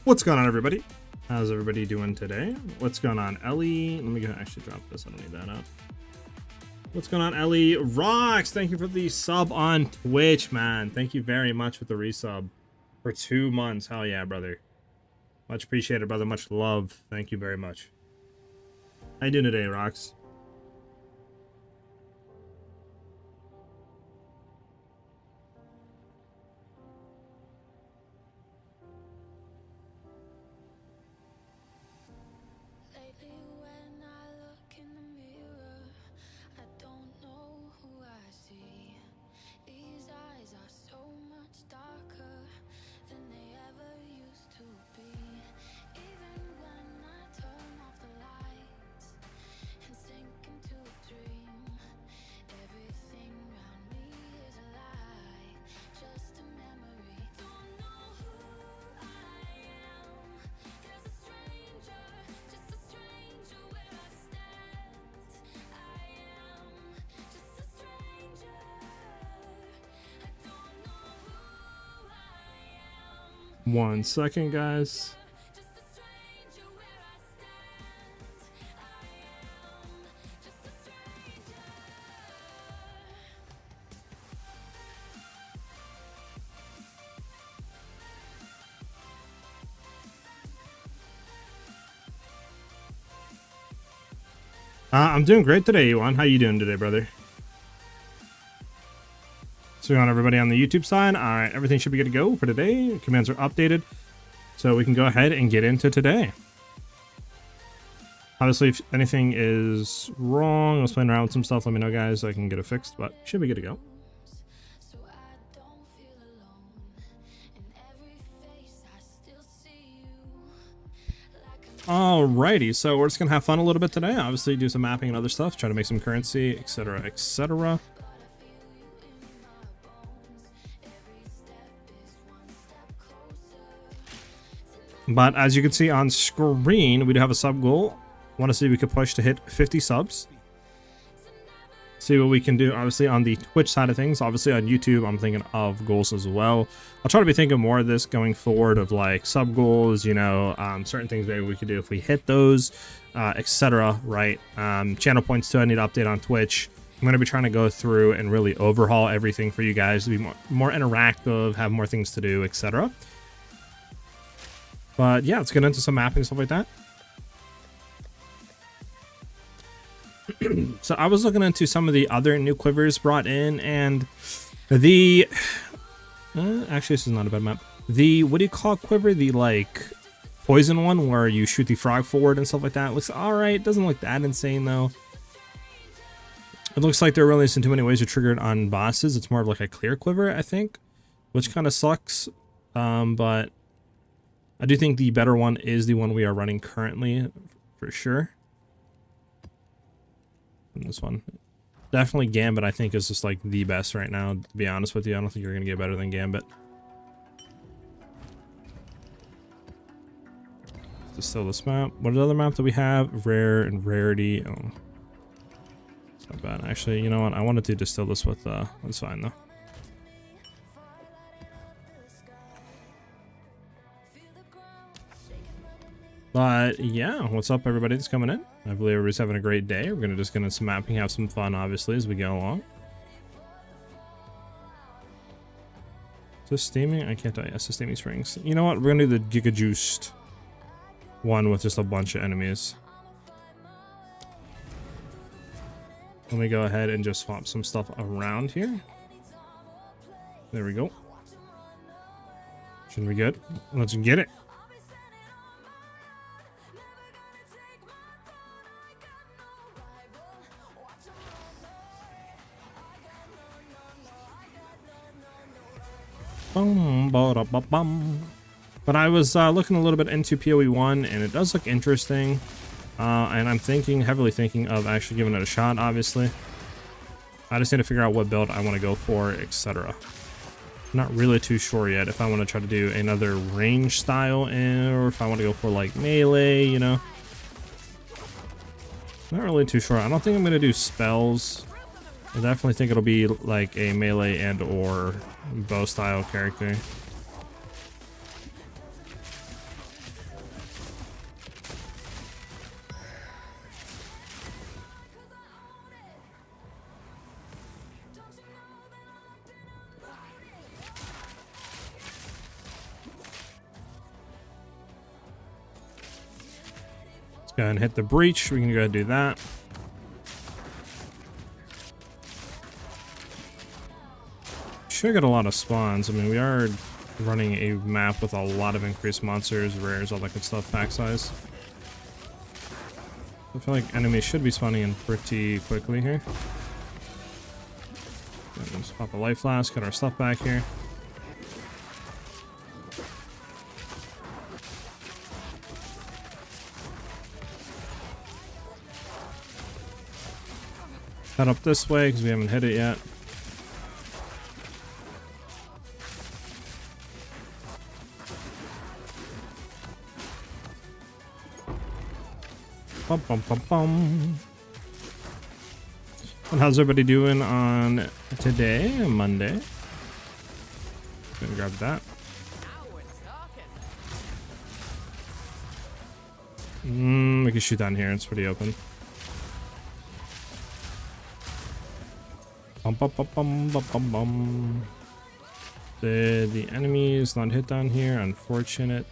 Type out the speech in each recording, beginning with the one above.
What's going on, everybody? How's everybody doing today? What's going on, Ellie? Let me go actually drop this. I don't need that up. What's going on, Ellie? Rocks, thank you for the sub on Twitch, man. Thank you very much for the resub for 2 months. Hell yeah, brother. Much appreciated, brother. Much love. Thank you very much. How you doing today, Rocks? One second, guys. I'm doing great today, Yuan. How you doing today, brother? So we want everybody on the YouTube side. All right, everything should be good to go for today. Commands are updated, so we can go ahead and get into today. Obviously, if anything is wrong, I was playing around with some stuff, let me know, guys, so I can get it fixed, but should be good to go. Alrighty, so we're just gonna have fun a little bit today. Obviously, do some mapping and other stuff, try to make some currency, etc., etc. But as you can see on screen, we do have a sub goal. Want to see if we could push to hit 50 subs. See what we can do, obviously, on the Twitch side of things. Obviously, on YouTube, I'm thinking of goals as well. I'll try to be thinking more of this going forward of, like, sub goals, you know, certain things maybe we could do if we hit those, etc., right? Channel points, too, I need to update on Twitch. I'm going to be trying to go through and really overhaul everything for you guys to be more interactive, have more things to do, etc. But yeah, let's get into some mapping and stuff like that. So I was looking into some of the other new quivers brought in, and the actually, this is not a bad map. The, what do you call quiver? The, like, poison one where you shoot the frog forward and stuff like that. It looks alright. Doesn't look that insane though. It looks like they're releasing too many ways to trigger it on bosses. It's more of like a clear quiver, I think, which kind of sucks. But I do think the better one is the one we are running currently, for sure. And this one. Definitely Gambit, I think, is just like the best right now, to be honest with you. I don't think you're going to get better than Gambit. Distill this map. What other map do we have? Rare and Rarity. Oh. It's not bad. Actually, you know what? I wanted to distill this with, that's fine though. But yeah, what's up, everybody that's coming in? I believe everybody's having a great day. We're gonna just get into some mapping, have some fun, obviously, as we go along. Is this steaming? I can't tell. Yes, the steaming springs. You know what? We're gonna do the Giga Juiced one with just a bunch of enemies. Let me go ahead and just swap some stuff around here. There we go. Should be good. Let's get it. But I was looking a little bit into PoE 1, and it does look interesting. And I'm heavily thinking of actually giving it a shot, obviously. I just need to figure out what build I want to go for, etc. Not really too sure yet if I want to try to do another range style, or if I want to go for, like, melee, you know. Not really too sure. I don't think I'm going to do spells. I definitely think it'll be like a melee and or bow style character. Go ahead and hit the breach. We can go ahead and do that. Should get a lot of spawns. I mean, we are running a map with a lot of increased monsters, rares, all that good stuff, pack size. I feel like enemies should be spawning in pretty quickly here. Let's pop a life flask, get our stuff back here. Head up this way because we haven't hit it yet. Bum, bum, bum, bum. And how's everybody doing on today, Monday? Gonna grab that. We can shoot down here. It's pretty open. Bum, bum, bum, bum, bum, bum, bum. The enemy is not hit down here. Unfortunate.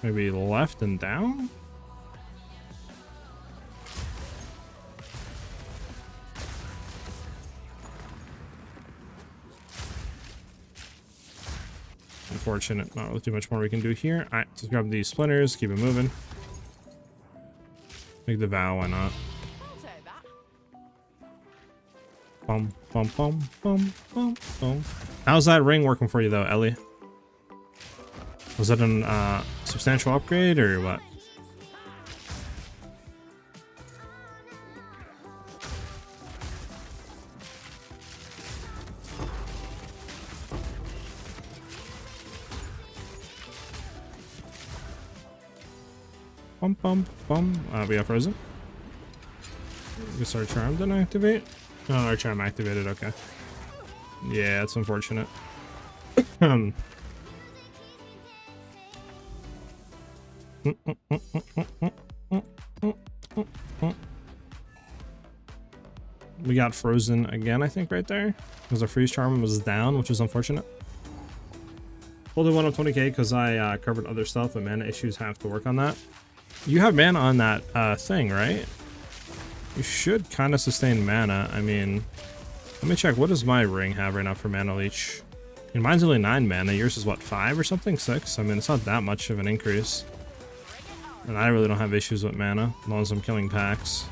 Maybe left and down. Unfortunate. Not really too much more we can do here. Alright, just grab these splinters, keep it moving. Make the vow, why not? Bum, bum, bum, bum, bum, bum. How's that ring working for you though, Ellie? Was that a substantial upgrade or what? Bum, bum, bum. We are frozen. I guess our charm didn't activate. Oh, our charm activated. Okay. Yeah, that's unfortunate. We got frozen again, I think, right there. Because our freeze charm was down, which was unfortunate. Only went up 20k because I covered other stuff, but mana issues have to work on that. You have mana on that thing, right? You should kind of sustain mana. I mean, let me check. What does my ring have right now for mana leech? I mean, mine's only 9 mana. Yours is what, 5 or something? 6? I mean, it's not that much of an increase. And I really don't have issues with mana, as long as I'm killing packs.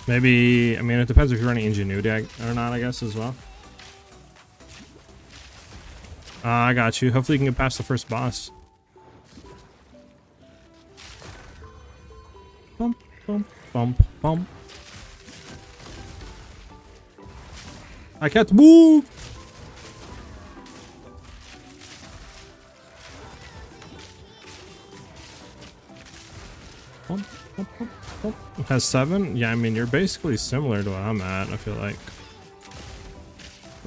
Maybe, I mean, it depends if you're running Ingenuity or not, I guess, as well. I got you. Hopefully you can get past the first boss. Bump, bump, bump, bump. I can't move! Bump, bump, bump, bump. It has 7? Yeah, I mean, you're basically similar to what I'm at, I feel like.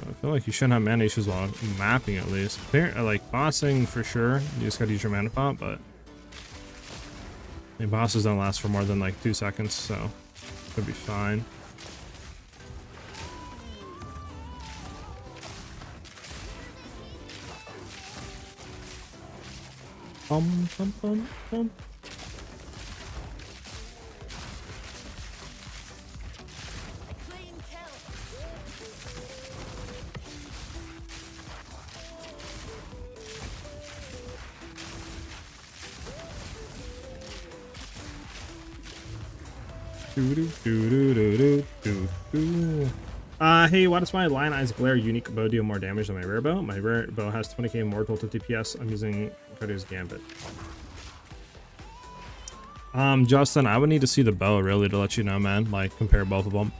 I feel like you shouldn't have mana issues while mapping, at least. Like, bossing for sure. You just gotta use your mana pot, but I mean, bosses don't last for more than like 2 seconds, so could be fine. Bum, bum, bum, bum. Hey, why does my Lion Eyes Glare unique bow deal more damage than my rare bow? My rare bow has 20k mortal to DPS. I'm using Cartier's Gambit. Justin, I would need to see the bow really to let you know, man. Like, compare both of them.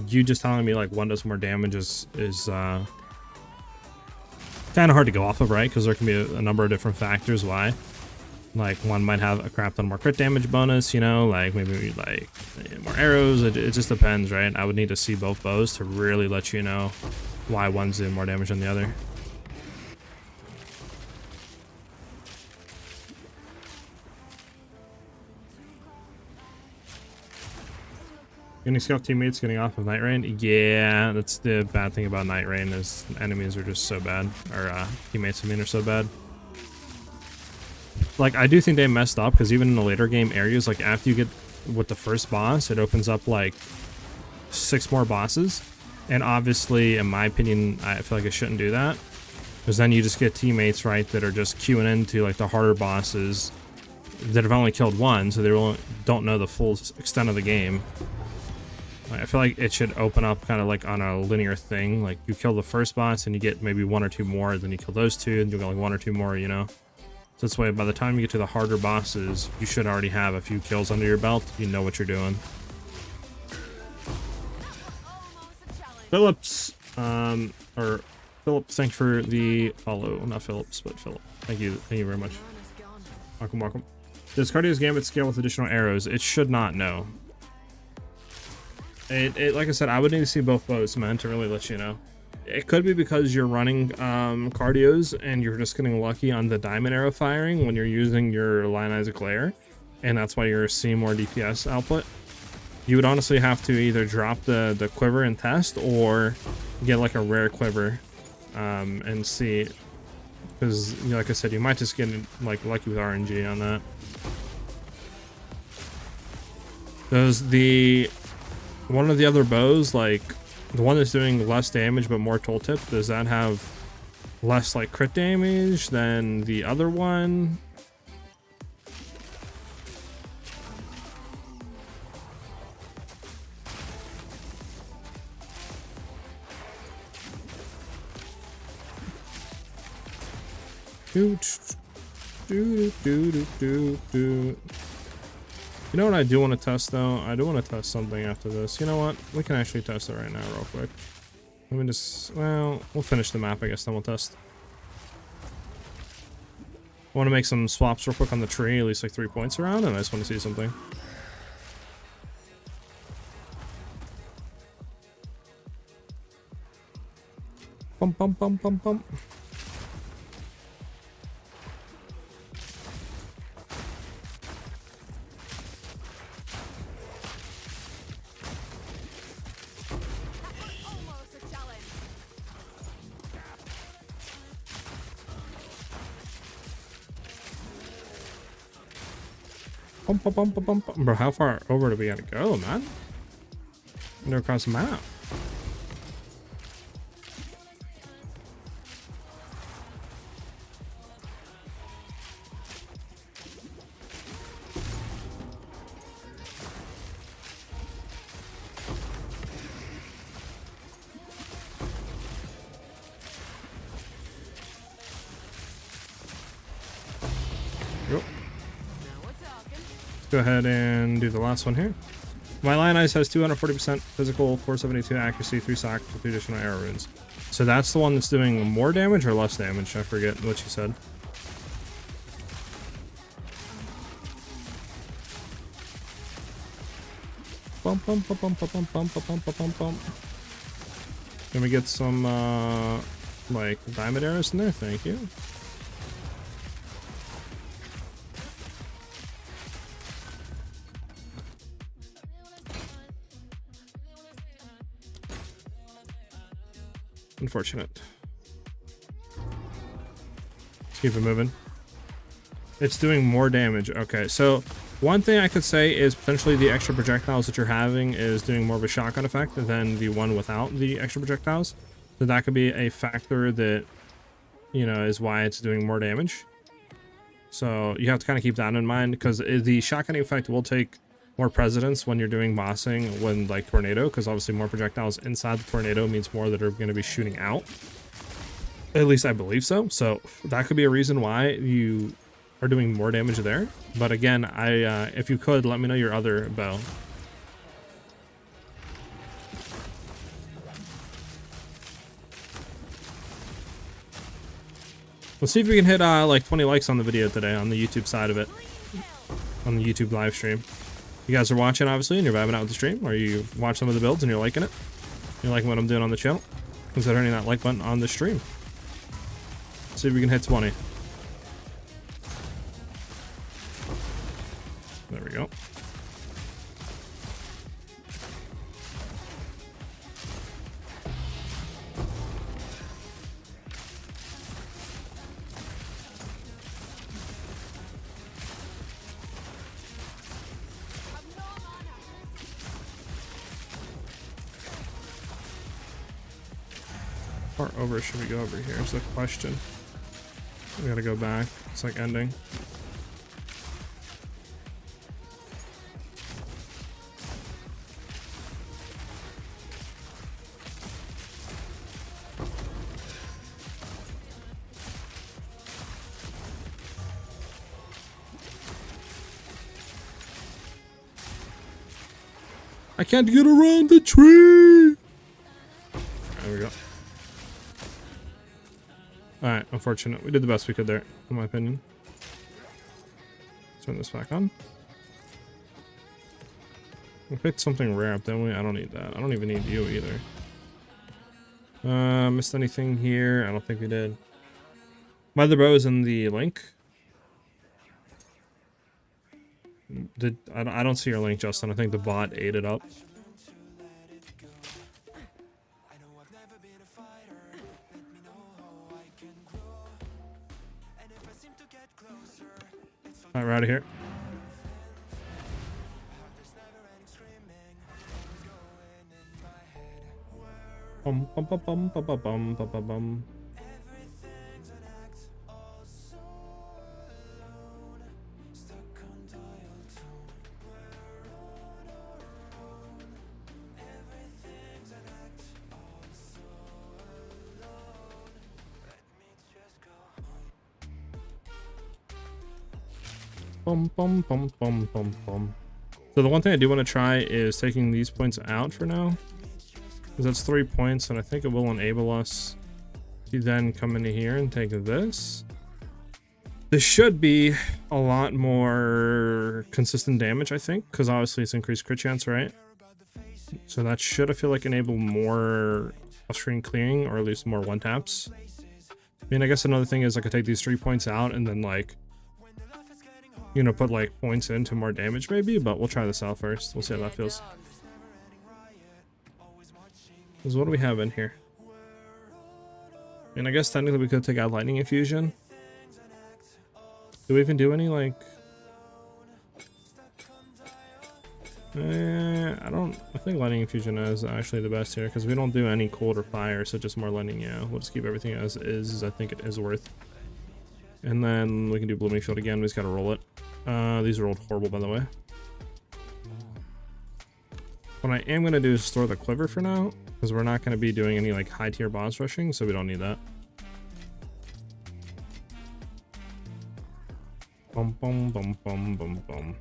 You just telling me like one does more damage is kind of hard to go off of, right? Because there can be a number of different factors why. Like, one might have a crap ton more crit damage bonus, you know, like maybe like more arrows. It just depends, right? I would need to see both bows to really let you know why one's doing more damage than the other. Getting scout teammates getting off of Night Rain. Yeah, that's the bad thing about Night Rain is enemies are just so bad. Or teammates, I mean, are so bad. Like, I do think they messed up because even in the later game areas, like after you get with the first boss, it opens up like 6 more bosses. And obviously, in my opinion, I feel like it shouldn't do that. Because then you just get teammates, right, that are just queuing into like the harder bosses that have only killed one, so they don't know the full extent of the game. I feel like it should open up kind of like on a linear thing. Like you kill the first boss and you get maybe 1 or 2 more, then you kill those 2 and you get like 1 or 2 more, you know? So this way, by the time you get to the harder bosses, you should already have a few kills under your belt. You know what you're doing. Phillips, or Phillips, thanks for the follow. Not Phillips, but Philip. Thank you very much. Welcome. Does Cardio's Gambit scale with additional arrows? It should not, no. It like I said, I would need to see both bows, man, to really let you know. It could be because you're running Cardios and you're just getting lucky on the diamond arrow firing when you're using your Lionize Glare, and that's why you're seeing more DPS output. You would honestly have to either drop the quiver and test, or get like a rare quiver and see, because you know, like I said, you might just get like lucky with RNG on that. Does the one of the other bows, like the one that's doing less damage but more tooltip, does that have less like crit damage than the other one? You know what I do want to test though? I do want to test something after this. You know what? We can actually test it right now real quick. Let me just, well, we'll finish the map, I guess, then we'll test. I want to make some swaps real quick on the tree, at least like 3 points around, and I just want to see something. Bump, bump, bump, bump, bump. Bump, bump, bump, bump, bump. Bro, how far over do we gotta go, man? Never across the map. Go ahead and do the last one here. My Lionize has 240% physical, 472 accuracy, 3 sock, with 2 additional arrow runes. So that's the one that's doing more damage or less damage? I forget what you said. Bump, bump, bump, bump, bump, bump, bump, bump, bump, bump. Can we get some like diamond arrows in there? Thank you. Unfortunate. Let's keep it moving. It's doing more damage. Okay, so one thing I could say is potentially the extra projectiles that you're having is doing more of a shotgun effect than the one without the extra projectiles. So that could be a factor that, you know, is why it's doing more damage. So you have to kind of keep that in mind, because the shotgunning effect will take more precedence when you're doing bossing when like tornado, because obviously more projectiles inside the tornado means more that are going to be shooting out. At least I believe so. So that could be a reason why you are doing more damage there. But again, if you could let me know your other bow. Let's see if we can hit like 20 likes on the video today on the YouTube side of it, on the YouTube live stream. You guys are watching, obviously, and you're vibing out with the stream, or you watch some of the builds and you're liking it. You're liking what I'm doing on the channel. Consider hitting that like button on the stream. Let's see if we can hit 20. There we go. How far over should we go over here is the question. We gotta go back. It's like ending. I can't get around the tree. There we go. Alright, unfortunate. We did the best we could there, in my opinion. Turn this back on. We picked something rare up, didn't we? I don't need that. I don't even need you either. Missed anything here? I don't think we did. Mother bow is in the link. I don't see your link, Justin. I think the bot ate it up. Alright, we're out of here. Bum bum bum bum bum bum bum bum bum. Bum bum bum bum bum bum. So the one thing I do want to try is taking these points out for now, because that's 3 points, and I think it will enable us to then come into here and take this. This should be a lot more consistent damage, I think, because obviously it's increased crit chance, right? So that should, I feel like, enable more off-screen clearing, or at least more one-taps. I mean, I guess another thing is I could take these 3 points out and then, like, you know, put like points into more damage maybe, but we'll try this out first. We'll see how that feels. So what do we have in here? I mean, I guess technically we could take out lightning infusion. Do we even do any like... I think lightning infusion is actually the best here, because we don't do any cold or fire, so just more lightning. Yeah, we'll just keep everything as is. I think it is worth. And then we can do Blooming Field again. We just gotta roll it. These are rolled horrible, by the way. What I am gonna do is store the quiver for now, because we're not gonna be doing any like high tier boss rushing, so we don't need that. Bum bum bum bum bum bum.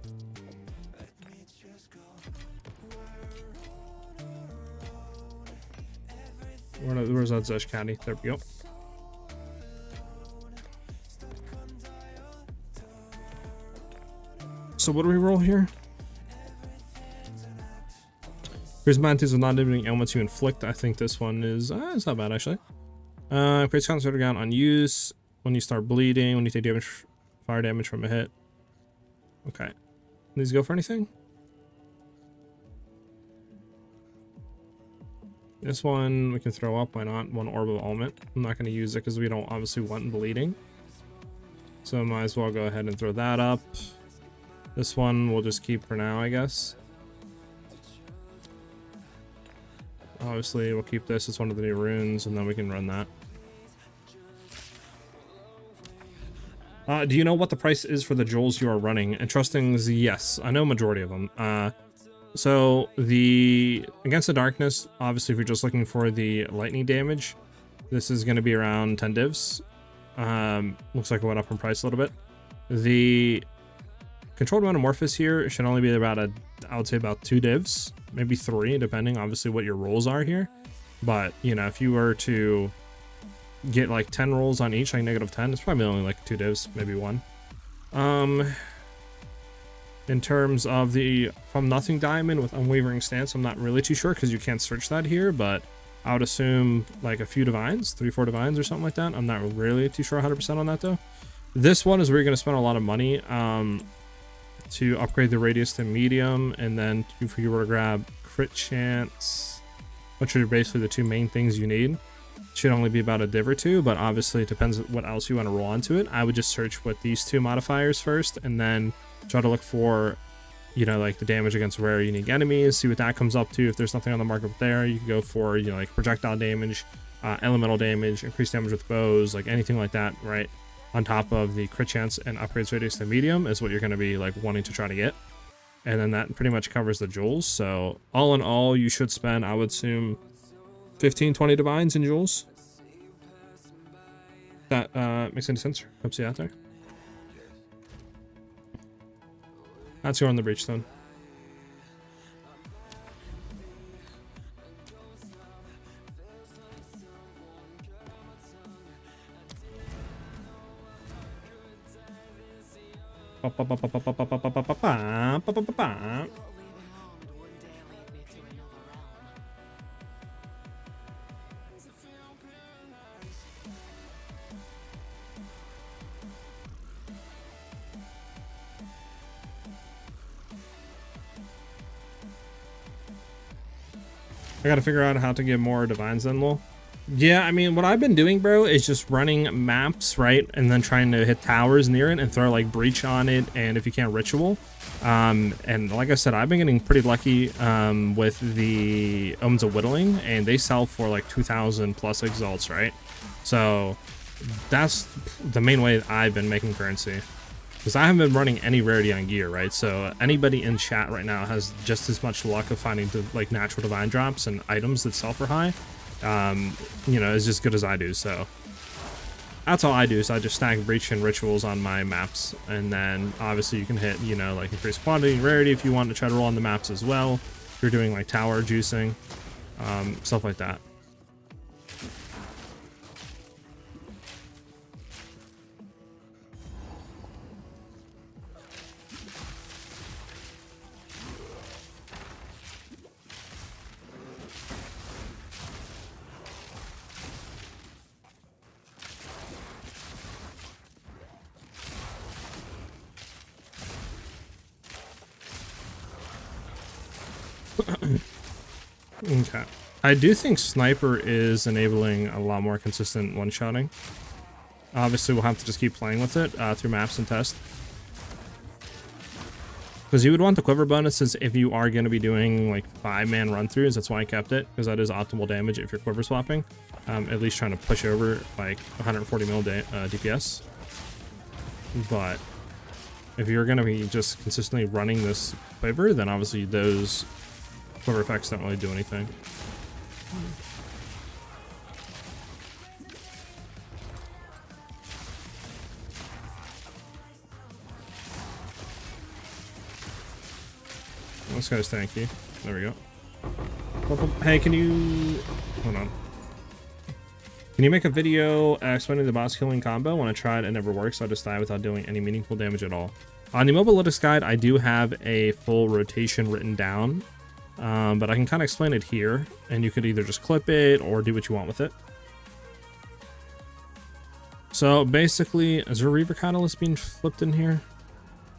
Where's that Zesh caddy? There we go. So what do we roll here? Here's Mantis with non-limiting ailments you inflict. I think this one is it's not bad actually. Creates concentrated down on use when you start bleeding, when you take damage, fire damage from a hit. Okay. These go for anything? This one we can throw up, why not? One orb of element. I'm not going to use it because we don't obviously want bleeding. So I might as well go ahead and throw that up. This one we'll just keep for now, I guess. Obviously, we'll keep this as one of the new runes, and then we can run that. Do you know what the price is for the jewels you are running? And trustings, yes, I know majority of them. So the Against the Darkness, obviously, if you're just looking for the lightning damage, this is going to be around 10 divs. Looks like it went up in price a little bit. The Controlled Metamorphosis here should only be about I would say about 2 divs, maybe 3, depending obviously what your rolls are here. But you know, if you were to get like 10 rolls on each, like -10, it's probably only like 2 divs, maybe 1. In terms of the From Nothing diamond with Unwavering Stance, I'm not really too sure because you can't search that here, but I would assume like a few divines, 3-4 divines or something like that. I'm not really too sure 100% on that though. This one is where you're going to spend a lot of money to upgrade the radius to medium, and then if you were to grab crit chance, which are basically the 2 main things you need, should only be about a div or 2, but obviously it depends what else you want to roll onto it. I would just search with these 2 modifiers first, and then try to look for, you know, like the damage against rare unique enemies, see what that comes up to. If there's nothing on the market there, you can go for, you know, like projectile damage, elemental damage, increased damage with bows, like anything like that, right? On top of the crit chance and upgrades radius to medium is what you're going to be like wanting to try to get. And then that pretty much covers the jewels. So all in all, you should spend, I would assume, 15-20 divines in jewels. That makes any sense? Hope see you out there. Let's go on the breachstone. I gotta figure out how to get more divines then, lol. Yeah, I mean, what I've been doing, bro, is just running maps, right? And then trying to hit towers near it and throw, like, breach on it, and if you can, ritual. And like I said, I've been getting pretty lucky with the Omens of Whittling, and they sell for, like, 2,000 plus exalts, right? So that's the main way that I've been making currency. Because I haven't been running any rarity on gear, right? So anybody in chat right now has just as much luck of finding the, like, natural divine drops and items that sell for high. You know, as just good as I do. So that's all I do. So I just stack breach and rituals on my maps, and then obviously you can hit, you know, like increased quantity and rarity if you want to try to roll on the maps as well. If you're doing like tower juicing, stuff like that. Okay. I do think Sniper is enabling a lot more consistent one-shotting. Obviously, we'll have to just keep playing with it through maps and test. Because you would want the quiver bonuses if you are going to be doing like 5-man run-throughs. That's why I kept it, because that is optimal damage if you're quiver swapping. At least trying to push over like 140 mil DPS. But if you're going to be just consistently running this quiver, then obviously those quiver effects don't really do anything. This guy's tanky. There we go. Hey, can you... Hold on. Can you make a video explaining the boss killing combo? When I tried, it never worked, so I just died without doing any meaningful damage at all. On the Mobalytics guide, I do have a full rotation written down. But I can kind of explain it here, and you could either just clip it or do what you want with it. So basically, is there Reaver Catalyst being flipped in here?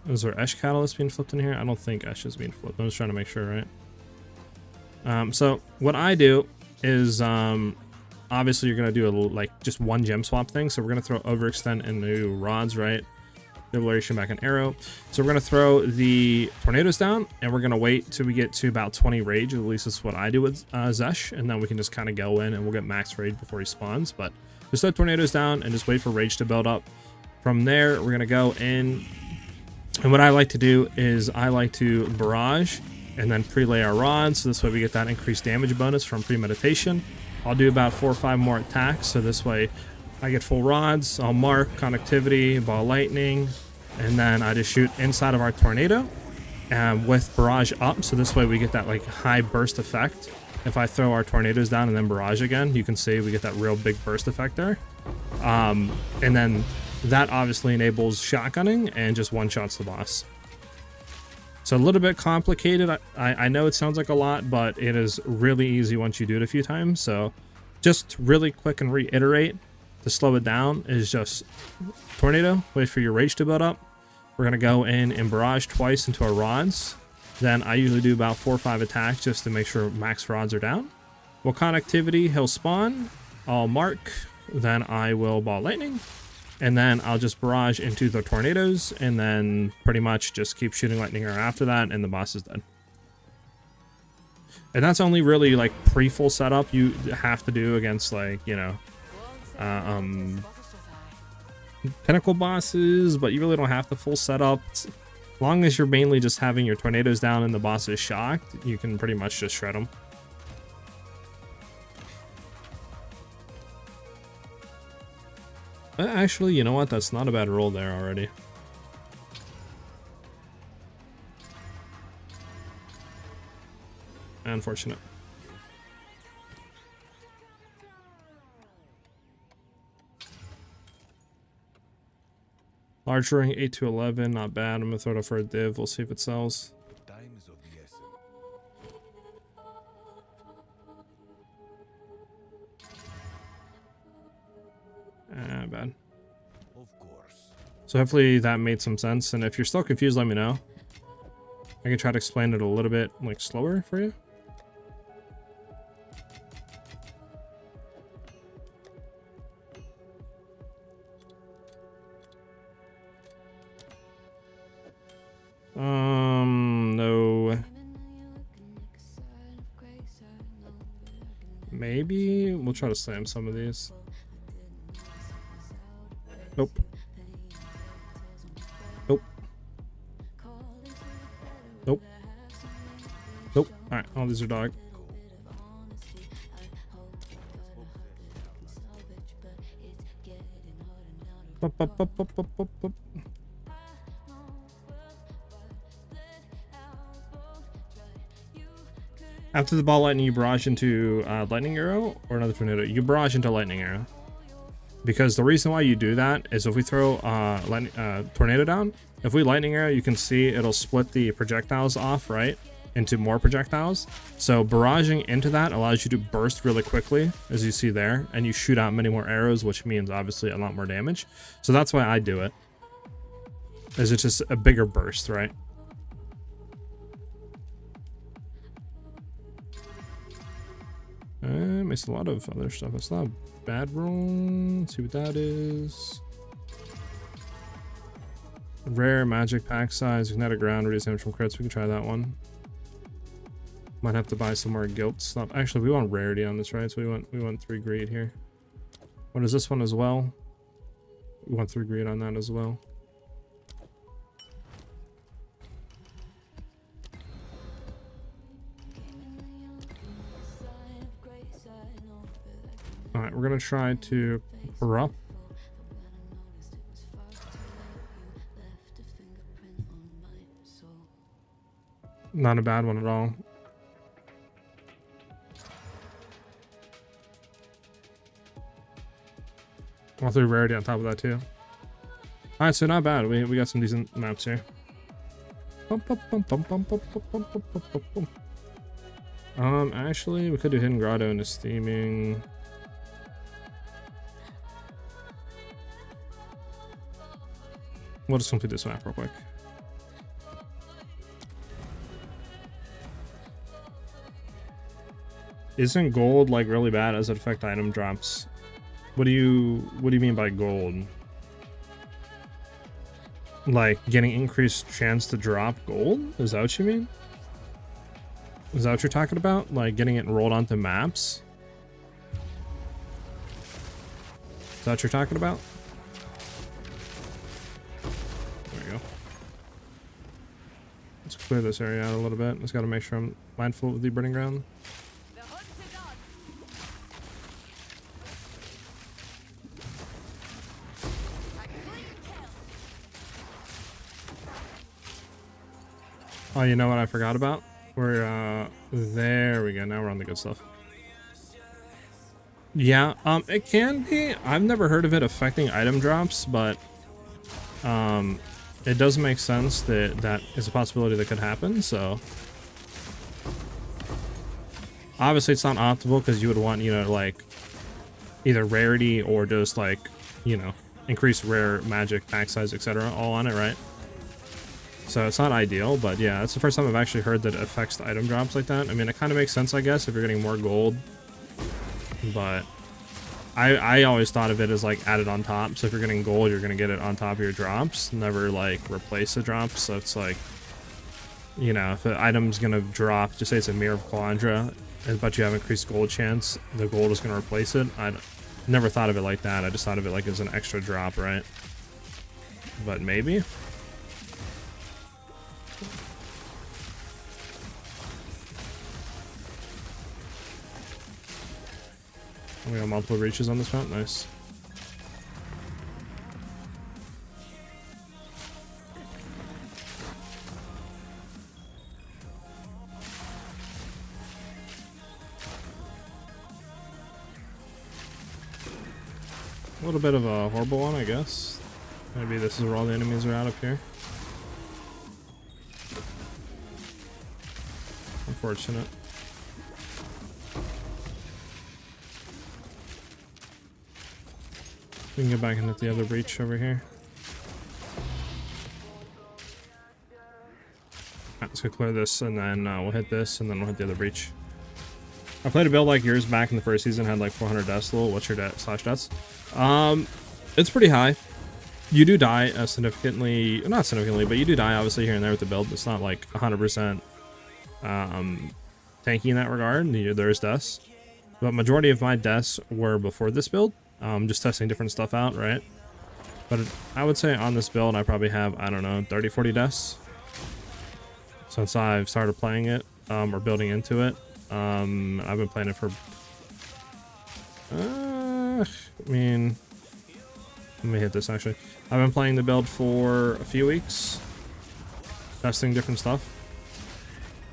Is there Esh Catalyst being flipped in here? I don't think Esh is being flipped. I'm just trying to make sure, right? So what I do is, obviously you're going to do like just one gem swap thing. So we're going to throw Overextend into rods, right? Liberation back an arrow. So we're going to throw the tornadoes down, and we're going to wait till we get to about 20 rage. At least that's what I do with Zesh, and then we can just kind of go in and we'll get max rage before he spawns. But just throw tornadoes down and just wait for rage to build up. From there, we're going to go in, and what I like to do is I like to barrage and then pre-lay our rods, so this way we get that increased damage bonus from premeditation. I'll do about 4 or 5 more attacks, so this way I get full rods. I'll mark connectivity, ball lightning, and then I just shoot inside of our tornado with barrage up. So this way we get that like high burst effect. If I throw our tornadoes down and then barrage again, you can see we get that real big burst effect there. And then that obviously enables shotgunning and just one-shots the boss. So a little bit complicated. I know it sounds like a lot, but it is really easy once you do it a few times. So just really quick and reiterate. To slow it down is just tornado, wait for your rage to build up. We're going to go in and barrage twice into our rods. Then I usually do about 4 or 5 attacks just to make sure max rods are down. Well, connectivity, he'll spawn. I'll mark. Then I will ball lightning. And then I'll just barrage into the tornadoes. And then pretty much just keep shooting lightning around after that. And the boss is dead. And that's only really like pre-full setup you have to do against like, you know, pinnacle bosses, but you really don't have the full setup. As long as you're mainly just having your tornadoes down and the boss is shocked, you can pretty much just shred them. Actually, you know what? That's not a bad roll there already. Unfortunate. Large ring 8 to 11, not bad. I'm gonna throw it up for a div. We'll see if it sells. Time is of the essence. Bad. Of course. So hopefully that made some sense. And if you're still confused, let me know. I can try to explain it a little bit like slower for you. No. Maybe we'll try to slam some of these. Nope. Nope. Nope. Nope. Alright, all these are dog. Bup, bup, bup, bup, bup, bup, bup. After the ball lightning, you barrage into lightning arrow or another tornado. You barrage into lightning arrow. Because the reason why you do that is if we throw tornado down, if we lightning arrow, you can see it'll split the projectiles off, right, into more projectiles. So barraging into that allows you to burst really quickly, as you see there, and you shoot out many more arrows, which means obviously a lot more damage. So that's why I do it. Is it's just a bigger burst, right? Makes a lot of other stuff. It's not a bad roll. Let's see what that is. Rare magic pack size, kinetic ground, reduce damage from crits. We can try that one. Might have to buy some more guilt stuff. Actually, we want rarity on this, right? So we want 3 greed here. What is this one as well? We want 3 greed on that as well. Alright, we're gonna try to corrupt. Not a bad one at all. All 3 rarity on top of that too. Alright, so not bad. We got some decent maps here. Actually, we could do Hidden Grotto into Steaming. We'll just complete this map real quick. Isn't gold like really bad? Does it affect item drops? What do you mean by gold? Like getting increased chance to drop gold? Is that what you mean? Is that what you're talking about? Like getting it rolled onto maps? Is that what you're talking about? There we go. Let's clear this area out a little bit. Just gotta make sure I'm mindful of the burning ground. Oh, you know what I forgot about? We're, there we go. Now we're on the good stuff. Yeah, it can be. I've never heard of it affecting item drops, but, it does make sense that that is a possibility that could happen, so. Obviously, it's not optimal because you would want, you know, like, either rarity or just, like, you know, increased rare magic, pack size, etc. all on it, right? So it's not ideal, but yeah, it's the first time I've actually heard that it affects the item drops like that. I mean, it kind of makes sense, I guess, if you're getting more gold. But I always thought of it as like added on top. So if you're getting gold, you're going to get it on top of your drops, never like replace the drops. So it's like, you know, if an item's gonna drop, just say it's a Mirror of Calandra, but you have increased gold chance, the gold is gonna replace it. I never thought of it like that. I just thought of it like as an extra drop, right? But maybe. We got multiple reaches on this map. Nice. A little bit of a horrible one, I guess. Maybe this is where all the enemies are out up here. Unfortunate. We can get back into the other breach over here. Alright, let's go clear this, and then we'll hit this, and then we'll hit the other breach. I played a build like yours back in the first season, had like 400 deaths. What's your slash deaths? It's pretty high. You do die significantly, not significantly, but you do die obviously here and there with the build. It's not like 100% tanky in that regard. There's deaths, but majority of my deaths were before this build. Just testing different stuff out, right? But I would say on this build, I probably have, I don't know, 30, 40 deaths since I've started playing it, or building into it. I've been playing it for, I mean, let me hit this actually. I've been playing the build for a few weeks, testing different stuff,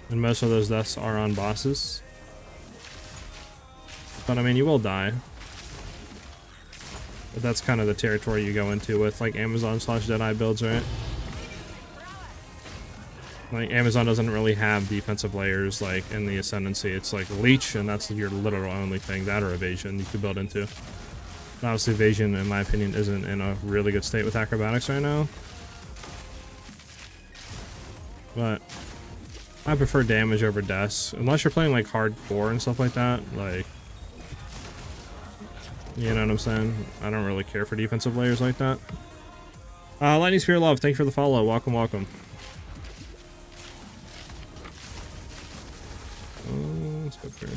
and most of those deaths are on bosses. But I mean, you will die. But that's kind of the territory you go into with like Amazon/Deadeye builds, right? Like Amazon doesn't really have defensive layers like in the Ascendancy. It's like Leech, and that's your literal only thing. That or Evasion you could build into. And obviously Evasion, in my opinion, isn't in a really good state with Acrobatics right now. But I prefer damage over deaths. Unless you're playing like hardcore and stuff like that. Like, you know what I'm saying? I don't really care for defensive layers like that. Lightning Spear Love, thank you for the follow. Welcome, welcome. Let's go through.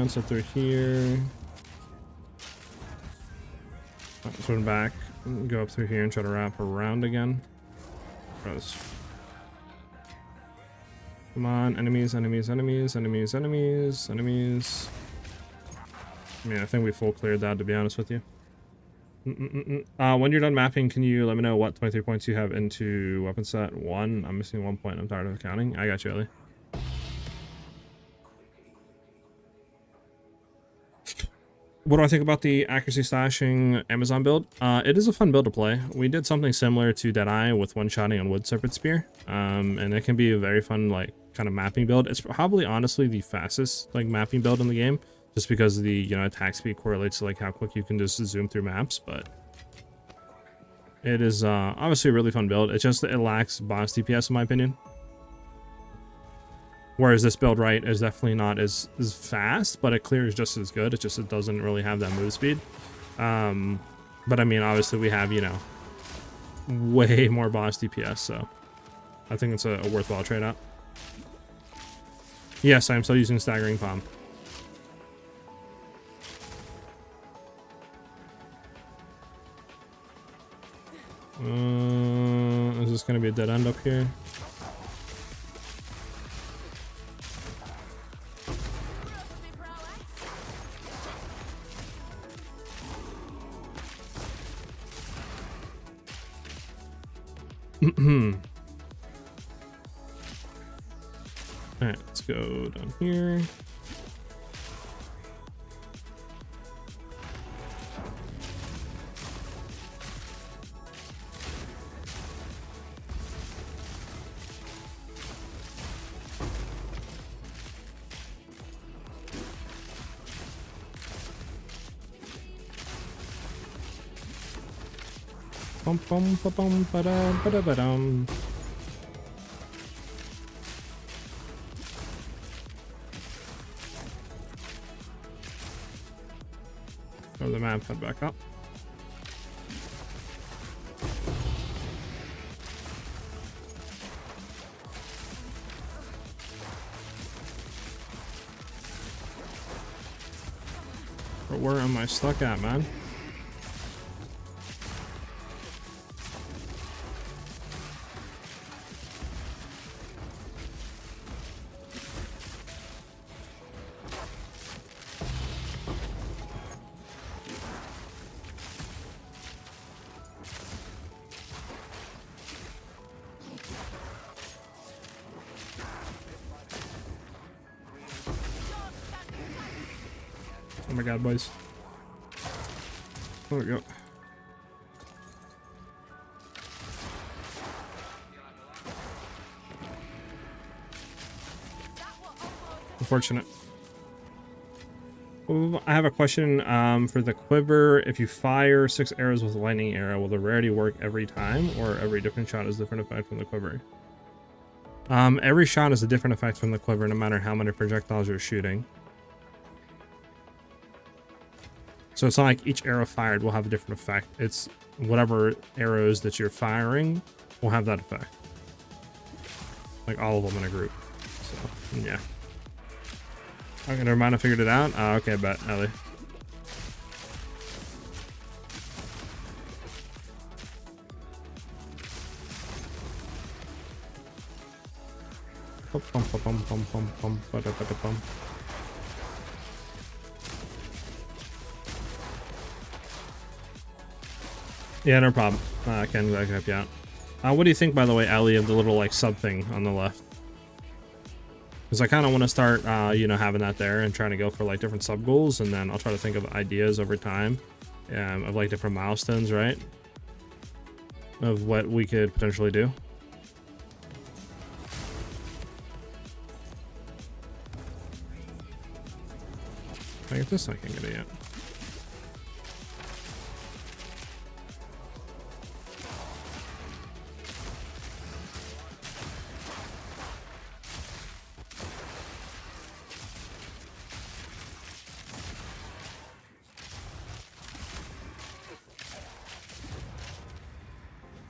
So through here. Let's run back, go up through here and try to wrap around again. Gross. Come on, enemies, enemies, enemies, enemies, enemies, enemies. I mean, I think we full cleared that, to be honest with you. When you're done mapping, can you let me know what 23 points you have into weapon set 1? I'm missing 1 point. I'm tired of counting. I got you, Ellie. What do I think about the accuracy slashing Amazon build? It is a fun build to play. We did something similar to Deadeye with one-shotting on Wood Serpent Spear. And it can be a very fun, like, kind of mapping build. It's probably, honestly, the fastest, like, mapping build in the game. Just because the, you know, attack speed correlates to, like, how quick you can just zoom through maps. But it is, obviously a really fun build. It's just that it lacks boss DPS, in my opinion. Whereas this build, right, is definitely not as fast, but it clears just as good. It doesn't really have that move speed. But I mean, obviously we have, you know, way more boss DPS, so I think it's a worthwhile trade-out. Yes, I'm still using Staggering Palm. Is this going to be a dead end up here? Alright, let's go down here. Bum bum ba bum ba da ba da ba dum. Throw the map head back up. But where am I stuck at, man? Oh my god, boys. There we go. Unfortunate. Ooh, I have a question for the quiver. If you fire 6 arrows with a lightning arrow, will the rarity work every time, or every different shot is a different effect from the quiver? Every shot is a different effect from the quiver, no matter how many projectiles you're shooting. So it's not like each arrow fired will have a different effect. It's whatever arrows that you're firing will have that effect. Like all of them in a group. So, yeah. Okay, never mind, I figured it out. Okay, bet, Ellie. Yeah, no problem. I can help you out. What do you think, by the way, Ellie, of the little like sub thing on the left? Because I kind of want to start, you know, having that there and trying to go for like different sub goals, and then I'll try to think of ideas over time, of like different milestones, right? Of what we could potentially do. I get this, I can't get it yet.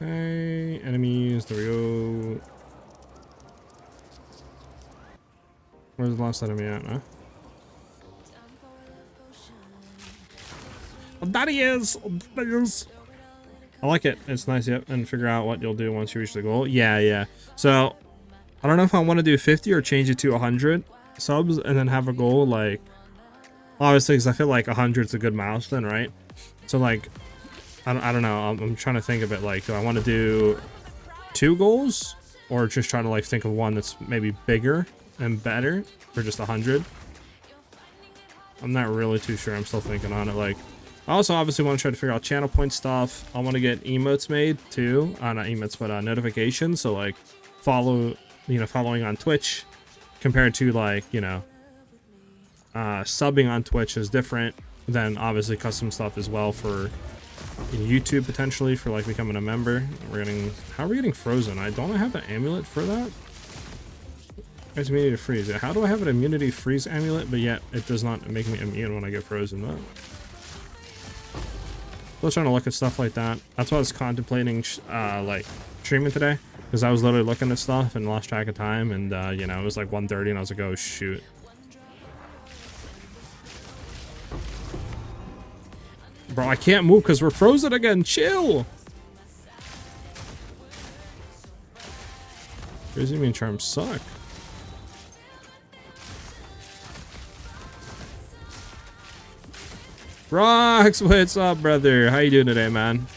Okay, enemies, there we go. Where's the last enemy at, huh? Oh, that he is! Oh, that he is! I like it. It's nice, yep. And figure out what you'll do once you reach the goal. Yeah, yeah. So, I don't know if I want to do 50 or change it to 100 subs and then have a goal, like... Obviously, because I feel like 100 is a good milestone, right? So, like... I don't know. I'm trying to think of it, like, do I want to do 2 goals? Or just try to, like, think of one that's maybe bigger and better for just 100? I'm not really too sure. I'm still thinking on it. Like, I also obviously want to try to figure out channel point stuff. I want to get emotes made too. Not emotes, but notifications. So, like, following on Twitch compared to, like, you know, subbing on Twitch is different than obviously custom stuff as well for YouTube potentially for like becoming a member. How are we getting frozen? I have an amulet for that. It's immunity to freeze. How do I have an immunity freeze amulet, but yet it does not make me immune when I get frozen? Though. I was trying to look at stuff like that. That's why I was contemplating like streaming today, because I was literally looking at stuff and lost track of time, and you know, it was like 1:30 and I was like, oh shoot. Bro, I can't move because we're frozen again. Chill. Crazy mean charms suck. Rox, what's up, brother? How you doing today, man?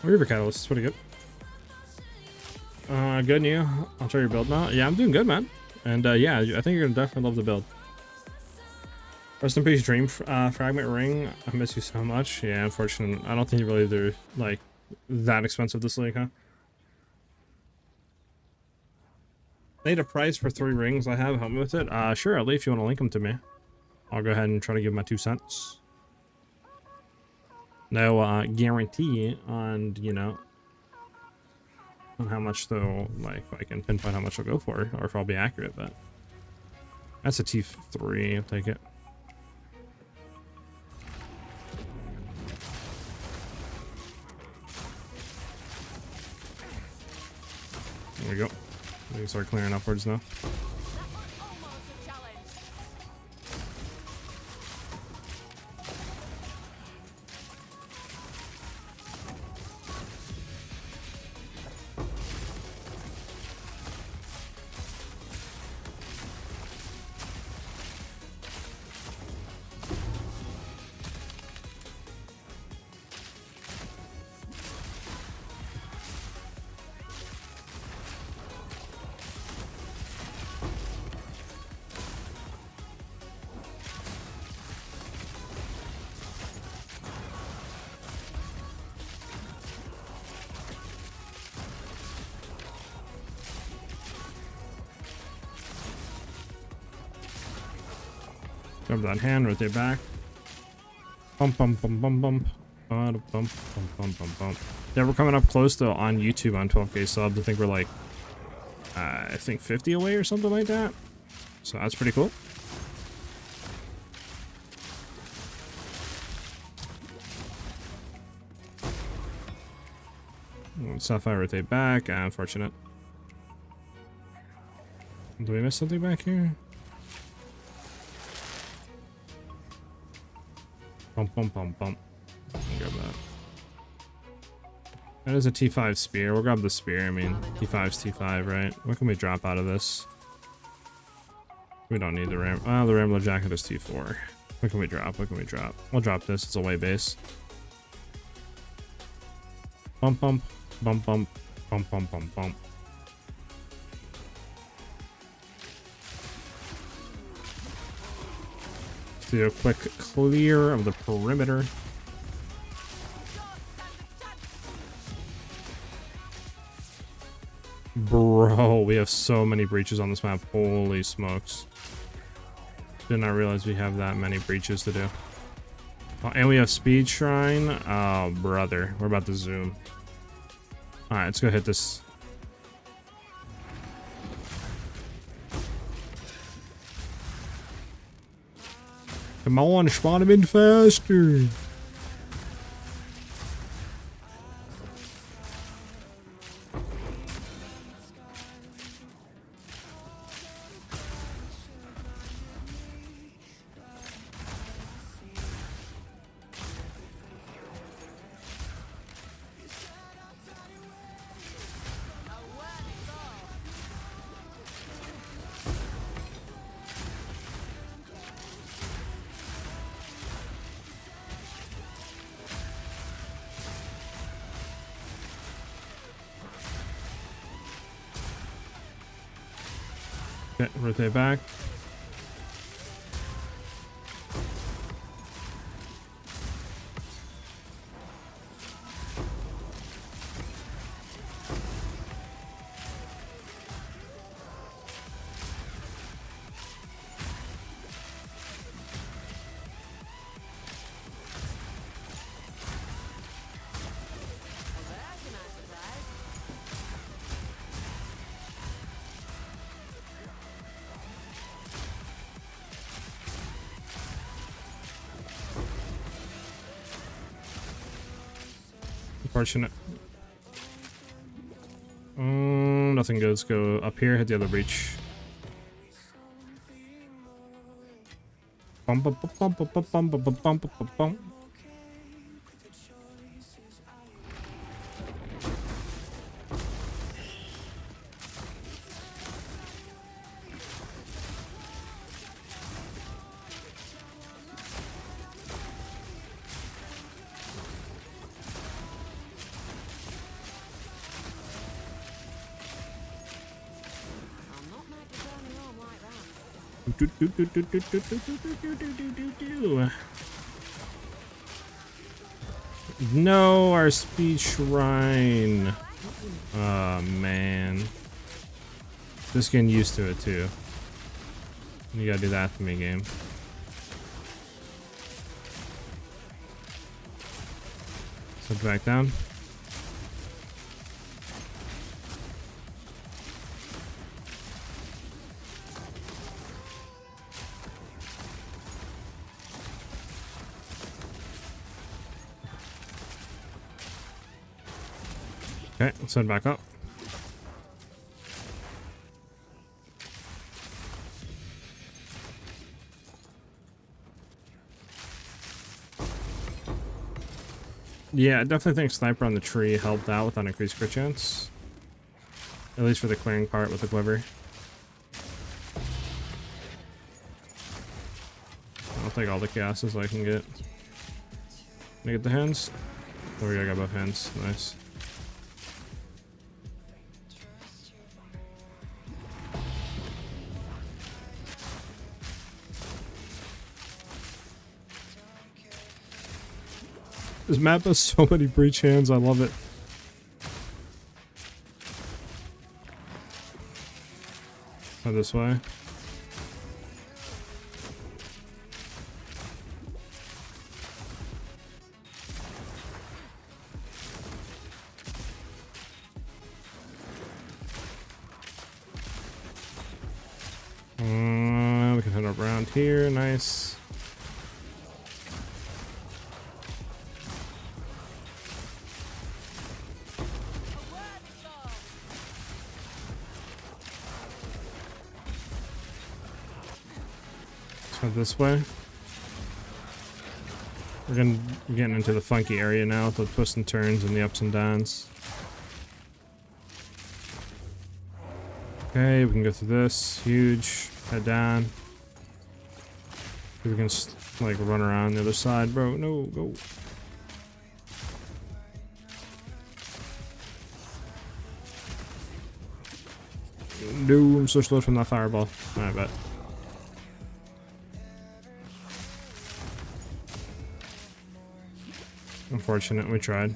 River Catalyst is pretty good. Good and you? I'll try your build now. Yeah, I'm doing good, man. And yeah, I think you're gonna definitely love the build. Rest in peace, Dream Fragment Ring. I miss you so much. Yeah, unfortunately, I don't think really they're like that expensive this league, huh? Need a price for 3 rings I have. Help me with it. Sure, Ali, if you want to link them to me. I'll go ahead and try to give my 2 cents. No guarantee on, you know, on how much they'll, like, I can pinpoint how much they'll go for, or if I'll be accurate, but that's a T3. I'll take it. There we go. We can start clearing upwards now. Grab that hand, rotate back. Bump, bump, bump, bump, bump. Bump, bump, bump, bump, bump. Yeah, we're coming up close to on YouTube on 12K subs. I think we're like, I think 50 away or something like that. So that's pretty cool. Sapphire rotate back. Unfortunate. Do we miss something back here? Bump, bump, bump, bump. Grab that. That is a T5 spear. We'll grab the spear. I mean, T5's T5, right? What can we drop out of this? We don't need the ram. The Rambler Jacket is T4. What can we drop? What can we drop? We'll drop this. It's a way base. Bump, bump, bump, bump, bump, bump, bump, bump. Do a quick clear of the perimeter. Bro, we have so many breaches on this map. Holy smokes. Did not realize we have that many breaches to do. Oh, and we have Speed Shrine. Oh, brother. We're about to zoom. Alright, let's go hit this. Come on, spawn him in faster. Okay, rotate back. Unfortunate. Nothing goes. Go up here, hit the other breach. Bump, bump, bump, bump, bump, bump, bump, bump, bump, bump. No, our speed shrine. Oh man. Just getting used to it too. You gotta do that to me, game. So back down. Okay, let's head back up. Yeah, I definitely think sniper on the tree helped out with an increased crit chance. At least for the clearing part with the quiver. I'll take all the chaoses I can get. Can I get the hands? Oh yeah, I got both hands. Nice. This map has so many breach hands, I love it. Go this way. We can head up around here, nice. This way. We're getting into the funky area now with the twists and turns and the ups and downs. Okay, we can go through this. Huge. Head down. We can like run around the other side, bro. No, go. No, I'm so slow from that fireball. I bet. Unfortunate, we tried.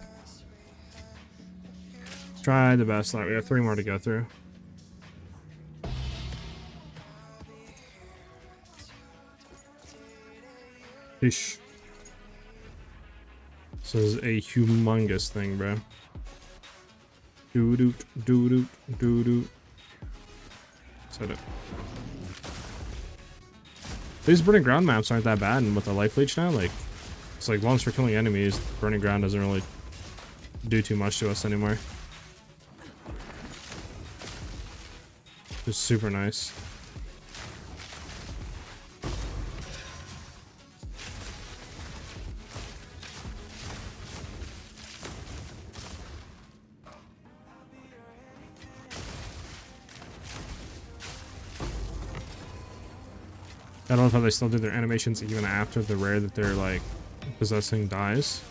Tried the best. Alright, we have 3 more to go through. Sheesh. This is a humongous thing, bro. Doo-doot, doo-doot, doo-doot. Set it. These burning ground maps aren't that bad, and with the life leech now, like, it's like once we're killing enemies, burning ground doesn't really do too much to us anymore. Just super nice. I don't know how they still do their animations even after the rare that they're like possessing dies.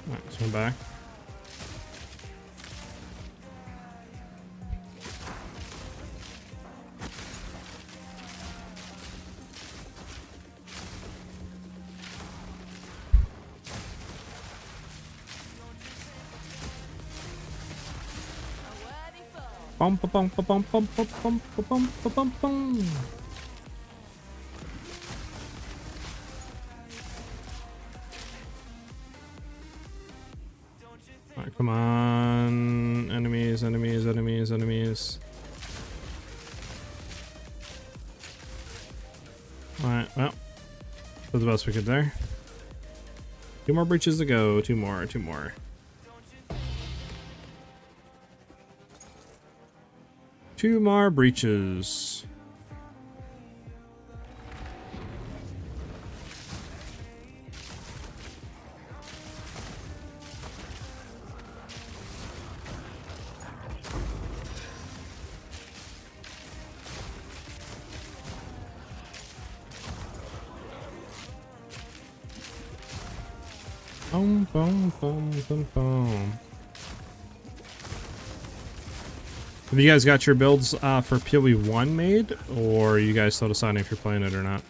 Alright, let's go back. Bum bum bum bum bum bum bum bum bum bum bum. Alright, come on. Enemies, enemies, enemies, enemies. Alright, well. Did the best we could there. 2 more breaches to go. 2 more, 2 more. Two more breaches. Boom, boom, boom, boom, boom. Have you guys got your builds for PoE 1 made, or are you guys still deciding if you're playing it or not?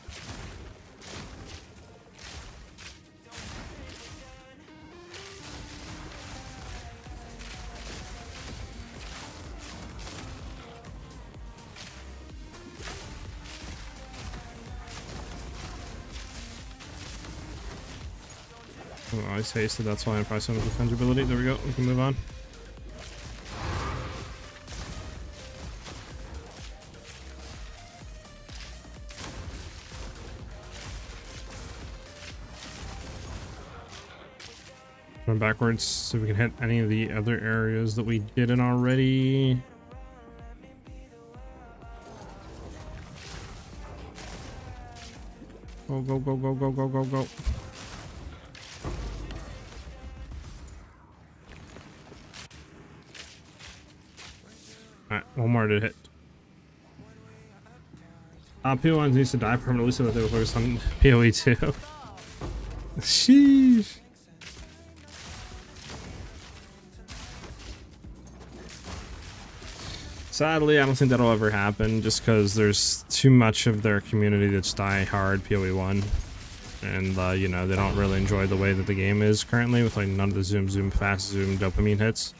Oh, I hasted, that's why I'm pricing with defensibility. There we go, we can move on. Run backwards so we can hit any of the other areas that we didn't already. Go, go, go, go, go, go, go, go. Alright, one more to hit. PoE needs to die permanently so that they will focus on PoE 2. Sheesh. Sadly, I don't think that'll ever happen just because there's too much of their community that's die hard PoE 1. And, you know, they don't really enjoy the way that the game is currently with like none of the zoom, fast zoom dopamine hits.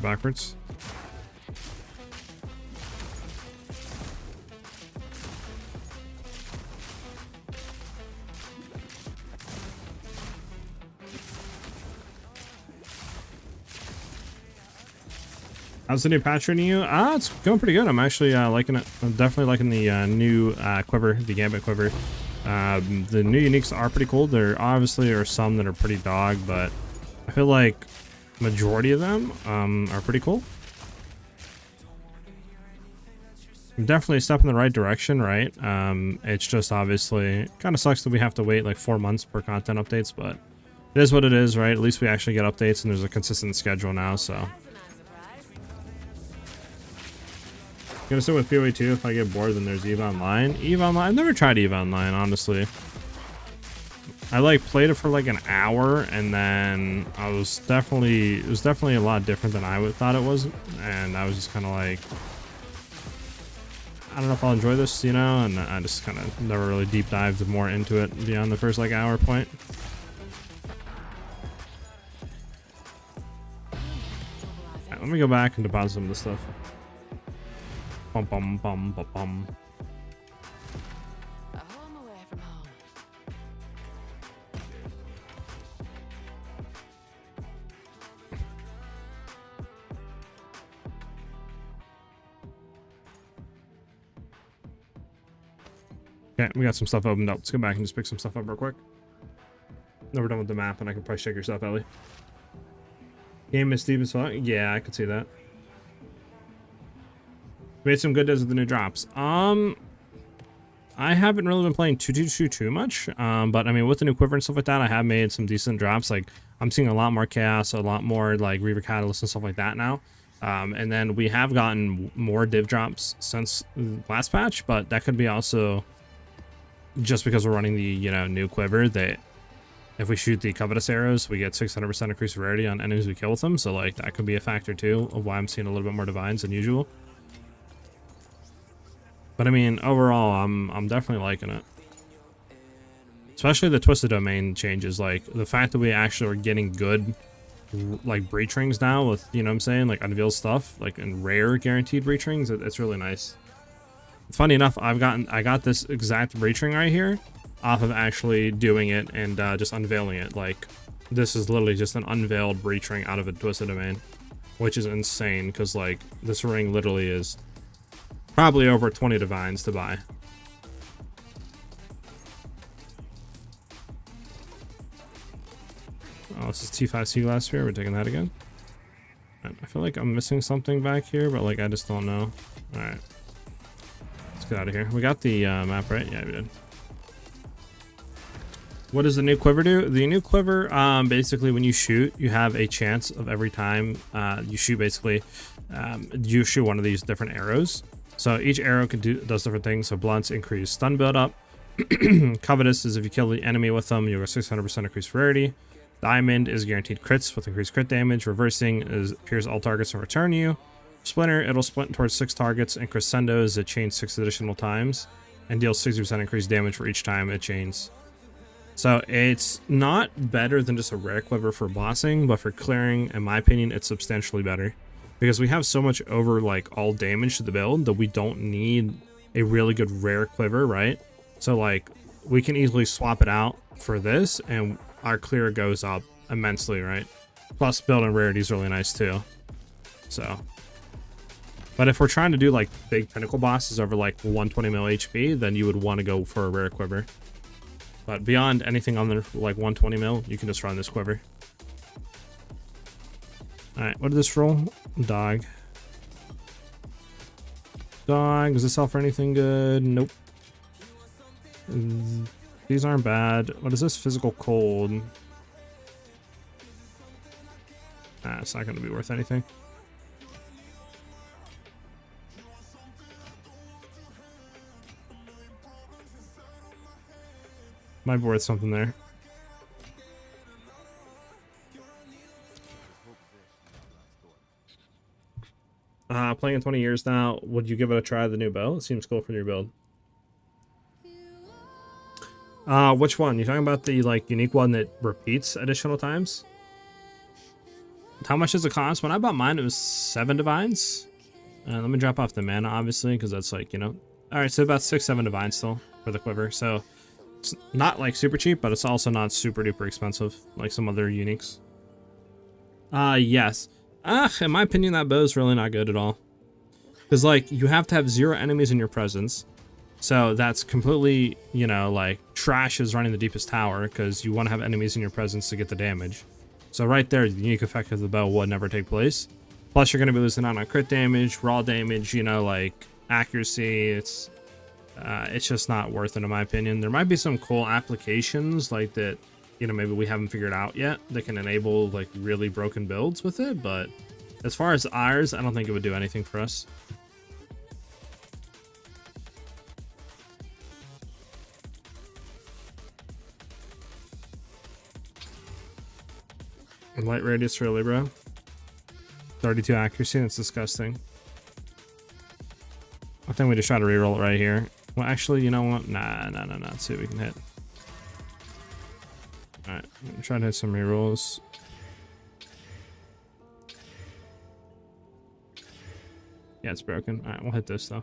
Backwards. How's the new patch treating you? It's going pretty good. I'm actually liking it. I'm definitely liking the new quiver, the gambit quiver. The new uniques are pretty cool. There obviously are some that are pretty dog, but I feel like majority of them are pretty cool. Definitely a step in the right direction, right? It's just obviously kind of sucks that we have to wait like 4 months per content updates, but it is what it is, right? At least we actually get updates and there's a consistent schedule now, so. Gonna sit with PoE 2 if I get bored, then there's EVE Online. EVE Online, I've never tried EVE Online, honestly. I like played it for like an hour and then it was definitely a lot different than I thought it was, and I was just kind of like, I don't know if I'll enjoy this, you know, and I just kind of never really deep dived more into it beyond the first like hour point. Right, let me go back and deposit some of this stuff. Bum bum bum bum bum. Okay, we got some stuff opened up. Let's go back and just pick some stuff up real quick. Then we're done with the map, and I can price check your stuff, Ellie. Game is steep as fuck. Yeah, I could see that. We had some good days with the new drops. I haven't really been playing too much. But I mean, with the new quiver and stuff like that, I have made some decent drops. Like, I'm seeing a lot more chaos, a lot more like Reaver Catalyst and stuff like that now. And then we have gotten more div drops since last patch, but that could be also just because we're running the, you know, new quiver, that if we shoot the covetous arrows, we get 600% increased rarity on enemies we kill with them. So like that could be a factor too of why I'm seeing a little bit more divines than usual. But I mean, overall, I'm definitely liking it. Especially the twisted domain changes, like the fact that we actually are getting good like breach rings now with, you know what I'm saying, like unveiled stuff, like in rare guaranteed breach rings. It's really nice. Funny enough, I got this exact breach ring right here off of actually doing it and just unveiling it. Like, this is literally just an unveiled breach ring out of a twisted domain, which is insane because like this ring literally is probably over 20 divines to buy. Oh, this is T5 Sea Glass Sphere. We're taking that again. I feel like I'm missing something back here, but like I just don't know. All right. Let's get out of here. We got the map, right? Yeah, we did. What does the new quiver do? The new quiver, basically when you shoot, you have a chance of every time you shoot, basically, you shoot one of these different arrows. So each arrow does different things. So blunts increase stun build up. Covetous is if you kill the enemy with them, you'll get 600% increased rarity. Diamond is guaranteed crits with increased crit damage. Reversing is pierce all targets and return you. Splinter, it'll splint towards 6 targets, and Crescendo is it chains 6 additional times and deals 60% increased damage for each time it chains. So it's not better than just a rare quiver for bossing, but for clearing, in my opinion, it's substantially better. Because we have so much over like all damage to the build that we don't need a really good rare quiver, right? So like we can easily swap it out for this and our clear goes up immensely, right? Plus building rarity is really nice too. So, but if we're trying to do like big pinnacle bosses over like 120 mil HP, then you would want to go for a rare quiver. But beyond anything under like 120 mil, you can just run this quiver. Alright, what did this roll? Dog. Dog, does this sell for anything good? Nope. These aren't bad. What is this? Physical cold. It's not going to be worth anything. Might be worth something there. Playing in 20 years now. Would you give it a try, the new build? It seems cool for your build. Which one? You talking about the like unique one that repeats additional times? How much does it cost? When I bought mine, it was 7 divines. Let me drop off the mana, obviously, because that's like, you know. Alright, so about 6-7 divines still for the quiver. So it's not like super cheap, but it's also not super duper expensive like some other uniques. Yes. In my opinion, that bow is really not good at all. Because like you have to have 0 enemies in your presence. So that's completely, you know, like trash is running the deepest tower because you want to have enemies in your presence to get the damage. So right there, the unique effect of the bow would never take place. Plus you're going to be losing out on crit damage, raw damage, you know, like accuracy. It's just not worth it in my opinion. There might be some cool applications like that, you know, maybe we haven't figured out yet that can enable like really broken builds with it. But as far as ours, I don't think it would do anything for us. Light radius really, bro. 32 accuracy, that's disgusting. I think we just try to reroll it right here. Well, actually, you know what? Nah. Let's see what we can hit. Alright, try to hit some rerolls. Yeah, it's broken. Alright, we'll hit this though.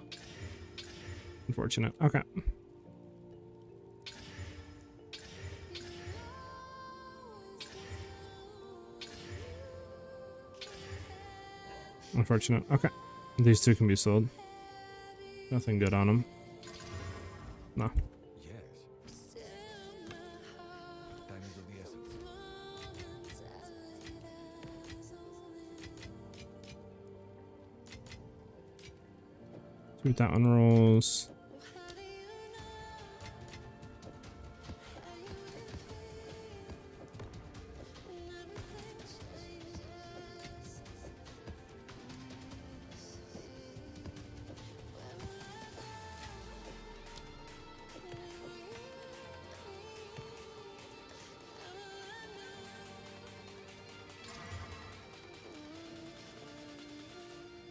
Unfortunate. Okay. Unfortunate. Okay. These two can be sold. Nothing good on them. No. Yes. Time is of the essence. See what that one rolls.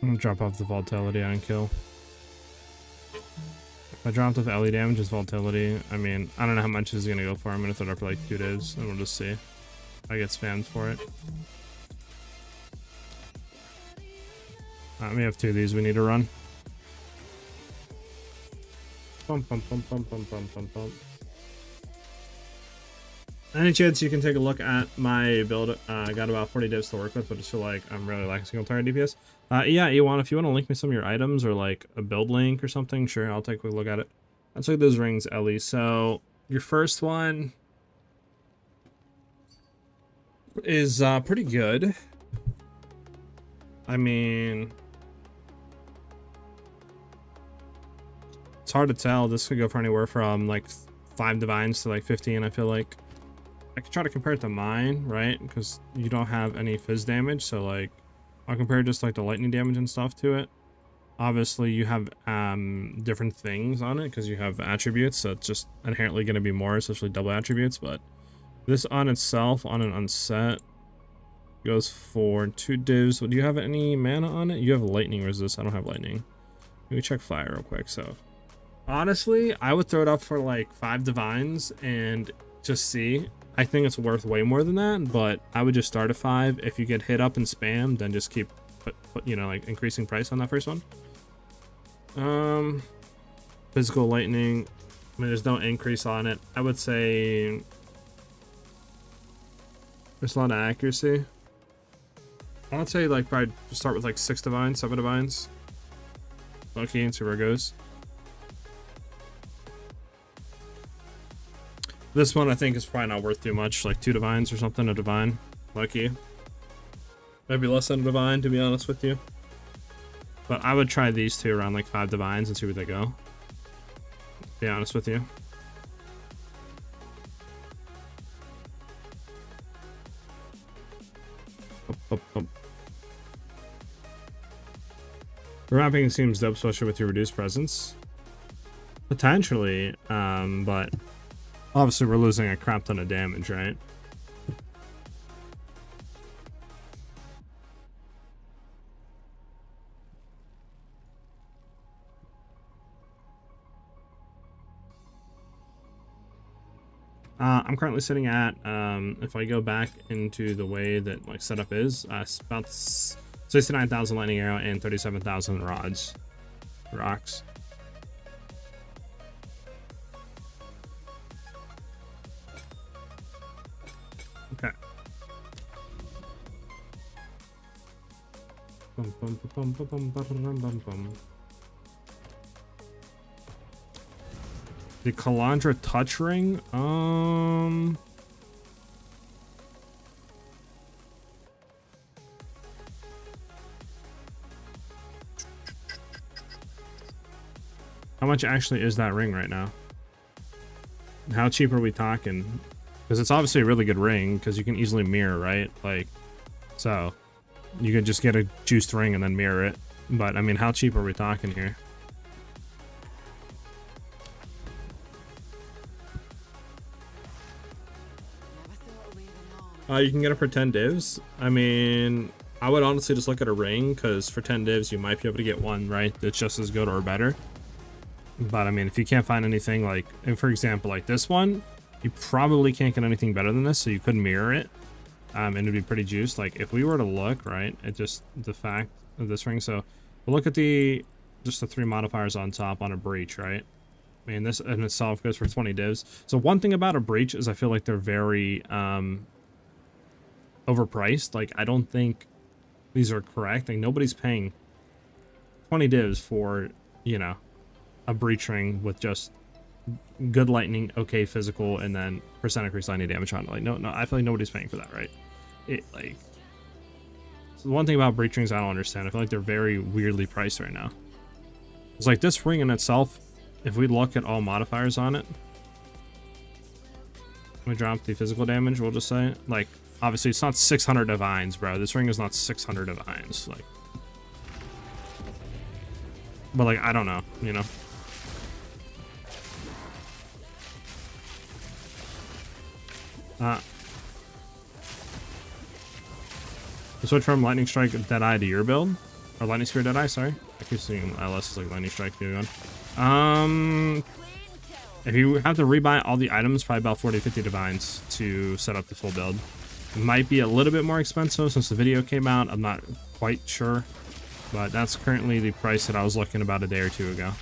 I'm gonna drop off the volatility on kill. If I dropped off LE damage, it's volatility. I mean, I don't know how much this is gonna go for. I'm gonna throw it up for like 2 days, and we'll just see. I get spammed for it. We have 2 of these we need to run. Bump. Any chance you can take a look at my build? I got about 40 divs to work with, but just feel like I'm really lacking single target DPS. Yeah, Ewan, if you want to link me some of your items or like a build link or something, sure, I'll take a quick look at it. Let's look at those rings, Ellie. So your first one is pretty good. I mean, It's hard to tell. This could go for anywhere from like 5 divines to like 15. I feel like I could try to compare it to mine, right? Because you don't have any fizz damage, so like I'll compare just like the lightning damage and stuff to it. Obviously you have different things on it because you have attributes, so it's just inherently going to be more, especially double attributes. But this on itself, on an unset, goes for 2 divs. Do you have any mana on it? You have lightning resist. I don't have lightning. Let me check fire real quick. So honestly, I would throw it up for like 5 divines and just see. I think it's worth way more than that, but I would just start at 5. If you get hit up and spam, then just keep you know, like increasing price on that first one. Physical lightning, I mean, there's no increase on it. I would say there's a lot of accuracy. I would say like probably start with like 6 divines, 7 divines. Okay, and see where it goes. This one I think is probably not worth too much, like 2 divines or something, a divine. Lucky. Maybe less than a divine, to be honest with you. But I would try these 2 around like 5 divines and see where they go. To be honest with you. Wrapping seems dope, especially with your reduced presence. Potentially, but obviously we're losing a crap ton of damage, right? I'm currently sitting at, if I go back into the way that like setup is, about 69,000 lightning arrow and 37,000 rocks. Okay. The Kalandra touch ring. How much actually is that ring right now? How cheap are we talking? Because it's obviously a really good ring because you can easily mirror, right? Like, so you could just get a juiced ring and then mirror it. But I mean, how cheap are we talking here? You can get it for 10 divs. I mean, I would honestly just look at a ring because for 10 divs you might be able to get one, right? That's just as good or better. But I mean, if you can't find anything like, and for example, like this one, you probably can't get anything better than this, so you could mirror it, and it'd be pretty juiced. Like if we were to look, right, at just the fact of this ring, so we'll look at just the 3 modifiers on top on a breach, right? I mean, this in itself goes for 20 divs. So one thing about a breach is I feel like they're very overpriced. Like I don't think these are correct. Like nobody's paying 20 divs for, you know, a breach ring with just good lightning, okay physical, and then percent increase lightning damage on it. Like no, I feel like nobody's paying for that, right? It like, so the one thing about breach rings I don't understand, I feel like they're very weirdly priced right now. It's like this ring in itself, if we look at all modifiers on it, we drop the physical damage, we'll just say, like obviously it's not 600 divines, bro. This ring is not 600 divines, like, but like I don't know, you know. Switch from Lightning Strike Deadeye to your build, or Lightning Spear Deadeye. Sorry, I keep seeing LS is like Lightning Strike doing. If you have to rebuy all the items, probably about 40-50 divines to set up the full build. It might be a little bit more expensive since the video came out. I'm not quite sure, but that's currently the price that I was looking about a day or 2 ago.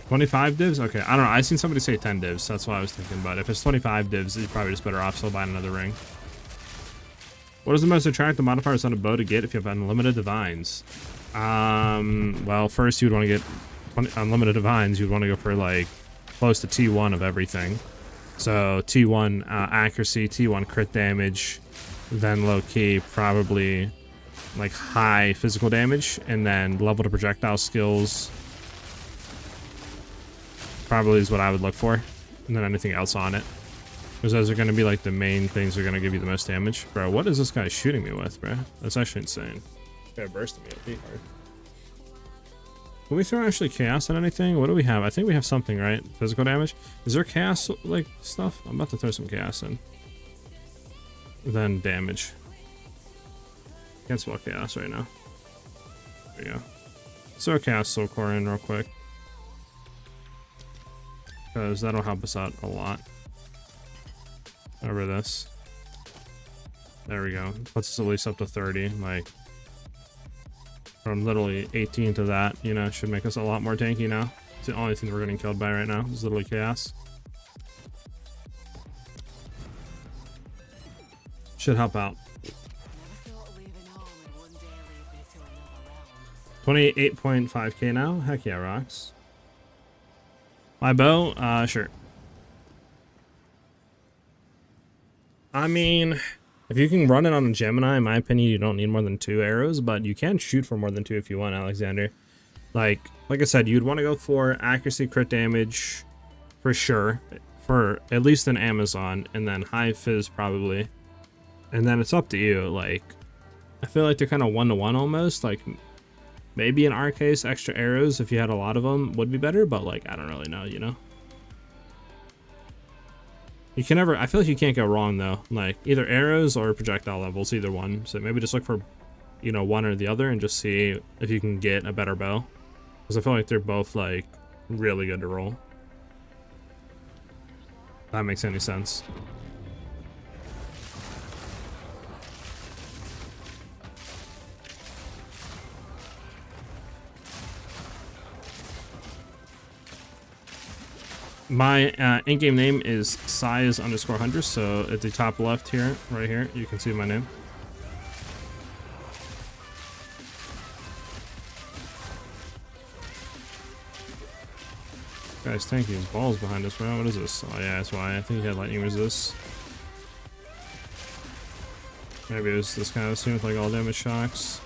25 divs? Okay, I don't know. I seen somebody say 10 divs. That's what I was thinking. But if it's 25 divs, you're probably just better off still buying another ring. What is the most attractive modifiers on a bow to get if you have unlimited divines? Well, first you'd want to get unlimited divines. You'd want to go for like close to T1 of everything. So T1 accuracy, T1 crit damage, then low key probably like high physical damage, and then level to projectile skills probably is what I would look for, and then anything else on it, because those are going to be like the main things that are going to give you the most damage. Bro, what is this guy shooting me with, bro? That's actually insane. Guy bursting me at me hard. Can we throw actually chaos at anything? What do we have? I think we have something, right? Physical damage. Is there chaos like stuff? I'm about to throw some chaos in. Then damage. Can't spell chaos right now. There we go. Throw chaos soul core in real quick, because that'll help us out a lot. Over this. There we go. Puts us at least up to 30. Like, from literally 18 to that, you know, should make us a lot more tanky now. It's the only thing we're getting killed by right now is literally chaos. Should help out. 28.5k now? Heck yeah, rocks. My bow? Sure. I mean, if you can run it on a Gemini, in my opinion, you don't need more than 2 arrows, but you can shoot for more than 2 if you want, Alexander. Like I said, you'd want to go for accuracy, crit damage, for sure, for at least an Amazon, and then high fizz probably. And then it's up to you. Like, I feel like they're kind of 1-to-1 almost. Like, maybe in our case, extra arrows, if you had a lot of them, would be better, but like, I don't really know, you know? You can never, I feel like you can't go wrong though. Like, either arrows or projectile levels, either one. So maybe just look for, you know, one or the other and just see if you can get a better bow. Because I feel like they're both like really good to roll. If that makes any sense. My in-game name is SiahZ_Huntress, so at the top left here, right here, you can see my name. Guy's tanking his balls behind us, bro. What is this? Oh yeah, that's why. I think he had lightning resist. Maybe it was this kind of thing with like all damage shocks.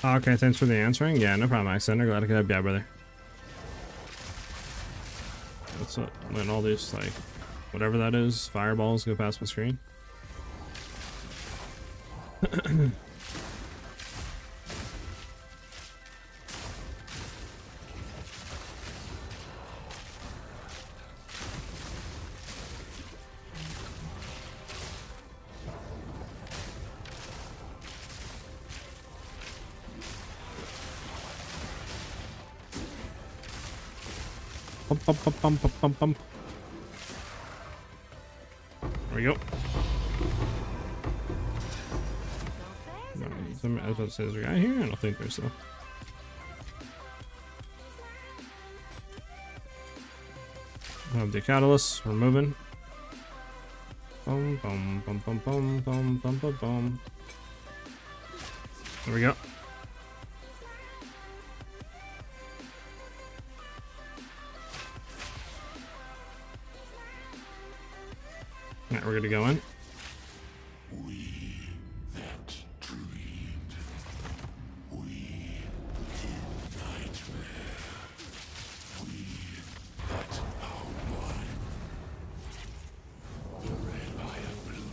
Okay, thanks for the answering. Yeah, no problem, Alexander. Glad I could help you out, brother. Let's let all these, like, whatever that is, fireballs go past my screen. Bump, bump, bump, bump, bump, bump. There we go. I was about to say, is there a guy here? I don't think there's though. Have the catalyst. We're moving. Boom, boom, boom, boom, boom, boom, boom, boom, boom. There we go. Alright, we're gonna go in. We that dreamed. We in nightmare. We that are one. The red fire blue.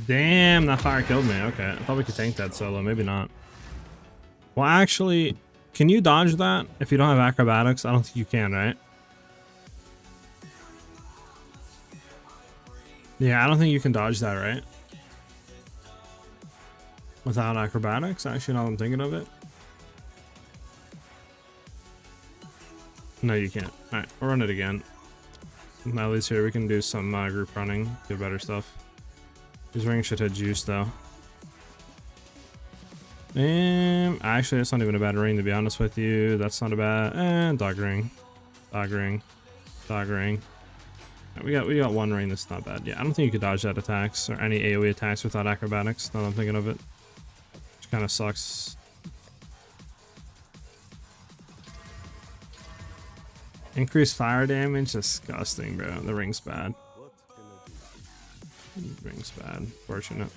Damn, that fire killed me. Okay, I thought we could tank that solo. Maybe not. Well, actually, can you dodge that if you don't have acrobatics? I don't think you can, right? Yeah, I don't think you can dodge that, right? Without acrobatics? Actually, now that I'm thinking of it. No, you can't. Alright, we'll run it again. At least here we can do some group running, do better stuff. These rings should hit juice though. Actually, that's not even a bad ring to be honest with you. That's not a bad. Dog ring, dog ring, dog ring. We got one ring that's not bad. Yeah, I don't think you could dodge that attacks or any AoE attacks without acrobatics. Now that I'm thinking of it, which kind of sucks. Increased fire damage, disgusting, bro. The ring's bad. Ring's bad. Fortunate.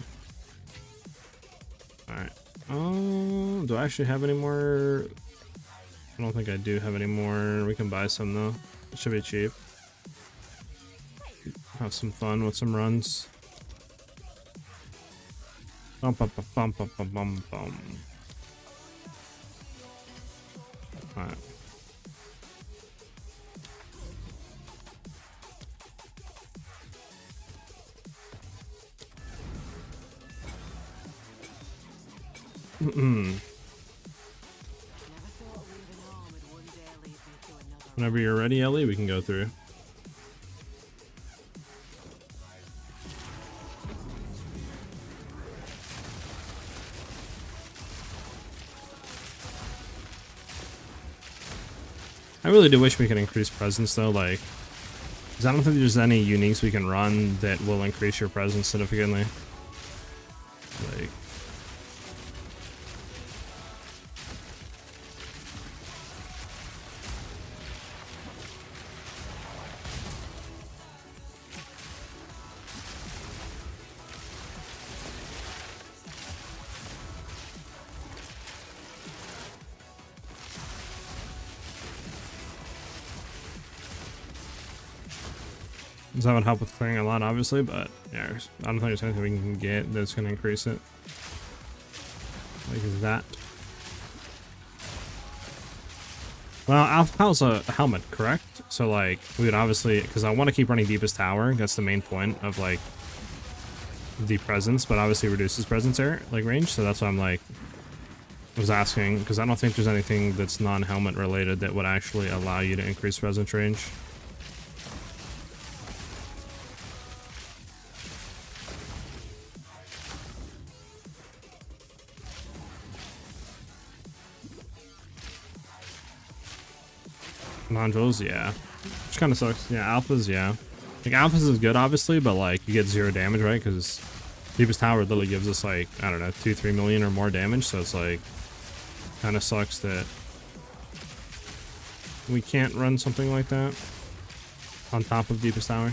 All right. Oh, do I actually have any more? I don't think I do have any more. We can buy some though. It should be cheap. Have some fun with some runs. Bum bum bum bum bum bum bum. Alright. Whenever you're ready, Ellie, we can go through. I really do wish we could increase presence though, like, because I don't think there's any uniques we can run that will increase your presence significantly. Like, that would help with clearing a lot, obviously, but yeah, I don't think there's anything we can get that's going to increase it. Like that. Well, Alpha's a helmet, correct? So, like, we would obviously, because I want to keep running Deepest Tower. That's the main point of, like, the presence, but obviously reduces presence area, like, range. So that's why I'm, like, was asking, because I don't think there's anything that's non-helmet related that would actually allow you to increase presence range. Non-duels, yeah. Which kind of sucks. Yeah, alphas, yeah. Like, alphas is good, obviously, but, like, you get 0 damage, right? Because Deepest Tower literally gives us, like, I don't know, 2-3 million or more damage, so it's, like, kind of sucks that we can't run something like that on top of Deepest Tower.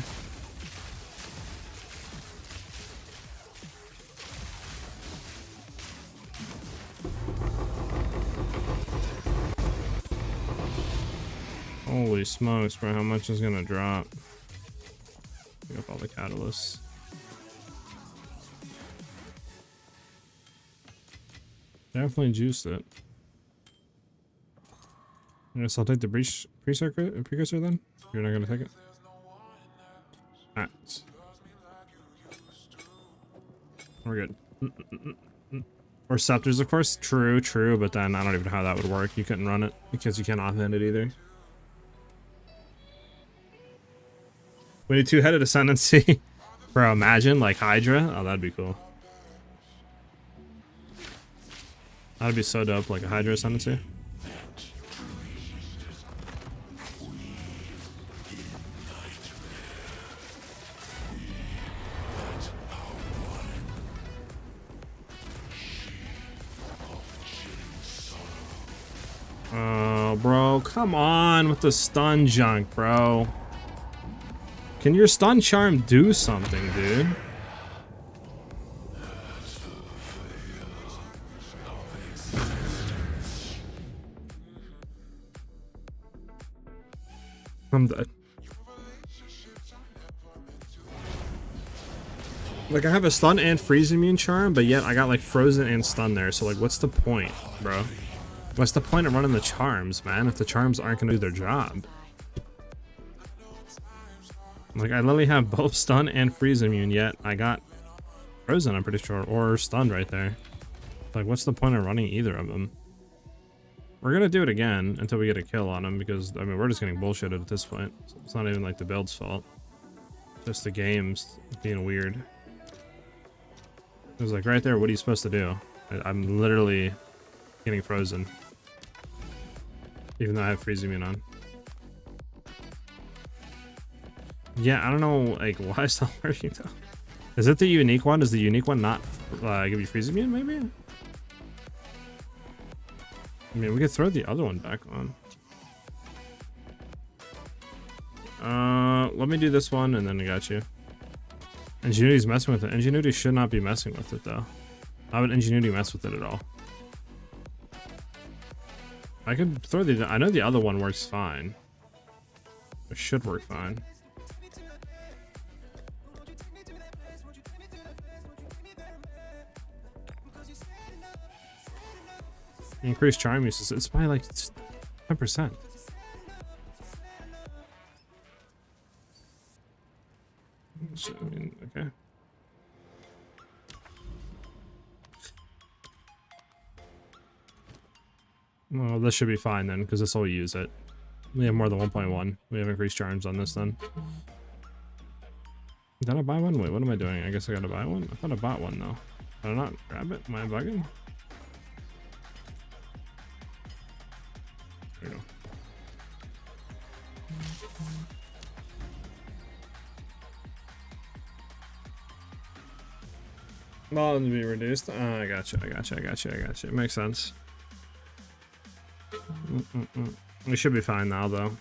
Holy smokes, bro, how much is gonna drop? Pick up all the catalysts. Definitely juiced it. I guess I'll take the precursor then? You're not gonna take it? Alright. We're good. Or scepters, of course. True, true, but then I don't even know how that would work. You couldn't run it because you can't offhand it either. We need 2-headed ascendancy. Bro, imagine like Hydra. Oh, that'd be cool. That'd be so dope, like a Hydra ascendancy. Oh, bro, come on with the stun junk, bro. Can your stun charm do something, dude? I'm dead. Like, I have a stun and freeze immune charm, but yet I got like frozen and stun there, so like what's the point, bro? What's the point of running the charms, man, if the charms aren't gonna do their job? Like, I literally have both stun and freeze immune, yet I got frozen, I'm pretty sure, or stunned right there. Like, what's the point of running either of them? We're gonna do it again until we get a kill on him because, I mean, we're just getting bullshitted at this point. It's not even like the build's fault. Just the game's being weird. It was like, right there, what are you supposed to do? I'm literally getting frozen. Even though I have freeze immune on. Yeah, I don't know, like, why it's not working though. Is it the unique one? Does the unique one not give you freeze immune, maybe? I mean, we could throw the other one back on. Let me do this one, and then I got you. Ingenuity's messing with it. Ingenuity should not be messing with it, though. How would Ingenuity mess with it at all? I could throw the... I know the other one works fine. It should work fine. Increased charm uses. It's by like 10%. So, I mean, okay. Well, this should be fine then, because this will use it. We have more than 1.1. We have increased charms on this then. Did I buy one? Wait, what am I doing? I guess I gotta buy one? I thought I bought one though. Did I not grab it? Am I bugging? There we go. Well, to be reduced. I gotcha. It makes sense. We should be fine now, though.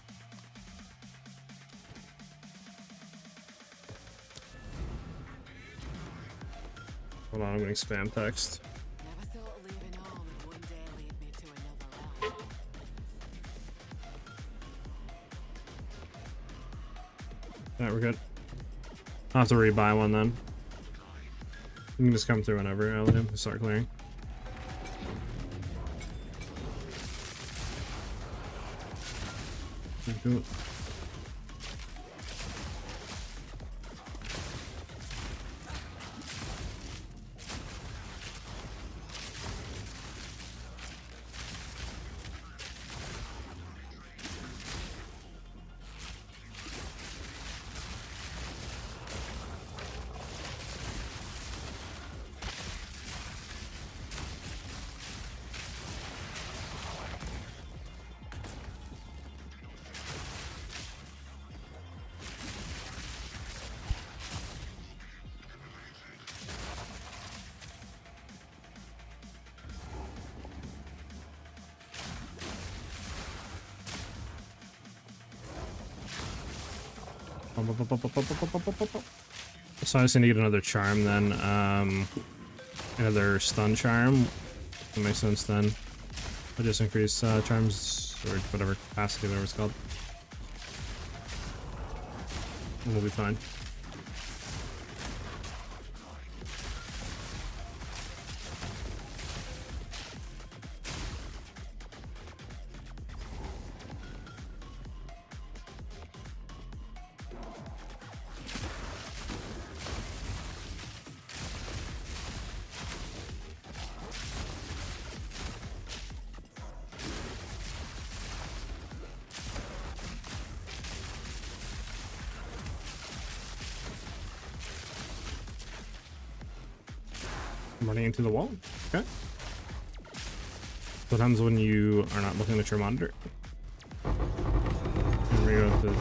Hold on, I'm getting spam text. Alright, we're good. I'll have to rebuy one then. You can just come through whenever. I'll let him start clearing. Cool. So I just need to get another charm then. Another stun charm. That makes sense then. I'll just increase charms or whatever capacity, whatever it's called. And we'll be fine. I'm running into the wall. Okay. What happens when you are not looking at your monitor? And we go to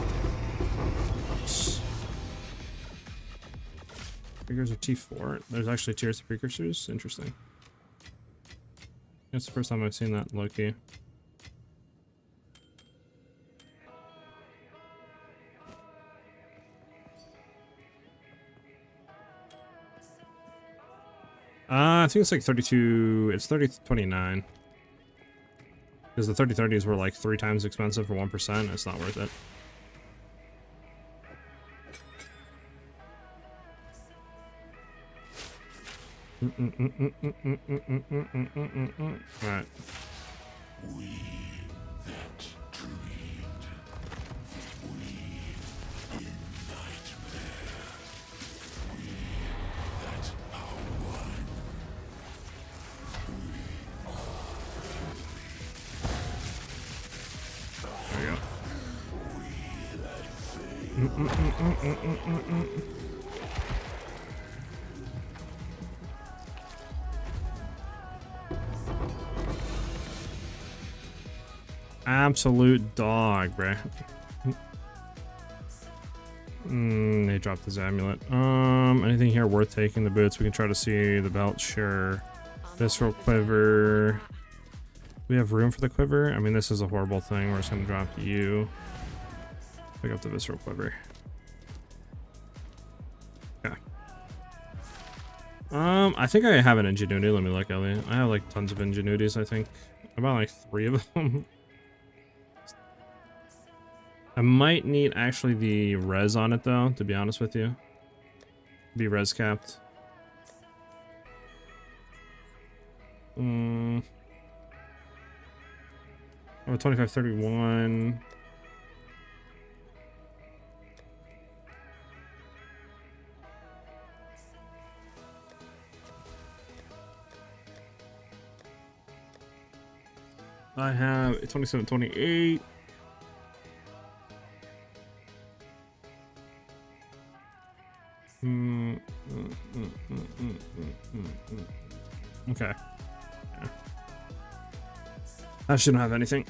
precursor T4. There's actually tiers of precursors. Interesting. That's the first time I've seen that low key. I think it's like 32, it's 3029. Because the 3030s were like 3 times expensive for 1%, it's not worth it. Alright. We that dreamed. We in nightmare. We that are one. We are free. Absolute dog, bruh. They dropped his amulet. Anything here worth taking? The boots. We can try to see the belt. Sure. Visceral quiver. We have room for the quiver. I mean, this is a horrible thing. We're just gonna drop you. Pick up the visceral quiver. Yeah. I think I have an ingenuity. Let me look, Ellie. I have like tons of ingenuities. I think about like 3 of them. I might need actually the res on it though, to be honest with you. Be res capped. Oh, 2531. I have 2728. Okay. Yeah. I shouldn't have anything.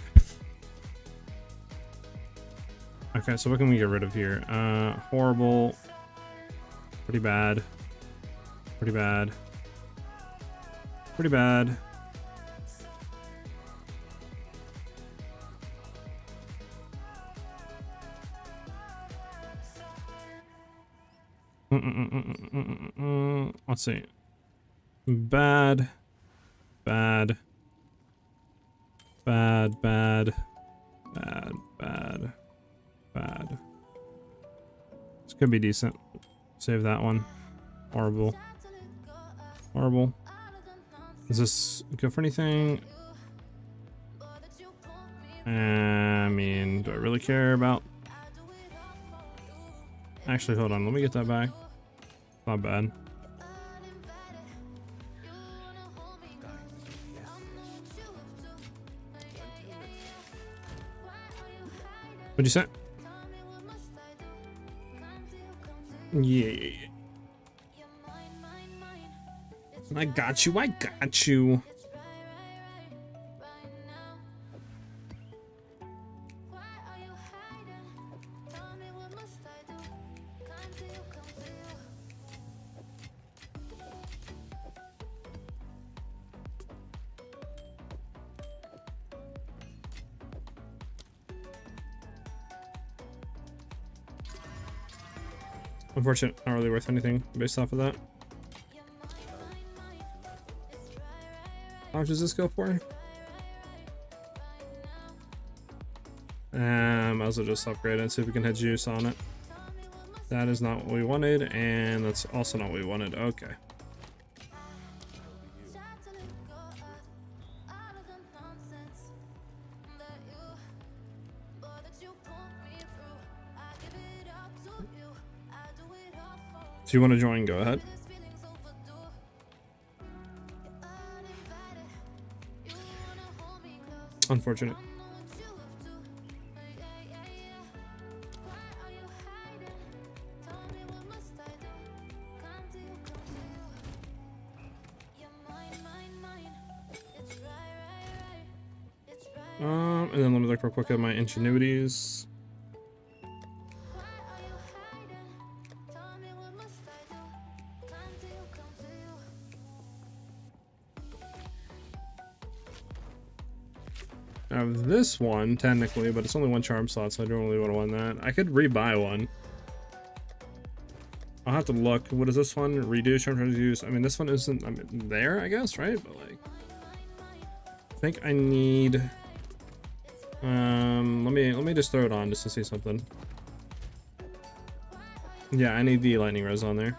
Okay, so what can we get rid of here? Horrible. Pretty bad. Pretty bad. Pretty bad. Let's see. Bad. Bad. Bad, bad. Bad, bad. Bad. This could be decent. Save that one. Horrible. Horrible. Is this good for anything? I mean, do I really care about... Actually, hold on. Let me get that back. Not bad. What'd you say? Yeah. I got you. I got you. Unfortunate, not really worth anything based off of that. How much does this go for? Might as well just upgrade it and see if we can hit juice on it. That is not what we wanted, and that's also not what we wanted. Okay. If you want to join, go ahead. Unfortunate. And then let me look real quick at my ingenuities. I have this one, technically, but it's only 1 charm slot, so I don't really want to win that. I could rebuy one. I'll have to look. What is this one? Redo charm use. I mean, this one isn't there, I guess, right? But like, I think I need. Let me just throw it on just to see something. Yeah, I need the lightning res on there.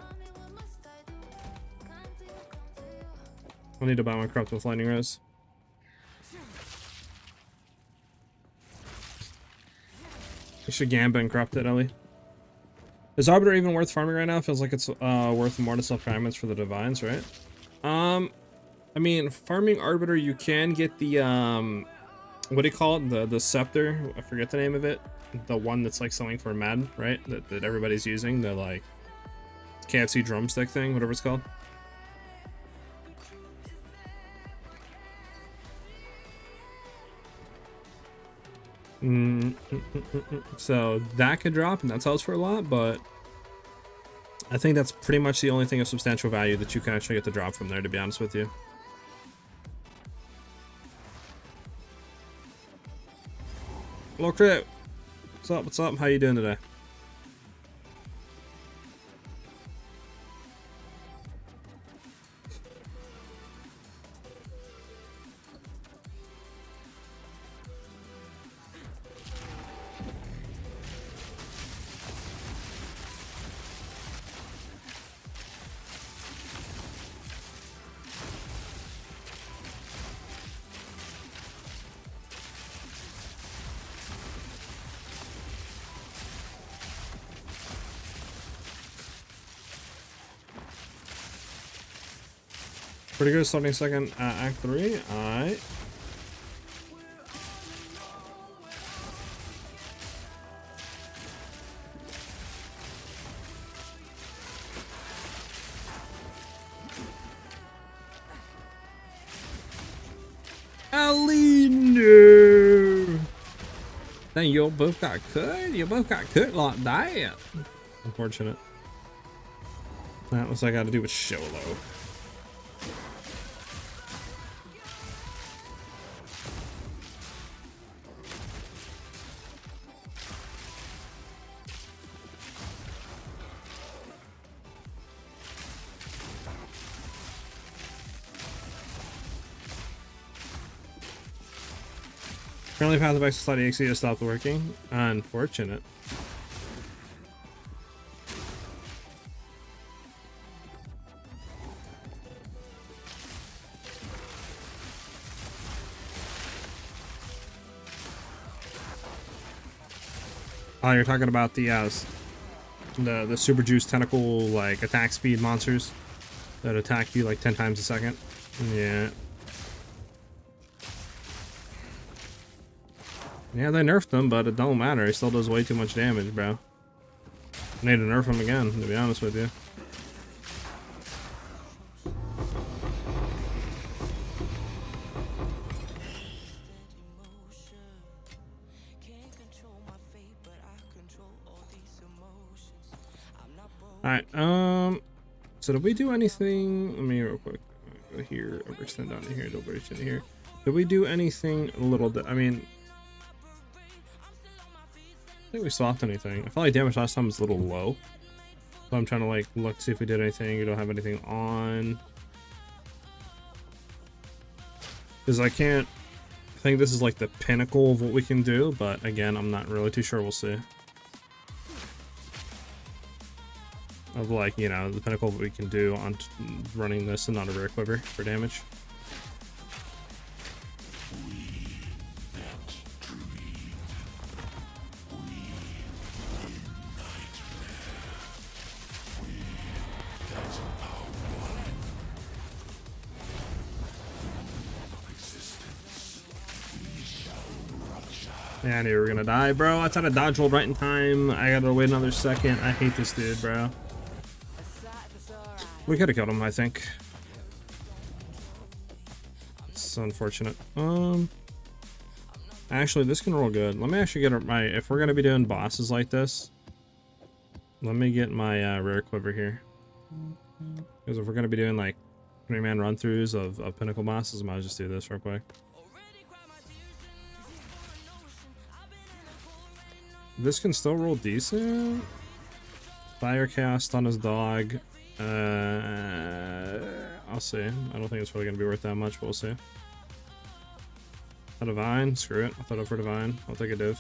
I'll need to buy one corrupt with lightning res. You should Gamba and corrupt it, Ellie. Is Arbiter even worth farming right now? Feels like it's worth more to sell fragments for the divines, right? I mean, farming Arbiter, you can get the what do you call it? The scepter? I forget the name of it. The one that's like selling for Madden, right? That everybody's using. The like KFC drumstick thing, whatever it's called. So that could drop, and that sells for a lot, but I think that's pretty much the only thing of substantial value that you can actually get to drop from there, to be honest with you. Hello, Crit. What's up? What's up? How you doing today? Pretty good starting second Act 3. Alright. Alino! Dang, you both got cut? You both got cut like that. Unfortunate. That was I got to do with Sholo. Currently path of exercise EXE has stopped working. Unfortunate. Oh, you're talking about the super juice tentacle like attack speed monsters that attack you like 10 times a second. Yeah. Yeah, they nerfed them, but it don't matter. It still does way too much damage, bro. Need to nerf them again, to be honest with you. Alright, so did we do anything? Let me real quick go here, overextend down to here, overextend here. Did we do anything a little bit? I mean, I think we swapped anything. I felt like damage last time was a little low. So I'm trying to like look to see if we did anything. You don't have anything on. Because I can't think this is like the pinnacle of what we can do, but again, I'm not really too sure. We'll see. Of like, you know, the pinnacle of what we can do on running this and not a rare quiver for damage. Yeah, I knew we were gonna die, bro. I tried to dodge roll right in time. I gotta wait another second. I hate this dude, bro. We could have killed him, I think. It's unfortunate. Actually, this can roll good. Let me actually get my, if we're gonna be doing bosses like this, let me get my rare quiver here. Because if we're gonna be doing like 3-man run-throughs of pinnacle bosses, I might just do this real quick. This can still roll decent. Fire cast on his dog. I'll see. I don't think it's really gonna be worth that much, but we'll see. A divine, screw it. I'll throw it for divine. I'll take a div.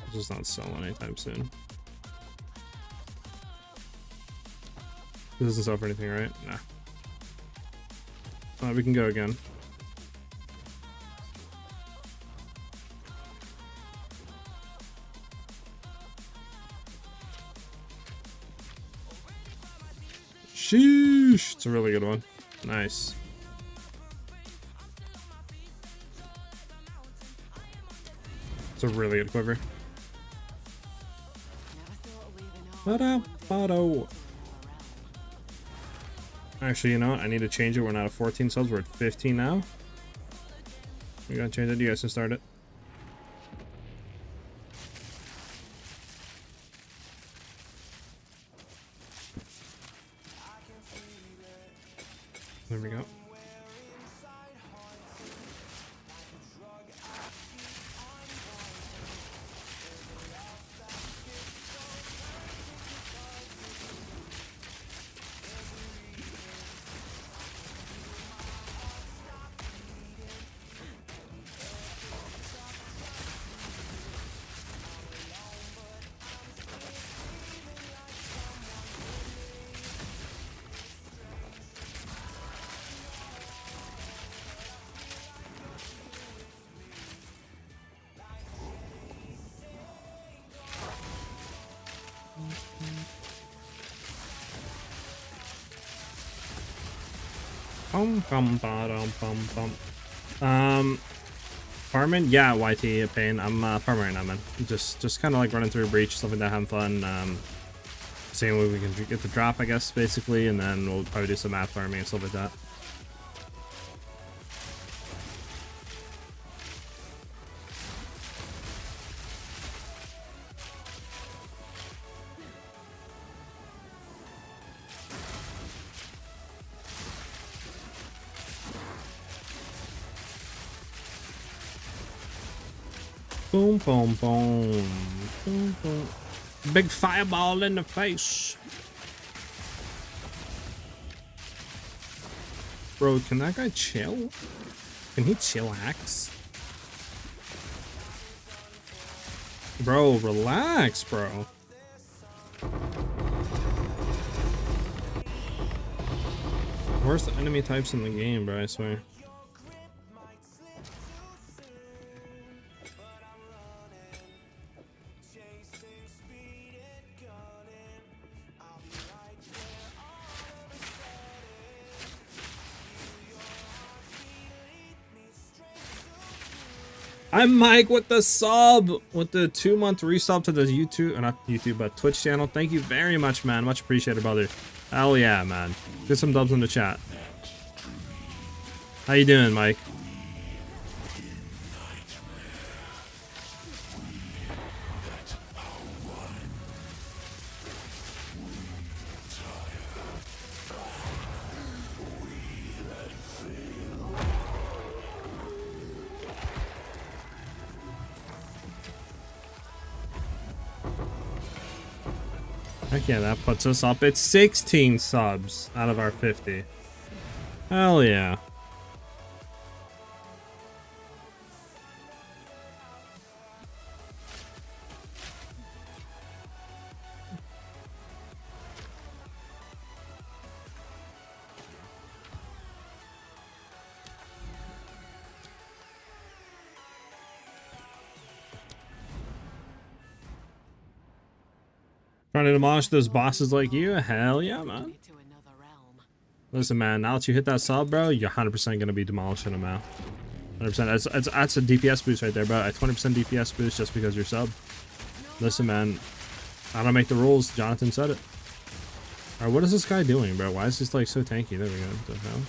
This is not selling anytime soon. This doesn't sell for anything, right? Nah. We can go again. Sheesh, It's a really good one. Nice. It's a really good quiver. Actually, you know what? I need to change it. We're not at 14 subs. We're at 15 now. We gotta change it. You guys can start it. There we go. Farming? Yeah, YT pain. I'm farming right now, man. Just kind of like running through breach, stuff like that, having fun. Seeing what we can get the drop, I guess, basically, and then we'll probably do some math farming and stuff like that. Boom, boom, boom. Boom, boom. Big fireball in the face. Bro, can that guy chill? Can he chillax? Bro, relax, bro. Worst enemy types in the game, bro, I swear. I'm Mike with the sub, with the 2-month resub to the YouTube, or not YouTube, but Twitch channel. Thank you very much, man. Much appreciated, brother. Hell yeah, man. Get some dubs in the chat. How you doing, Mike? Heck yeah, that puts us up at 16 subs out of our 50. Hell yeah. Trying to demolish those bosses like you? Hell yeah, man. Listen, man, now that you hit that sub, bro, you're 100% gonna be demolishing them out. 100%. That's a DPS boost right there, bro. A 20% DPS boost just because you're sub. Listen, man, I don't make the rules. Jonathan said it. Alright, what is this guy doing, bro? Why is this like so tanky? There we go. What the hell?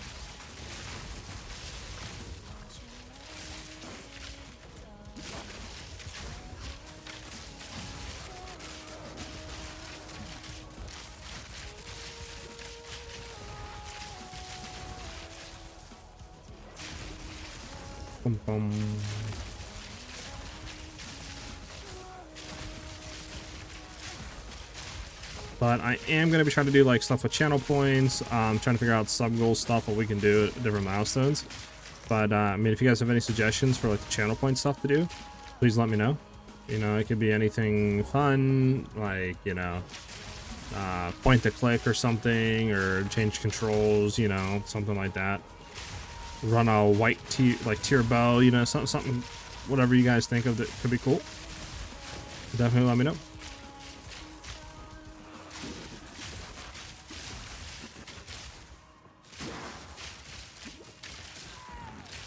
Boom, boom. But I am going to be trying to do like stuff with channel points, trying to figure out sub goal stuff, what we can do at different milestones. But I mean, if you guys have any suggestions for like the channel point stuff to do, please let me know. You know, it could be anything fun, like, you know, point to click or something, or change controls, you know, something like that. Run a white tier bow, you know, something, whatever you guys think of that could be cool. Definitely let me know.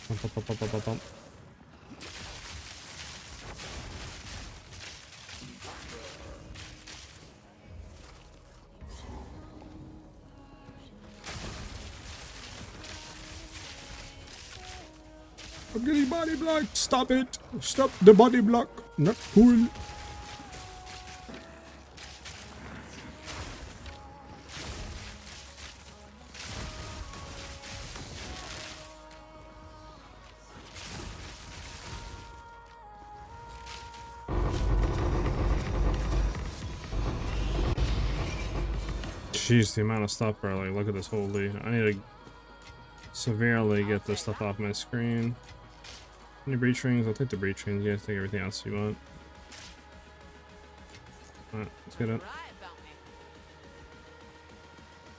Bump, bump, bump, bump, bump, bump. I'm getting body blocked. Stop it. Stop the body block. Not cool. Jeez, the amount of stuff, bro. Like, look at this. Holy. I need to severely get this stuff off my screen. Any breach rings? I'll take the breach rings. You guys take everything else you want. Alright, let's get it.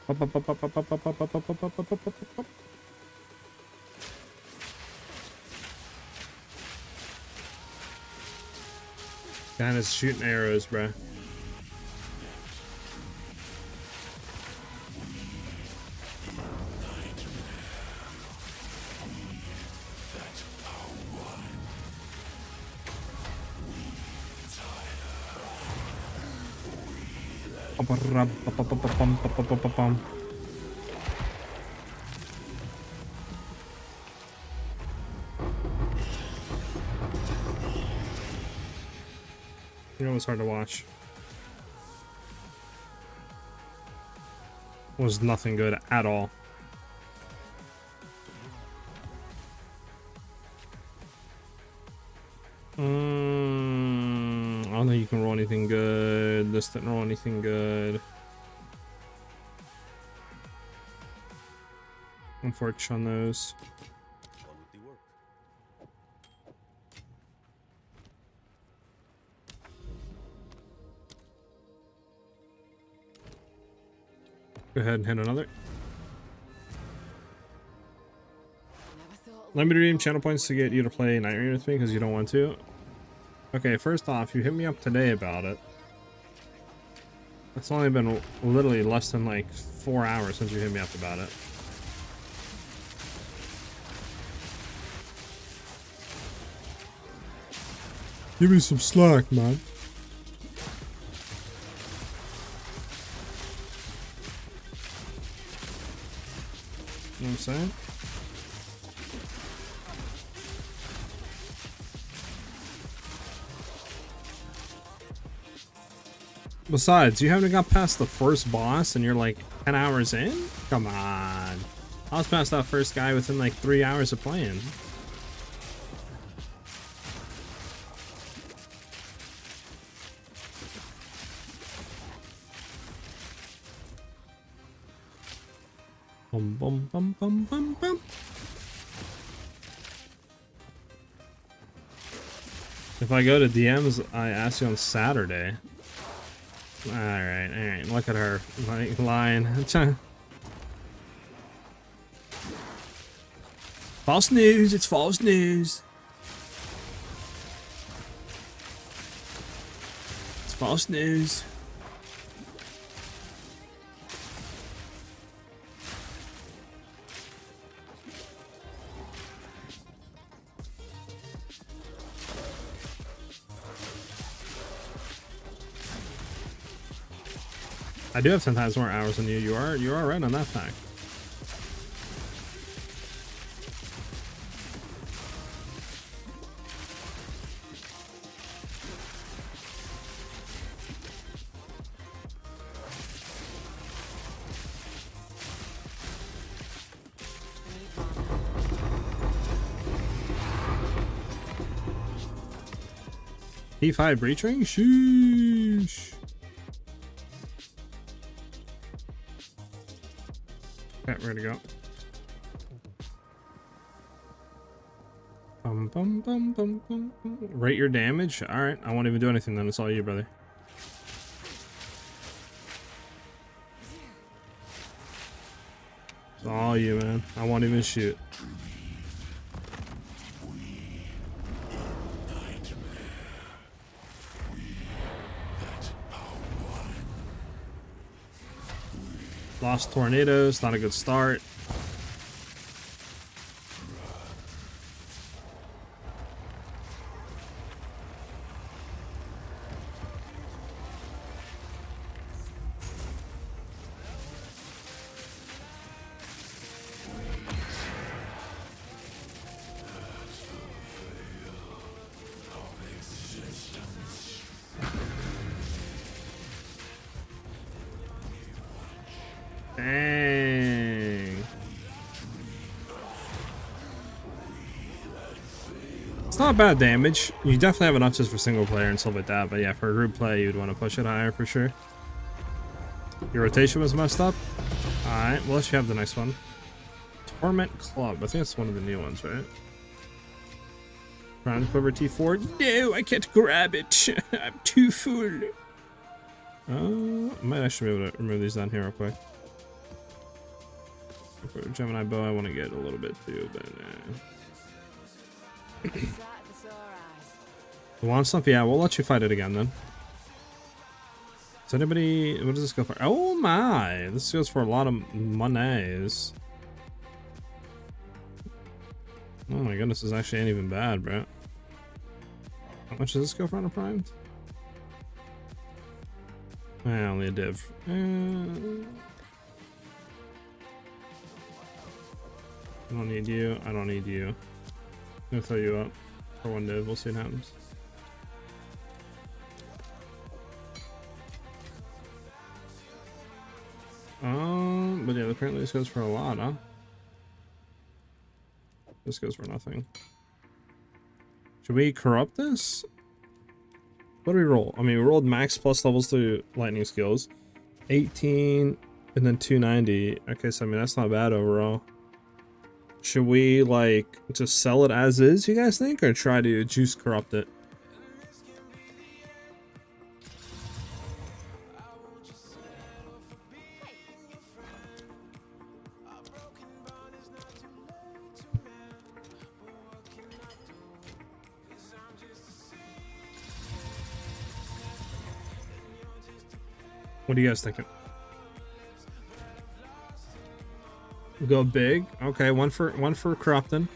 Up, up, up, up, up, up, up, up, up, up, up, up, up, up, up. Guy is shooting arrows, bruh. You know, it's hard to watch. It was nothing good at all. I don't think you can roll anything good. This didn't roll anything good. Unfortunate on those. Go ahead and hit another. Let me redeem channel points to get you to play Night Rain with me because you don't want to. Okay, first off, you hit me up today about it. It's only been literally less than like 4 hours since you hit me up about it. Give me some slack, man. You know what I'm saying? Besides, you haven't got past the first boss and you're like 10 hours in? Come on. I was past that first guy within like 3 hours of playing. Bum, bum, bum, bum, bum, bum. If I go to DMs, I ask you on Saturday. Alright, look at her, like, lying. False news, it's false news. It's false news. I do have 10 times more hours than you. You are right on that fact. P5 breach ring? Sheesh. Okay, we're gonna go. Bum, bum, bum, bum, bum, bum. Rate your damage? Alright, I won't even do anything then. It's all you, brother. It's all you, man. I won't even shoot. Lost tornadoes, not a good start. Dang. It's not bad damage. You definitely have enough just for single player and stuff like that, but yeah, for a group play, you'd want to push it higher for sure. Your rotation was messed up. Alright, we'll let you have the next one. Torment Club. I think that's one of the new ones, right? Crown Quiver T4. No, I can't grab it. I'm too full. I might actually be able to remove these down here real quick. For Gemini Bow, I want to get a little bit too, but The Wand Stump? Yeah, we'll let you fight it again then. Does anybody... What does this go for? Oh my! This goes for a lot of monies. Oh my goodness, this actually ain't even bad, bro. How much does this go for on a primed? Only a div. I don't need you. I don't need you. I'm gonna throw you up for one div. We'll see what happens. But yeah, apparently this goes for a lot, huh? This goes for nothing. Should we corrupt this? What do we roll? I mean, we rolled max plus levels to lightning skills. 18 and then 290. Okay, so I mean, that's not bad overall. Should we, like, just sell it as is, you guys think? Or try to juice corrupt it? What are you guys thinking? We'll go big. Okay, one for corrupting.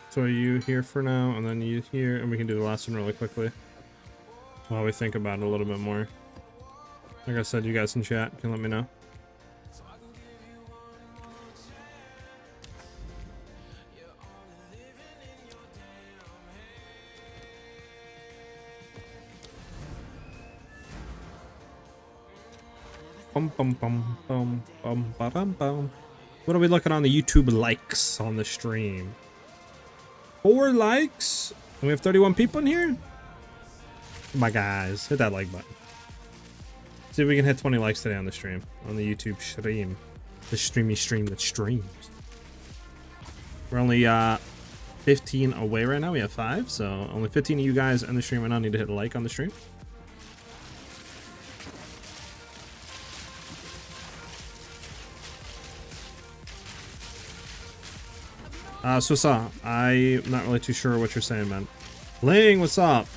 So you here for now, and then you here, and we can do the last one really quickly while we think about it a little bit more. Like I said, you guys in chat can let me know. Bum, bum, bum, bum, bum, ba, bum, bum. What are we looking on the YouTube likes on the stream? 4 likes? And we have 31 people in here? Come on, guys. Hit that like button. See if we can hit 20 likes today on the stream. On the YouTube stream. The streamy stream that streams. We're only 15 away right now. We have 5. So only 15 of you guys in the stream right now need to hit a like on the stream. Swissa, I'm not really too sure what you're saying, man. Ling, what's up?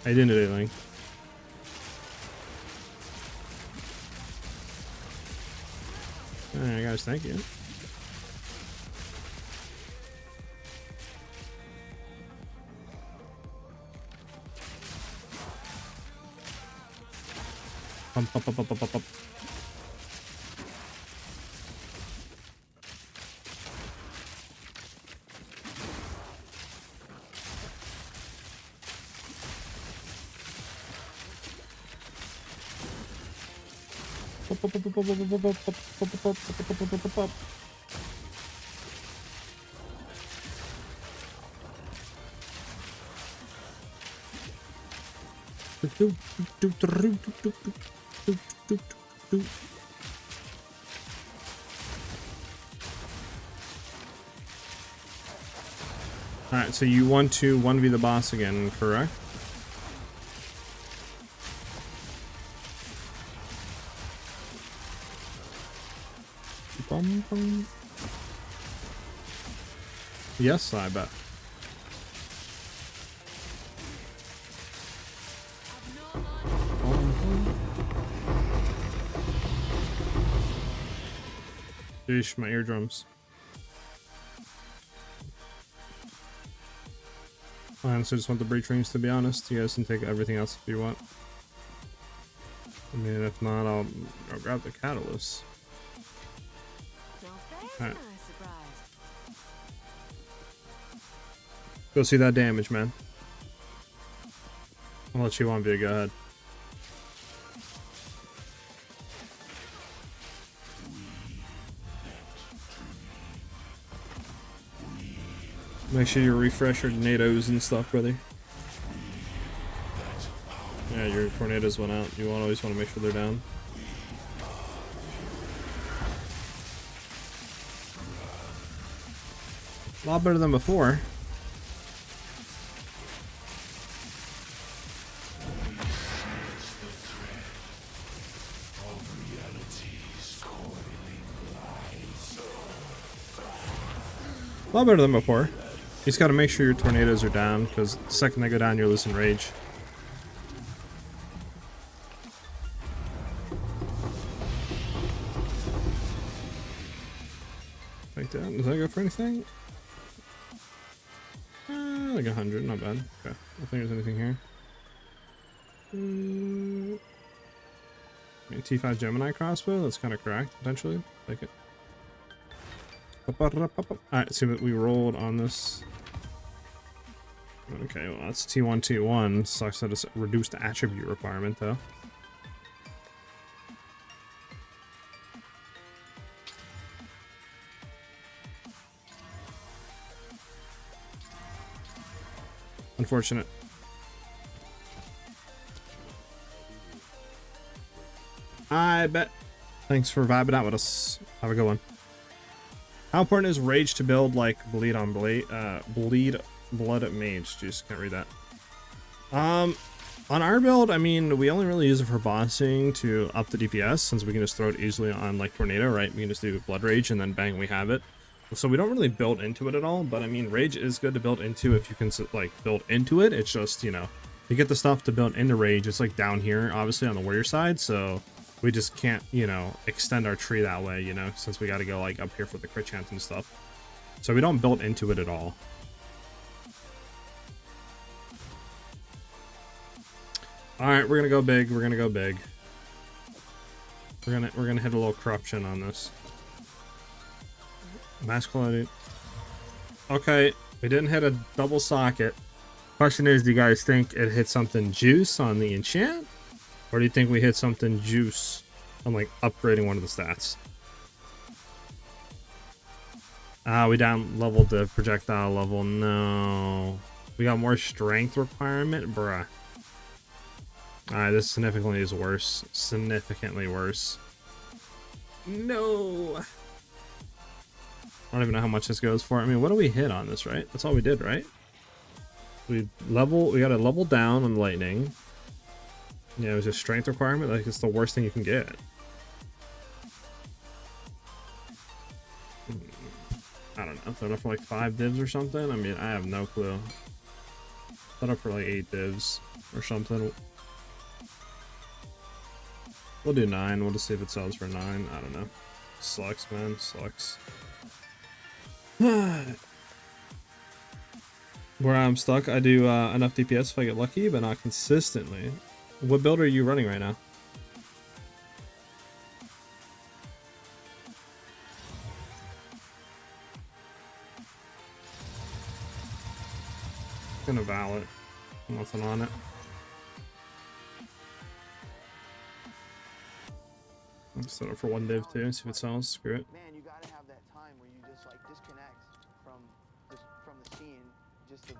How you doing today, Ling? Alright, guys, thank you. Pump, pump, pump, pump, pump, pump. Alright, so you want to 1v the boss again, correct? Bum, bum. Yes, I bet. Sheesh, my eardrums. I honestly just want the breach rings, to be honest. You guys can take everything else if you want. I mean, if not, I'll grab the catalyst. Alright. Go see that damage, man. I'll let you on, go ahead. Make sure you refresh your tornadoes and stuff, brother. Yeah, your tornadoes went out. You always want to make sure they're down. A lot better than before. A lot better than before. You just gotta make sure your tornadoes are down, because the second they go down, you're losing rage. Like that. Does that go for anything? Like 100, not bad. Okay, I don't think there's anything here. T5 Gemini crossbow, that's kind of cracked, potentially. Like it. Alright, see what we rolled on this. Okay, well that's T1, T1. Sucks that it's a reduced attribute requirement, though. Unfortunate. I bet. Thanks for vibing out with us. Have a good one. How important is rage to build like bleed blood mage? Jeez, can't read that. On our build, I mean, we only really use it for bossing to up the DPS, since we can just throw it easily on like tornado, right? We can just do blood rage and then bang, we have it. So we don't really build into it at all, but I mean, rage is good to build into if you can like build into it. It's just, you know, you get the stuff to build into rage. It's like down here, obviously on the warrior side, so we just can't, you know, extend our tree that way, you know, since we got to go like up here for the crit chance and stuff. So we don't build into it at all. All right, we're gonna go big. We're gonna go big. We're gonna hit a little corruption on this. Mass quality. Okay, we didn't hit a double socket. Question is, do you guys think it hit something juice on the enchant? Or do you think we hit something juice on like upgrading one of the stats? We down leveled the projectile level. No. We got more strength requirement? Bruh. Alright, this significantly is worse. Significantly worse. No. I don't even know how much this goes for. I mean, what do we hit on this, right? That's all we did, right? We got a level down on lightning. Yeah, it was a strength requirement. Like, it's the worst thing you can get. I don't know. Throw it up for like 5 divs or something? I mean, I have no clue. Throw it up for like 8 divs or something. We'll do 9. We'll just see if it sells for 9. I don't know. Sucks, man. Sucks. Where I'm stuck, I do enough DPS if I get lucky, but not consistently. What build are you running right now? Gonna vow it. Nothing on it. I'll set it for 1 div too, see if it sells. Screw it. Man, you gotta have that time where you just like disconnect from the scene, just the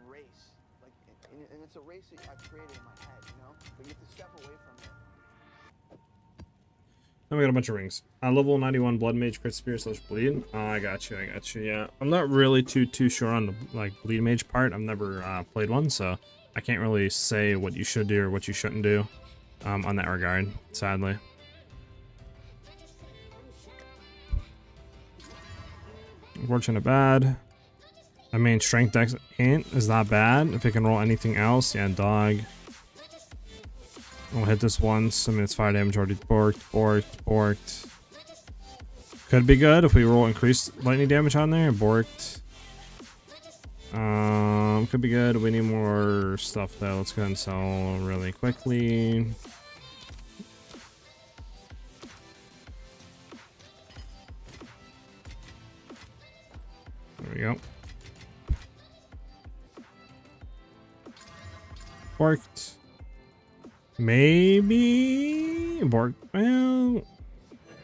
race. Like, and it's a race that I've created in my head, you know? But you have to step away from it. Then we got a bunch of rings. Level 91 blood mage crit spear / bleed. Oh, I got you. Yeah, I'm not really too sure on the like bleed mage part. I've never played one, so I can't really say what you should do or what you shouldn't do on that regard, sadly. Unfortunate bad. I mean, strength dex int is not bad. If it can roll anything else, yeah, dog. We'll hit this once. I mean, it's fire damage already borked. Could be good if we roll increased lightning damage on there. Borked. Could be good. We need more stuff though. Let's go ahead and sell really quickly. we go. Borked. Maybe Borked. Well,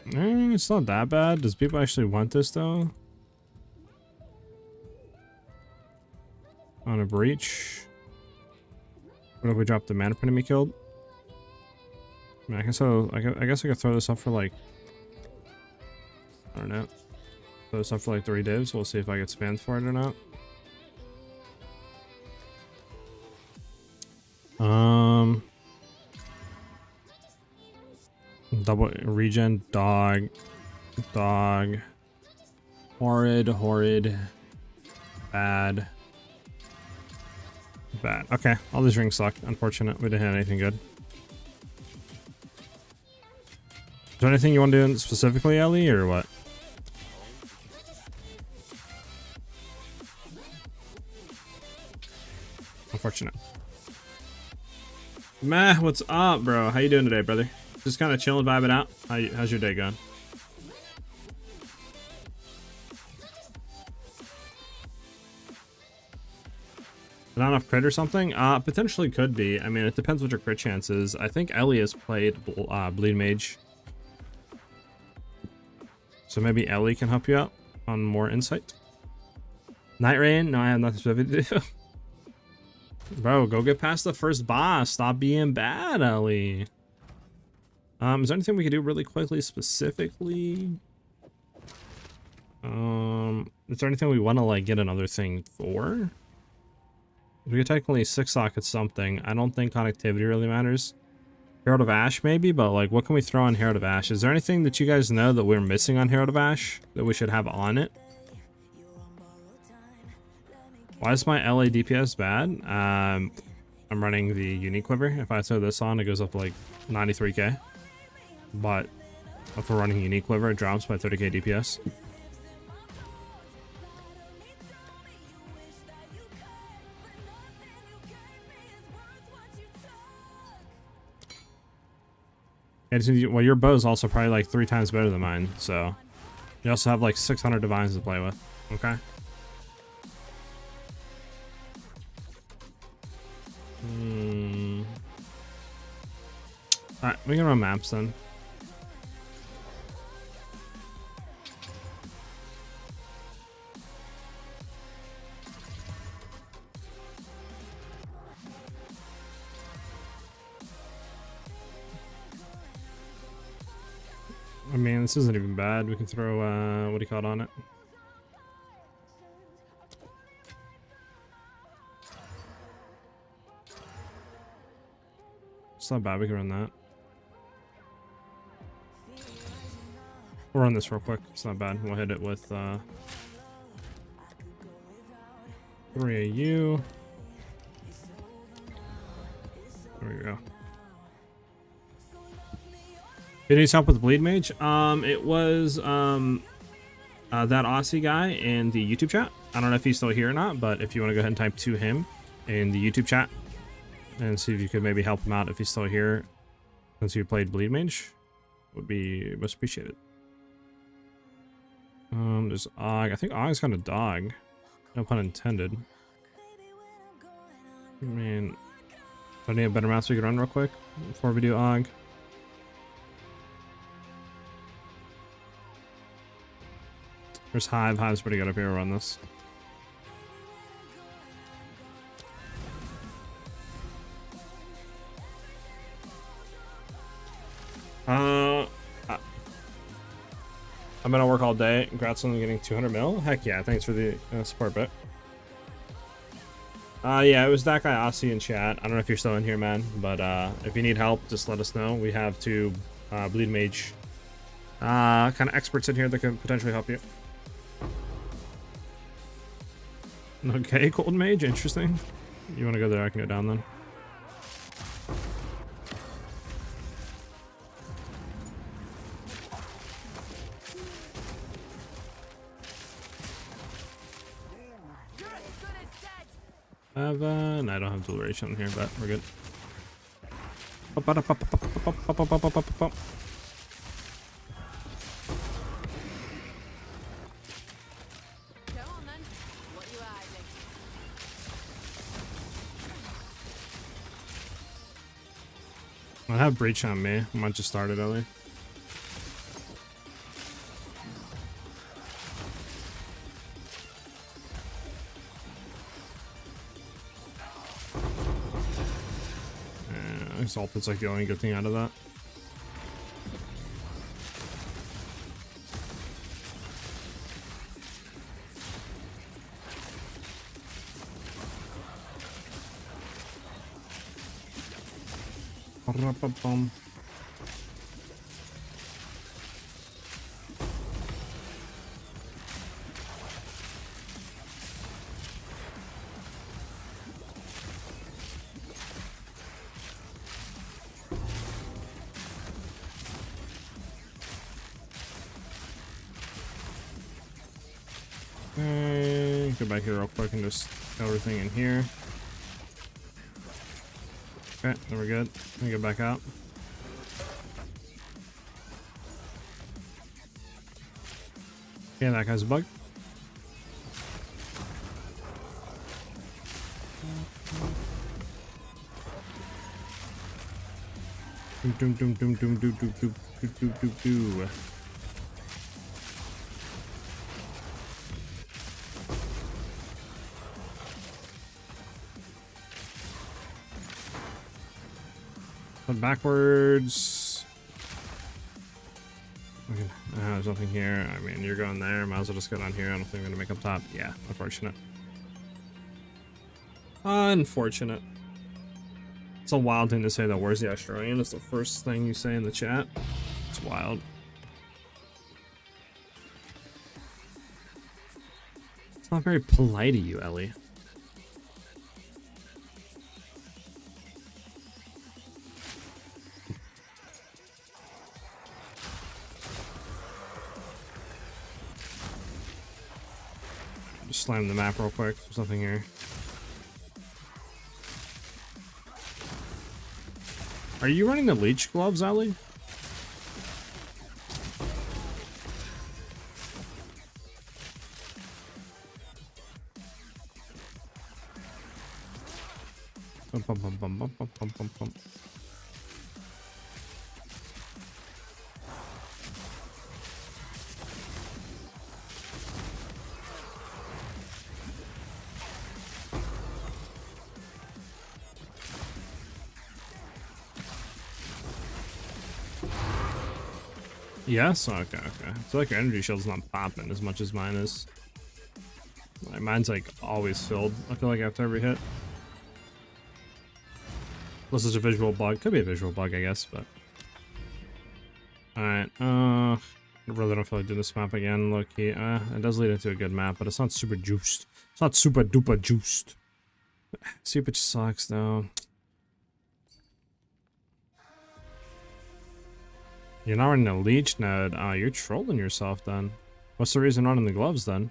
it's not that bad. Does people actually want this though? On a breach. What if we drop the mana print and be killed? I mean, I guess I could throw this up for like, I don't know. Throw this up for like 3 divs. We'll see if I get spammed for it or not. Double regen, dog, horrid, bad. Okay, all these rings sucked. Unfortunate, we didn't have anything good. Is there anything you want to do specifically, Ellie, or what? Unfortunate. Meh, what's up, bro? How you doing today, brother? Just kind of chilling, vibing out. How's your day going? Not enough crit or something? Potentially could be. I mean, it depends what your crit chance is. I think Ellie has played Bleed Mage. So maybe Ellie can help you out on more insight. Night Rain? No, I have nothing specific to do. Bro, go get past the first boss. Stop being bad, Ellie. Is there anything we can do really quickly, specifically? Is there anything we want to, like, get another thing for? We could technically 6-socket something. I don't think connectivity really matters. Herald of Ash, maybe? But, like, what can we throw on Herald of Ash? Is there anything that you guys know that we're missing on Herald of Ash that we should have on it? Why is my LA DPS bad? I'm running the Unique Quiver. If I throw this on, it goes up to, like, 93k. But if we're running Unique Quiver, it drops by 30k DPS. Well, your bow is also probably like 3 times better than mine, so you also have like 600 divines to play with. Okay. Alright, we can run maps then. I mean, this isn't even bad. We can throw, what do you call it on it? It's not bad. We can run that. We'll run this real quick. It's not bad. We'll hit it with, 3 AU. There we go. Who needs help with Bleed Mage? It was that Aussie guy in the YouTube chat. I don't know if he's still here or not, but if you want to go ahead and type to him in the YouTube chat and see if you could maybe help him out if he's still here, since you played Bleed Mage, would be most appreciated. There's Og. I think Og's kind of dog. No pun intended. I mean, do I need a better maps we could run real quick before we do Og? There's Hive. Hive's pretty good up here. We'll run this. I'm gonna work all day. Congrats on getting 200 mil. Heck yeah! Thanks for the support bit. Yeah, it was that guy Aussie in chat. I don't know if you're still in here, man. But if you need help, just let us know. We have 2 Bleed Mage kind of experts in here that can potentially help you. Okay, Cold Mage, interesting. You want to go there? I can go down then. No, I don't have duration here, but we're good. I have breach on me. I might just start it early. Exalted's like the only good thing out of that. Ba-da-ba-bum. Okay, go back here real quick and just throw everything in here. Okay, then we're good. Let me go back out. Okay, that guy's a bug. Doom doom doom doom doom doom doom doom doom doom doom. Backwards. Okay. There's nothing here. I mean, you're going there. Might as well just go down here. I don't think I'm gonna make up top. Yeah, unfortunate. Unfortunate. It's a wild thing to say that. Where's the Australian? It's the first thing you say in the chat. It's wild. It's not very polite of you, Ellie. Slam the map real quick. There's nothing here. Are you running the leech gloves, Ali? Bum, bum, bum, bum, bum, bum, bum, bum, bum. Yes? Okay, okay. I feel like your energy shield's not popping as much as mine is. Like, mine's like always filled, I feel like, after every hit. Unless it's a visual bug. Could be a visual bug, I guess, but... Alright, I really don't feel like doing this map again, low-key. It does lead into a good map, but it's not super juiced. It's not super duper juiced. Super sucks, though. You're not running a leech node. You're trolling yourself then. What's the reason running the gloves then?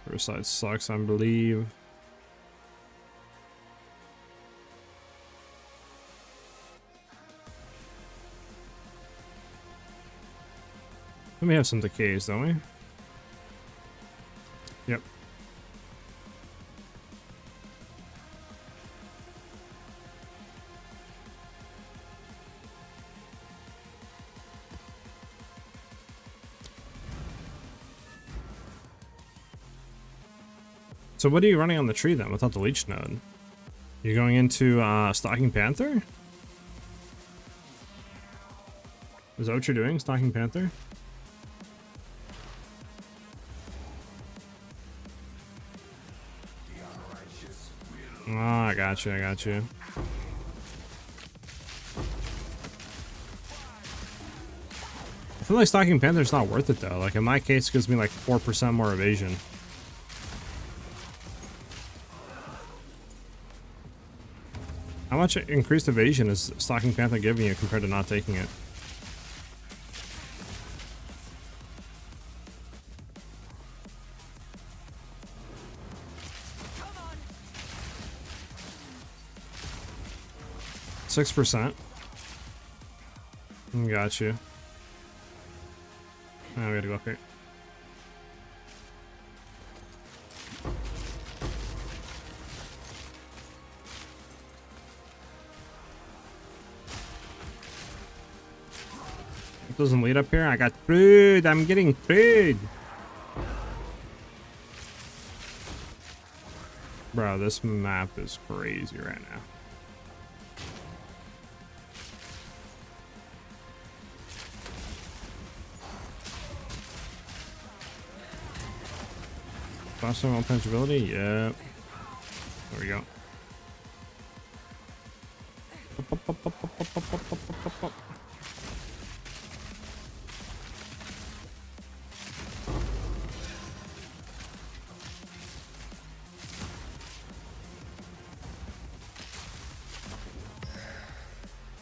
First side sucks, I believe. We have some decays, don't we? Yep. So what are you running on the tree then without the leech node? You're going into Stalking Panther? Is that what you're doing, Stalking Panther? Oh, I got you, I got you. I feel like Stalking Panther's not worth it though. Like in my case, it gives me like 4% more evasion. How much increased evasion is Stalking Panther giving you compared to not taking it? On. 6%. Got you. Now we gotta go up here. doesn't lead up here. I got food. I'm getting food. Bro, this map is crazy right now. Faster on punchability? Yep. There we go.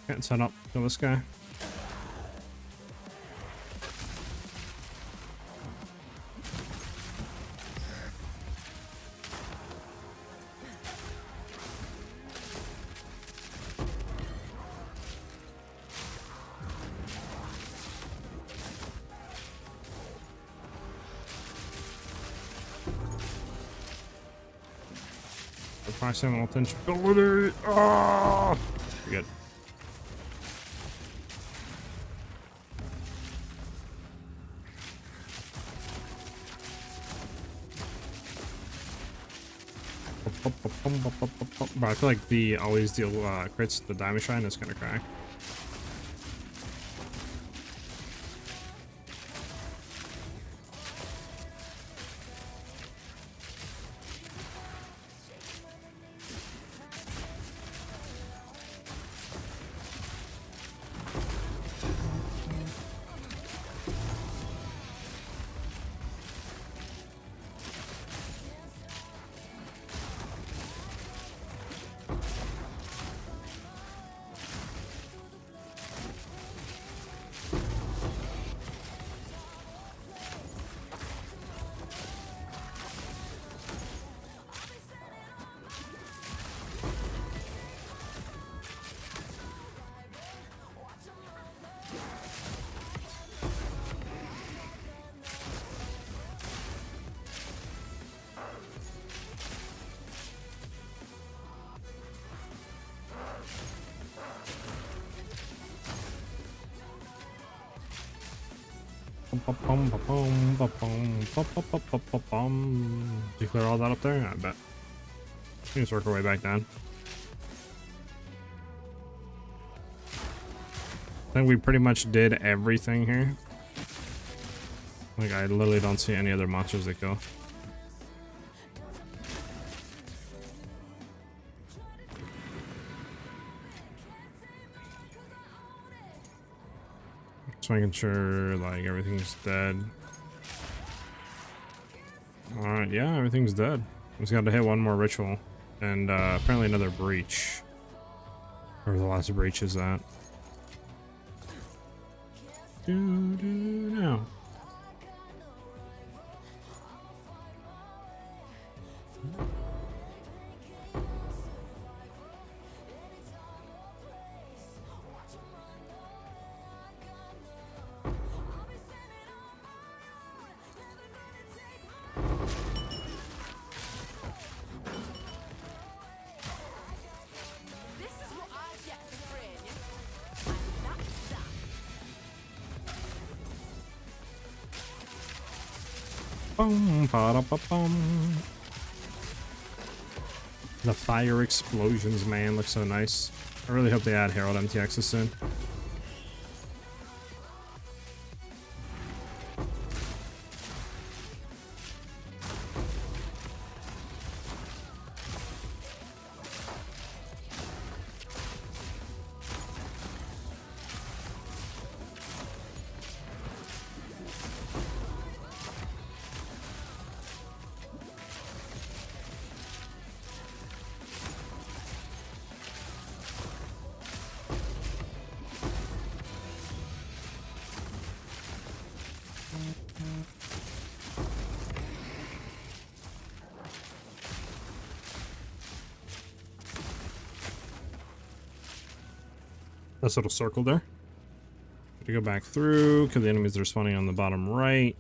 Can't set up. Kill this guy. Maximum invincibility. Oh, good. But I feel like the always deal crits the diamond shine is gonna crack. Did you clear all that up there? I bet. We just work our way back down. I think we pretty much did everything here. Like, I literally don't see any other monsters that go. Just making sure, like, everything's dead. Alright, yeah, everything's dead. We just got to hit one more ritual. And, apparently another breach. Where the last breach is at. Now. The fire explosions, man, look so nice. I really hope they add Herald MTXs soon. This little circle there. To go back through, kill the enemies that are spawning on the bottom right.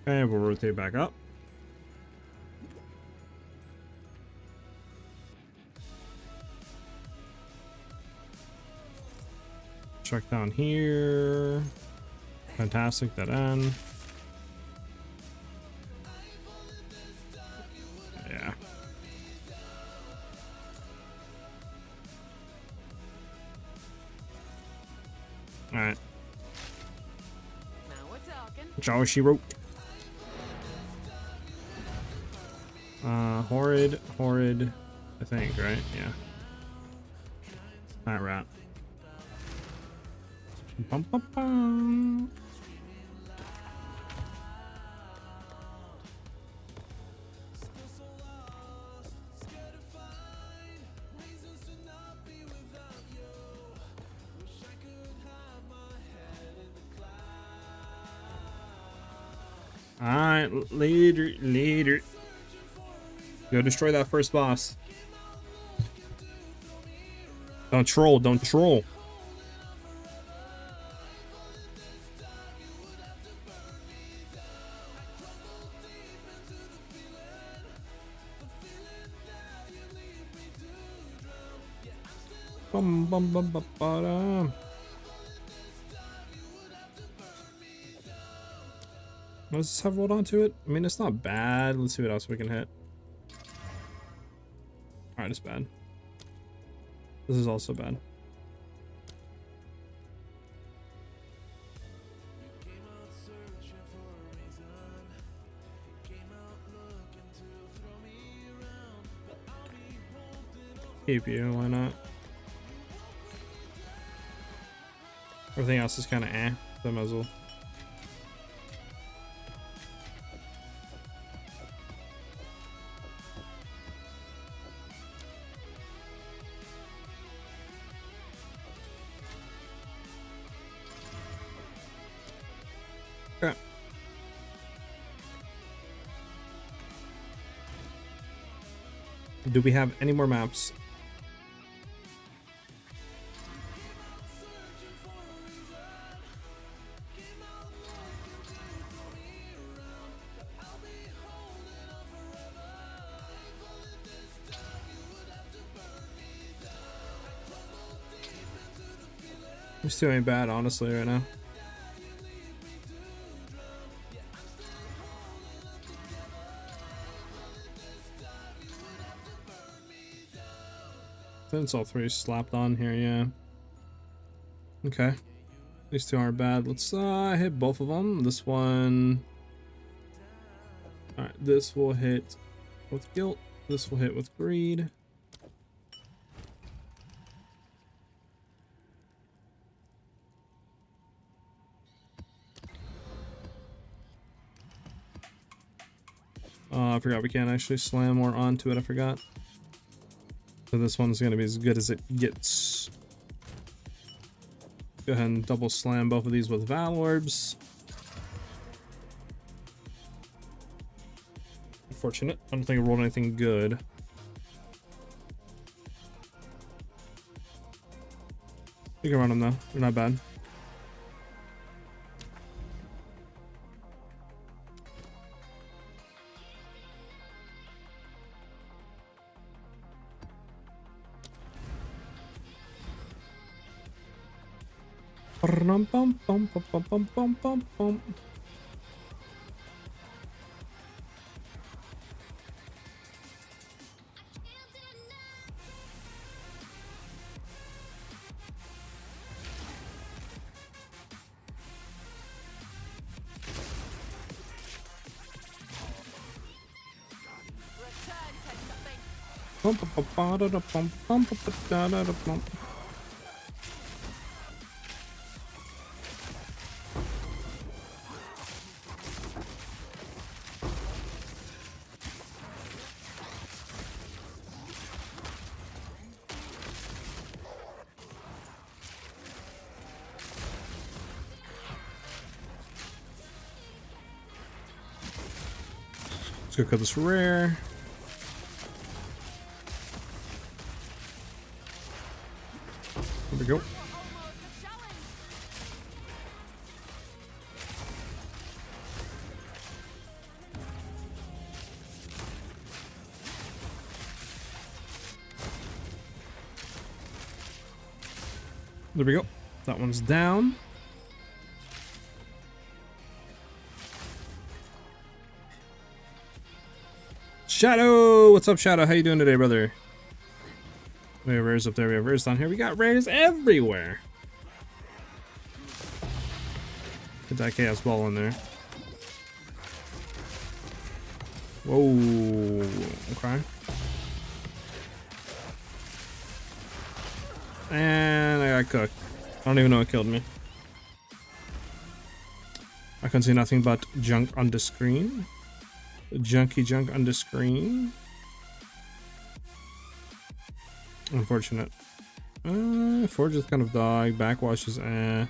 Okay, we'll rotate back up. Check down here. Fantastic, that end. Yeah. Alright. Now we're talking. Jaw she wrote. Horrid, I think, right? Yeah. That rat. Bum, bum, bum. Alright, later. Go destroy that first boss. Don't troll. Bum, bum, bum, bum, ba-dum. Let's just have rolled onto it. I mean, it's not bad. Let's see what else we can hit. Alright, it's bad. This is also bad. Keep you, why not? Everything else is kind of eh. The muzzle. Okay. Do we have any more maps? This two ain't bad, honestly, right now. Since all three slapped on here, yeah. Okay. These two aren't bad. Let's hit both of them. This one. Alright, this will hit with guilt. This will hit with greed. I forgot we can't actually slam more onto it. I forgot. So this one's gonna be as good as it gets. Go ahead and double slam both of these with Val Orbs. Unfortunate. I don't think I rolled anything good. You can run them though. They're not bad. Bum, bum, bum, bum, bum, bum, bum, bum. Return to nothing. Bum, bum, bum, ba, da, da, bum, bum, bum, ba, da, da, da, bum. Let's go cut this rare. There we go. Almost a challenge. There we go. That one's down. Shadow! What's up, Shadow? How you doing today, brother? We have rares up there. We have rares down here. We got rares everywhere. Put that chaos ball in there. Whoa. Okay. And I got cooked. I don't even know what killed me. I can see nothing but junk on the screen. Junky junk on the screen. Unfortunate. Forge is kind of dog. Backwash is I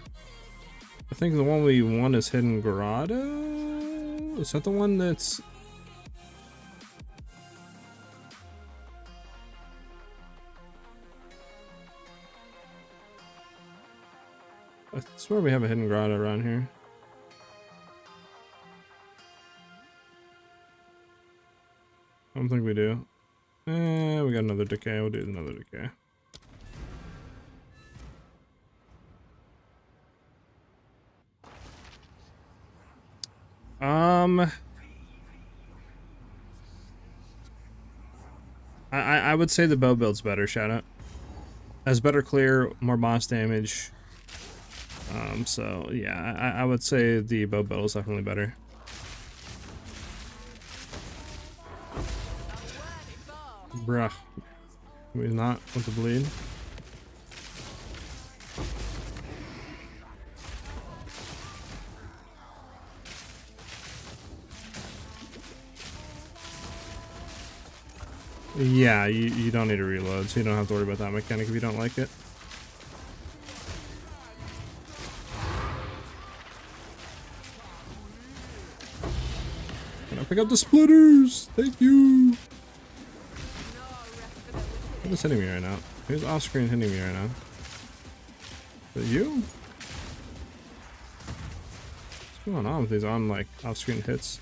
think the one we won is Hidden Grotto. Is that the one that's... I swear we have a Hidden Grotto around here. I don't think we do. We got another decay. We'll do another decay. I would say the bow build's better, Shadow. Has better clear, more boss damage. So yeah, I would say the bow build is definitely better. Bruh. He's not with the bleed. Yeah, you don't need to reload, so you don't have to worry about that mechanic if you don't like it. Can I pick up the splitters? Thank you. Who's hitting me right now? Who's off screen hitting me right now? Is it you? What's going on with these off screen hits?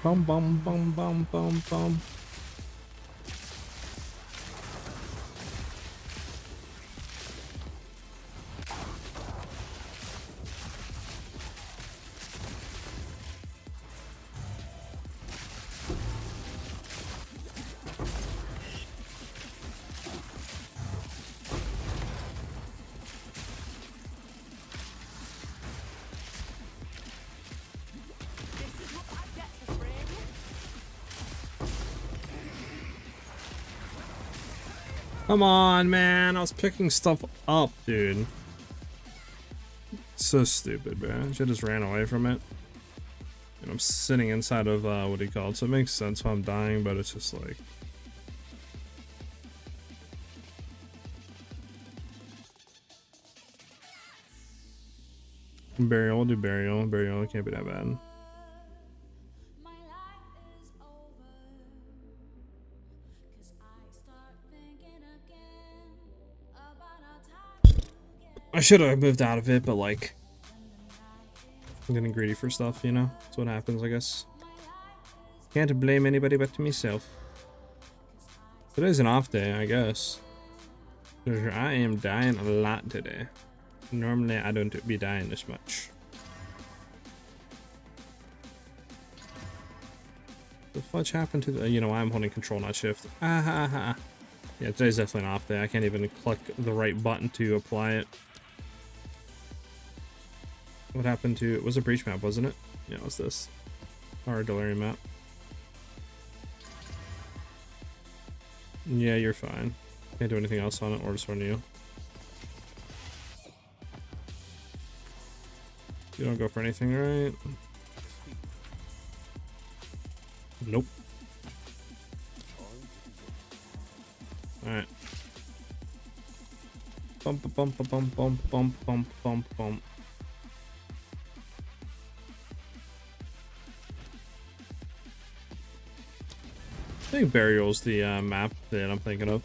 Bum bum bum bum bum bum. Come on, man. I was picking stuff up, dude. So stupid, man. Should've just ran away from it. And I'm sitting inside of, what do you call it? So it makes sense why I'm dying, but it's just like... Burial, we'll do burial. Burial, it can't be that bad. I should have moved out of it, but like, I'm getting greedy for stuff, you know? That's what happens, I guess. Can't blame anybody but myself. Today's an off day, I guess. I am dying a lot today. Normally, I don't be dying this much. The fudge happened to the... You know, I'm holding control, not shift. Ah ha ha. Yeah, today's definitely an off day. I can't even click the right button to apply it. What happened to... It was a breach map, wasn't it? Yeah, it was this. Or a delirium map. Yeah, you're fine. Can't do anything else on it or just run you. You don't go for anything, right? Nope. Alright. Bump, bump, bump, bump, bump, bump, bump, bump. I think Burial's the map that I'm thinking of.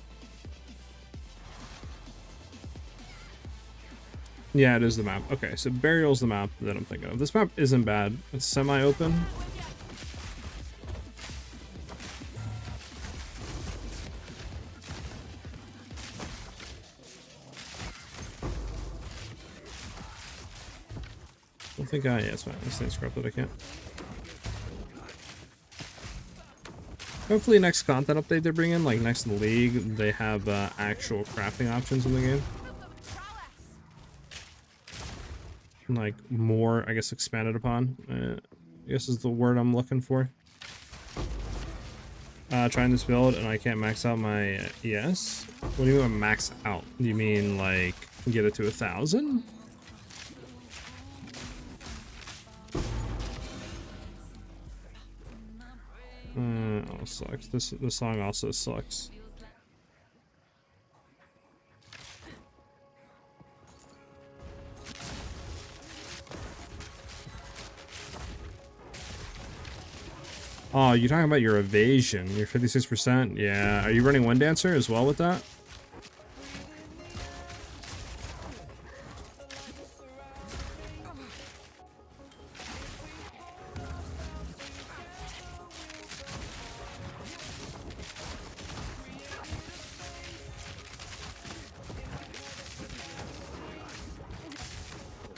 Yeah, it is the map. Okay, so Burial's the map that I'm thinking of. This map isn't bad. It's semi-open. I think I, yeah, it's fine. This thing's corrupted, I can't. Hopefully next content update they bring in, like next league, they have actual crafting options in the game. Like more, I guess, expanded upon. I guess is the word I'm looking for. Trying this build and I can't max out my ES. What do you mean max out? Do you mean like get it to 1,000? Oh, sucks. This song also sucks. Oh, you're talking about your evasion. Your 56%? Yeah. Are you running Wind Dancer as well with that?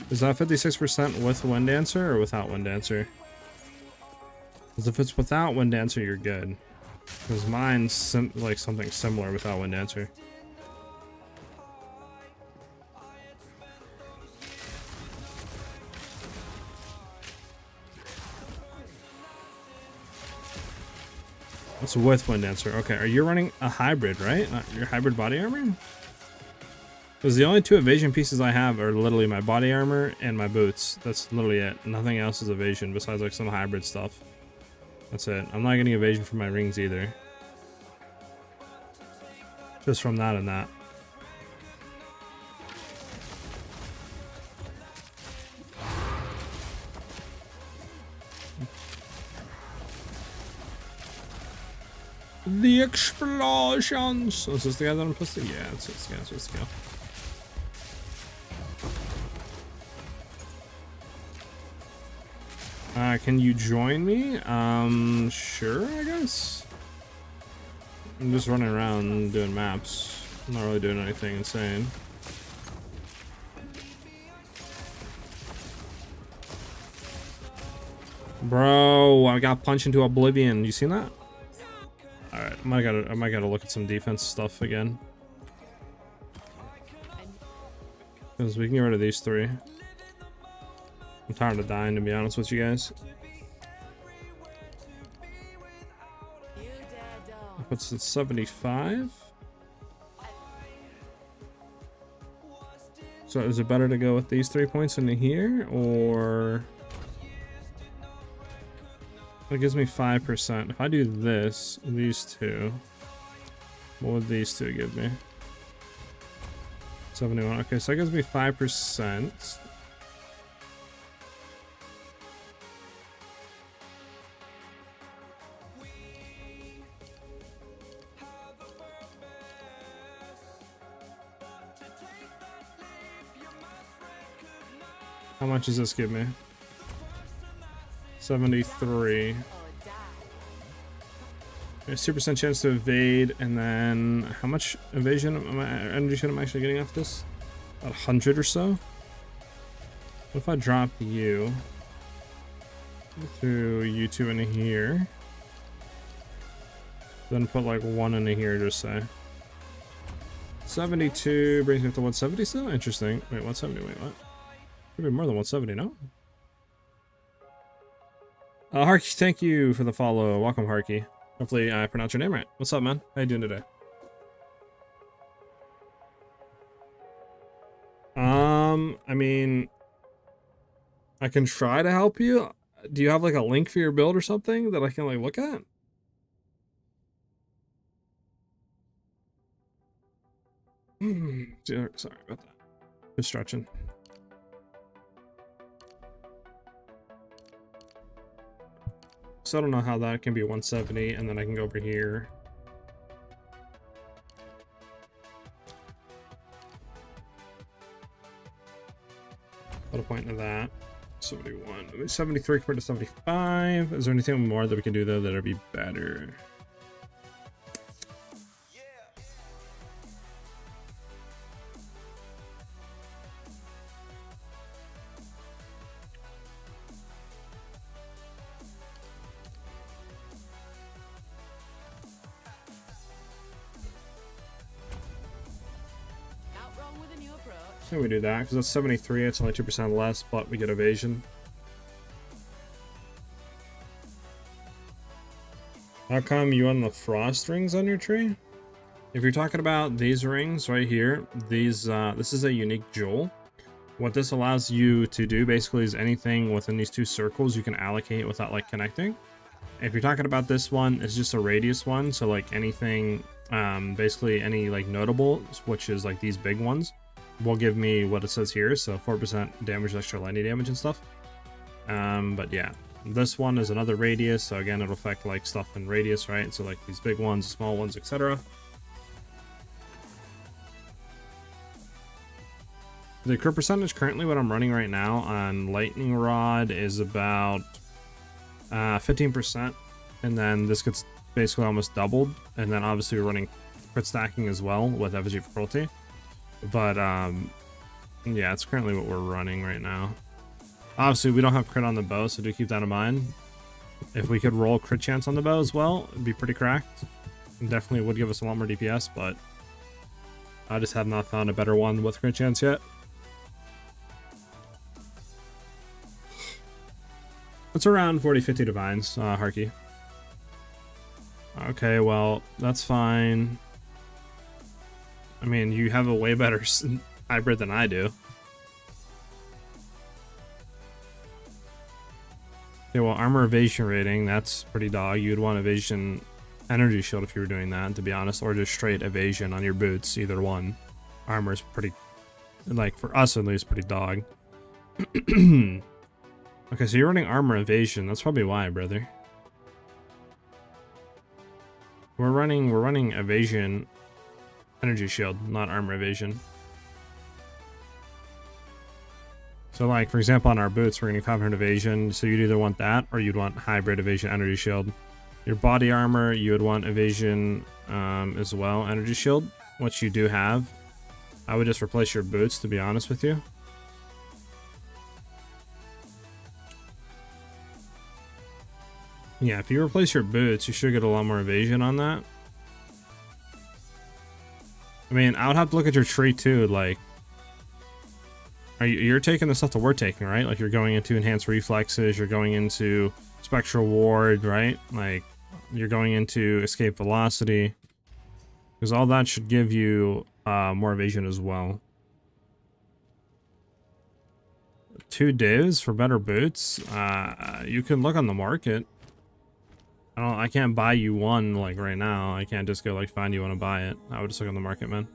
Is that 56% with Wind Dancer or without Wind Dancer? Because if it's without Wind Dancer, you're good. Because mine's like something similar without Wind Dancer. It's with Wind Dancer. Okay, are you running a hybrid, right? Not your hybrid body armor? Because the only two evasion pieces I have are literally my body armor and my boots. That's literally it. Nothing else is evasion besides like some hybrid stuff. That's it. I'm not getting evasion from my rings either. Just from that and that. The explosions! Oh, is this the guy that I'm supposed to? Yeah, it's this guy I'm supposed to go. Can you join me? Sure, I guess. I'm just running around doing maps. I'm not really doing anything insane. Bro, I got punched into oblivion. You seen that? Alright, I might gotta look at some defense stuff again. Because we can get rid of these three. I'm tired of dying, to be honest with you guys. What's it, 75? So is it better to go with these 3 points into here, or... That gives me 5%. If I do this, these two, what would these two give me? 71. Okay, so that gives me 5%. How much does this give me? 73. There's 2% chance to evade, and then how much evasion energy should I'm actually getting off this? About 100 or so? What if I drop you through you two into here? Then put like one into here, just say. 72 brings me up to 170 still? Interesting. Wait, 170, wait, what? Could be more than 170, no? Harky, thank you for the follow. Welcome, Harky. Hopefully I pronounced your name right. What's up, man? How you doing today? I mean, I can try to help you. Do you have like a link for your build or something that I can like look at? Sorry about that. Just stretching. So I don't know how that can be 170, and then I can go over here. Put a point into that. 71. 73 compared to 75. Is there anything more that we can do though that'll be better? think we do that because that's 73. It's only 2% less, but we get evasion. How come you on the frost rings on your tree? If you're talking about these rings right here, these this is a unique jewel. What this allows you to do basically is anything within these two circles you can allocate without like connecting. If you're talking about this one, it's just a radius one, so like anything, basically any like notable, which is like these big ones, will give me what it says here, so 4% damage, extra lightning damage and stuff. But yeah, this one is another radius, so again it'll affect like stuff in radius, right? So like these big ones, small ones, etc. The crit percentage currently what I'm running right now on lightning rod is about 15%, and then this gets basically almost doubled, and then obviously we're running crit stacking as well with effigy for cruelty. But yeah, it's currently what we're running right now. Obviously we don't have crit on the bow, so do keep that in mind. If we could roll crit chance on the bow as well, it'd be pretty cracked. It definitely would give us a lot more DPS, but I just have not found a better one with crit chance yet. It's around 40-50 divines, Harky. Okay, well, that's fine. I mean, you have a way better hybrid than I do. Okay, well, armor evasion rating, that's pretty dog. You'd want evasion energy shield if you were doing that, to be honest, or just straight evasion on your boots, either one. Armor's pretty, like, for us at least, pretty dog. Okay, so you're running armor evasion. That's probably why, brother. We're running evasion energy shield, not armor evasion. So like, for example, on our boots, we're getting 500 evasion. So you'd either want that or you'd want hybrid evasion energy shield. Your body armor, you would want evasion as well, energy shield, which you do have. I would just replace your boots, to be honest with you. Yeah, if you replace your boots, you should get a lot more evasion on that. I mean, I would have to look at your tree too, like, you're taking the stuff that we're taking, right? Like, you're going into enhanced reflexes, you're going into spectral ward, right? Like, you're going into escape velocity, because all that should give you more evasion as well. 2 divs for better boots. You can look on the market. I can't buy you one like right now. I can't just go like find you want to buy it. I would just look on the market, man.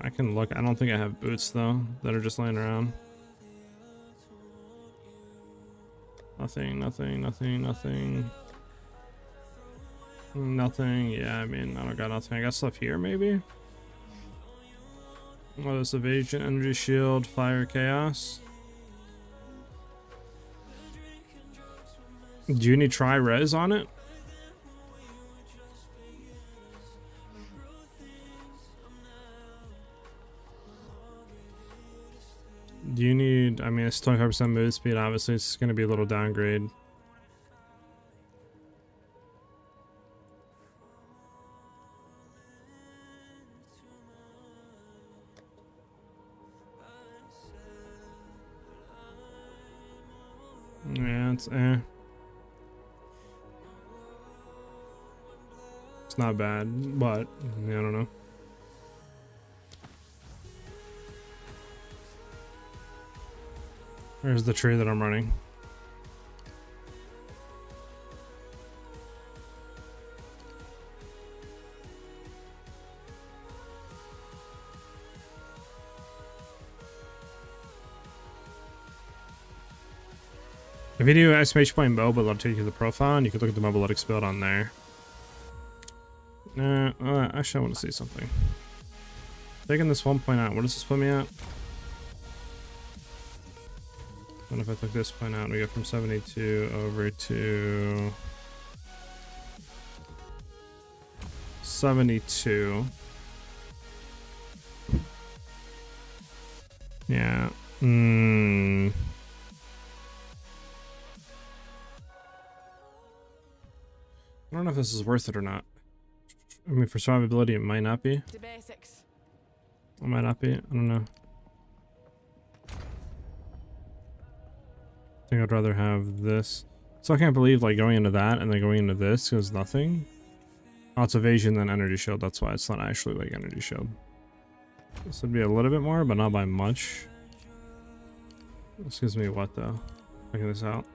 I can look. I don't think I have boots though that are just laying around. Nothing, nothing, nothing, nothing. Nothing. Yeah, I mean, I don't got nothing. I got stuff here, maybe? What is evasion, energy shield, fire, chaos? Do you need tri-res on it? Do you need, I mean, it's 25% move speed, obviously it's going to be a little downgrade. Yeah, it's It's not bad, but yeah, I don't know. There's the tree that I'm running. If you do exclamation point bow, but it'll take you to the profile, and you can look at the mobilytics build on there. Actually, I want to see something. Taking this 1 point out, what does this put me at? And if I took this point out, we go from 72 over to 72. Yeah. I don't know if this is worth it or not. I mean, for survivability, it might not be. To basics. It might not be. I don't know. I think I'd rather have this. So I can't believe like going into that and then going into this is nothing. Oh, it's evasion then energy shield. That's why it's not actually like energy shield. This would be a little bit more, but not by much. This gives me what though? Checking this out.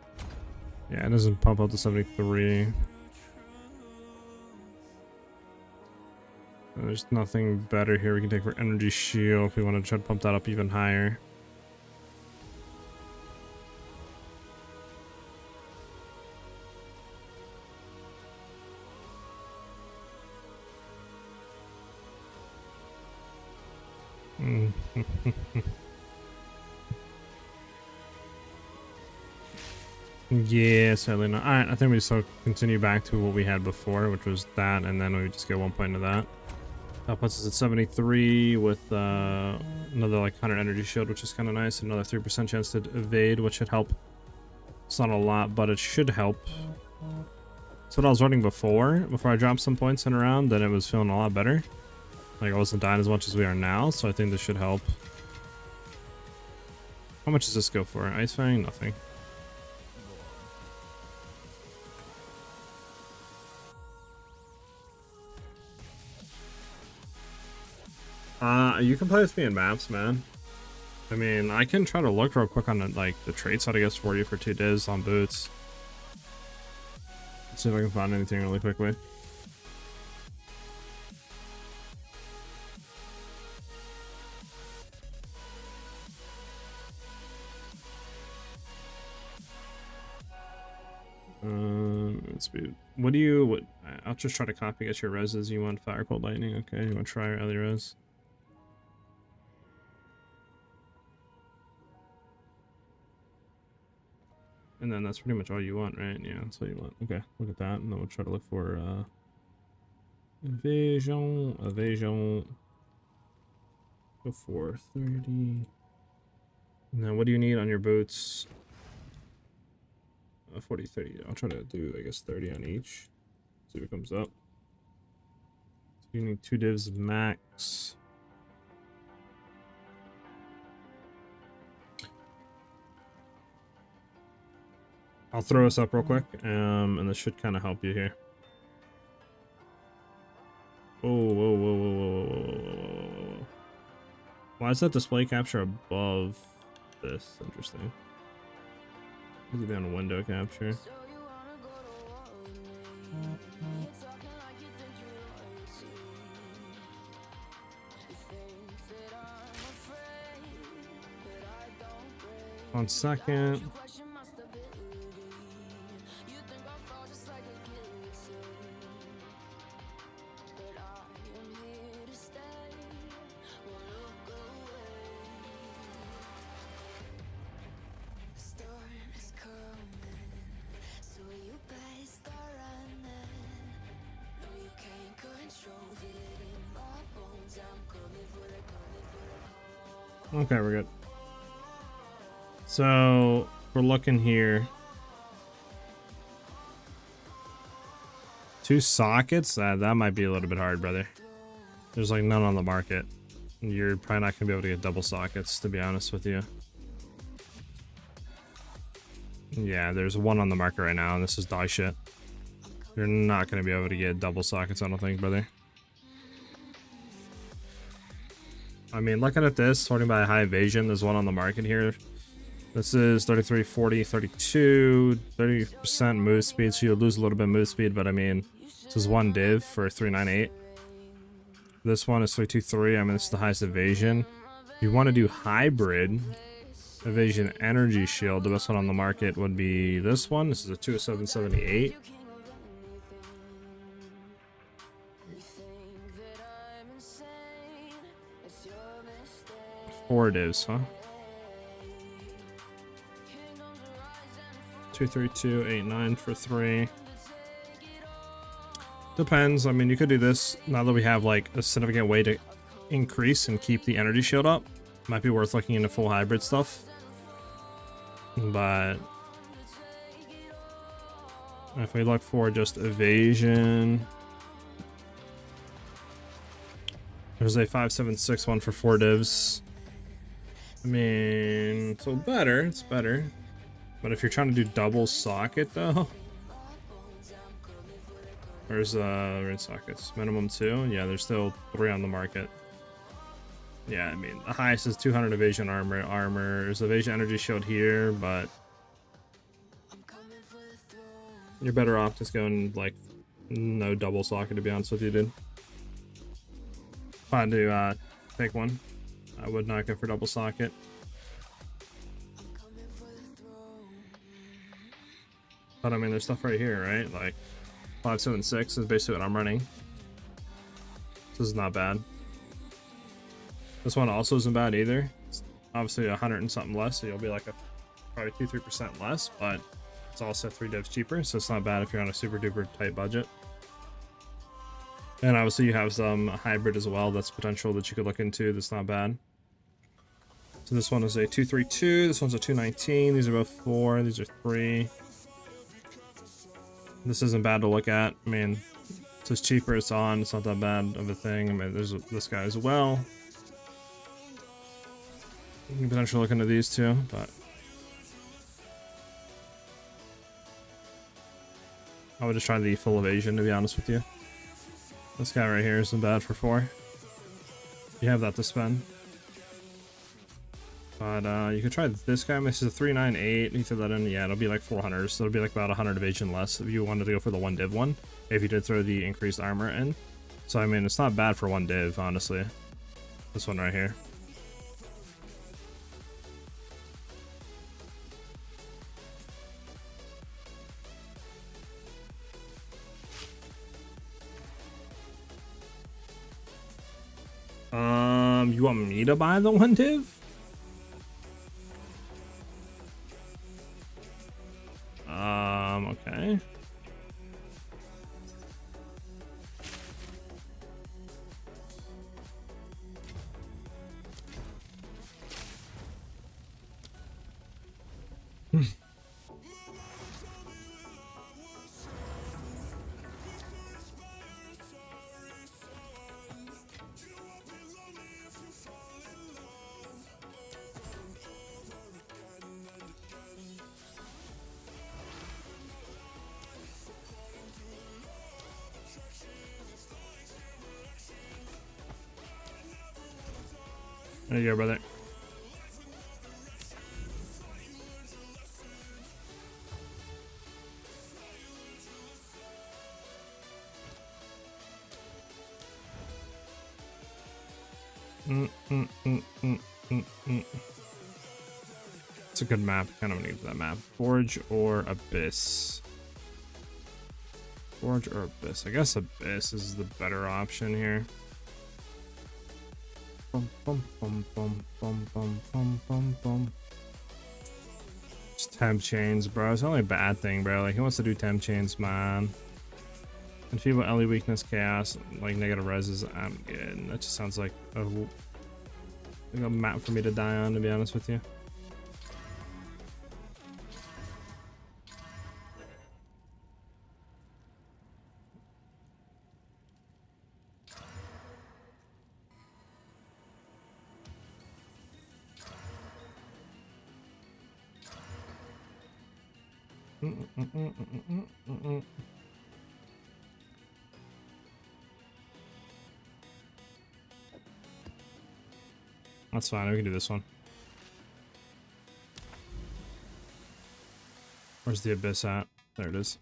Yeah, it doesn't pump out to 73. There's nothing better here we can take for energy shield if we want to try to pump that up even higher. Yeah, sadly not. Alright, I think we just continue back to what we had before, which was that, and then we just get 1 point into that. That puts us at 73 with another like 100 energy shield, which is kind of nice. Another 3% chance to evade, which should help. It's not a lot, but it should help. That's what I was running before I dropped some points in a round, then it was feeling a lot better. Like I wasn't dying as much as we are now, so I think this should help. How much does this go for? Ice Fang? Nothing. You can play with me in maps, man. I mean, I can try to look real quick on the, like the trait side, I guess, for you for 2 divs on boots. Let's see if I can find anything really quickly. Let's be. What do you? What? I'll just try to copy get your reses. You want fire, cold, lightning? Okay. You want to try your other res? And then that's pretty much all you want, right? Yeah, that's all you want. Okay, look at that, and then we'll try to look for evasion. Go for 30. And then what do you need on your boots? 40, 30. I'll try to do, I guess, 30 on each. See what comes up. So you need 2 divs max. I'll throw us up real quick, and this should kind of help you here. Whoa. Why is that display capture above this? Interesting. Is it be on window capture? One second. Okay, we're good. So we're looking here. 2 sockets? That might be a little bit hard, brother. There's like none on the market. You're probably not gonna be able to get double sockets, to be honest with you. Yeah, there's 1 on the market right now, and this is dog shit. You're not gonna be able to get double sockets, I don't think, brother. I mean, looking at this, sorting by high evasion, there's 1 on the market here. This is 33, 40, 32, 30% move speed, so you'll lose a little bit of move speed, but I mean, this is 1 div for 398. This one is 323, I mean, this is the highest evasion. If you want to do hybrid evasion energy shield, the best one on the market would be this one. This is a 20778. 4 divs, huh? 23289 for 3. Depends. I mean, you could do this now that we have like a significant way to increase and keep the energy shield up. Might be worth looking into full hybrid stuff. But if we look for just evasion, there's a 5.76 one for 4 divs. I mean, so better, it's better. But if you're trying to do double socket though, where's red sockets? Minimum 2? Yeah, there's still 3 on the market. Yeah, I mean, the highest is 200 evasion armor. There's evasion energy shield here, but you're better off just going like no double socket, to be honest with you, dude. If I had to take one, I would not go for double socket. But I mean, there's stuff right here, right? Like 5.76 is basically what I'm running. This is not bad. This one also isn't bad either. It's obviously 100 and something less, so you'll be like probably 2-3% less, but it's also 3 divs cheaper, so it's not bad if you're on a super duper tight budget. And obviously you have some hybrid as well. That's potential that you could look into. That's not bad. So this one is a 232. This one's a 219. These are both 4. These are 3. This isn't bad to look at. I mean, it's just cheaper. It's on. It's not that bad of a thing. I mean, there's this guy as well. You can potentially look into these two, but I would just try the full evasion, to be honest with you. This guy right here isn't bad for 4. You have that to spend. But you could try this guy. This is a 398. You throw that in, yeah, it'll be like 400. So it'll be like about 100 evasion less if you wanted to go for the 1 div one. If you did throw the increased armor in. So I mean, it's not bad for 1 div, honestly. This one right here. You want me to buy the 1 div? Okay. There you go, brother. It's a good map. Kind of need that map. Forge or Abyss. Forge or Abyss. I guess Abyss is the better option here. Bum, bum, bum, bum, bum, bum, bum, bum, bum. Just temp chains, bro. It's only a bad thing, bro. Like, who wants to do temp chains, man? Enfeeble, LE weakness, chaos, like negative reses. I'm good. That just sounds like a map for me to die on, to be honest with you. That's fine, we can do this one. Where's the Abyss at? There it is.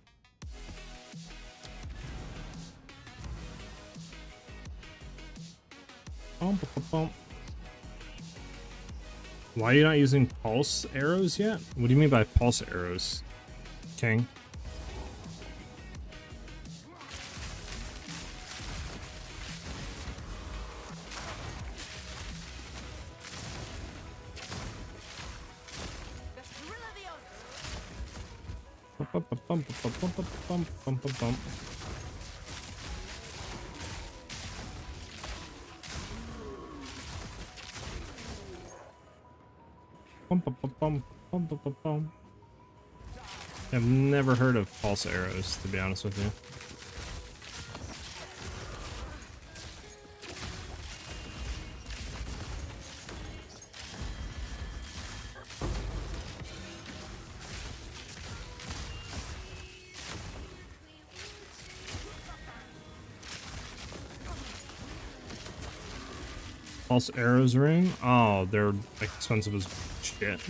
Why are you not using pulse arrows yet? What do you mean by pulse arrows, King? Bum, bum, bum, bum, bum, bum, bum, bum. I've never heard of pulse arrows, to be honest with you. Pulse arrows ring? Oh, they're like expensive as shit.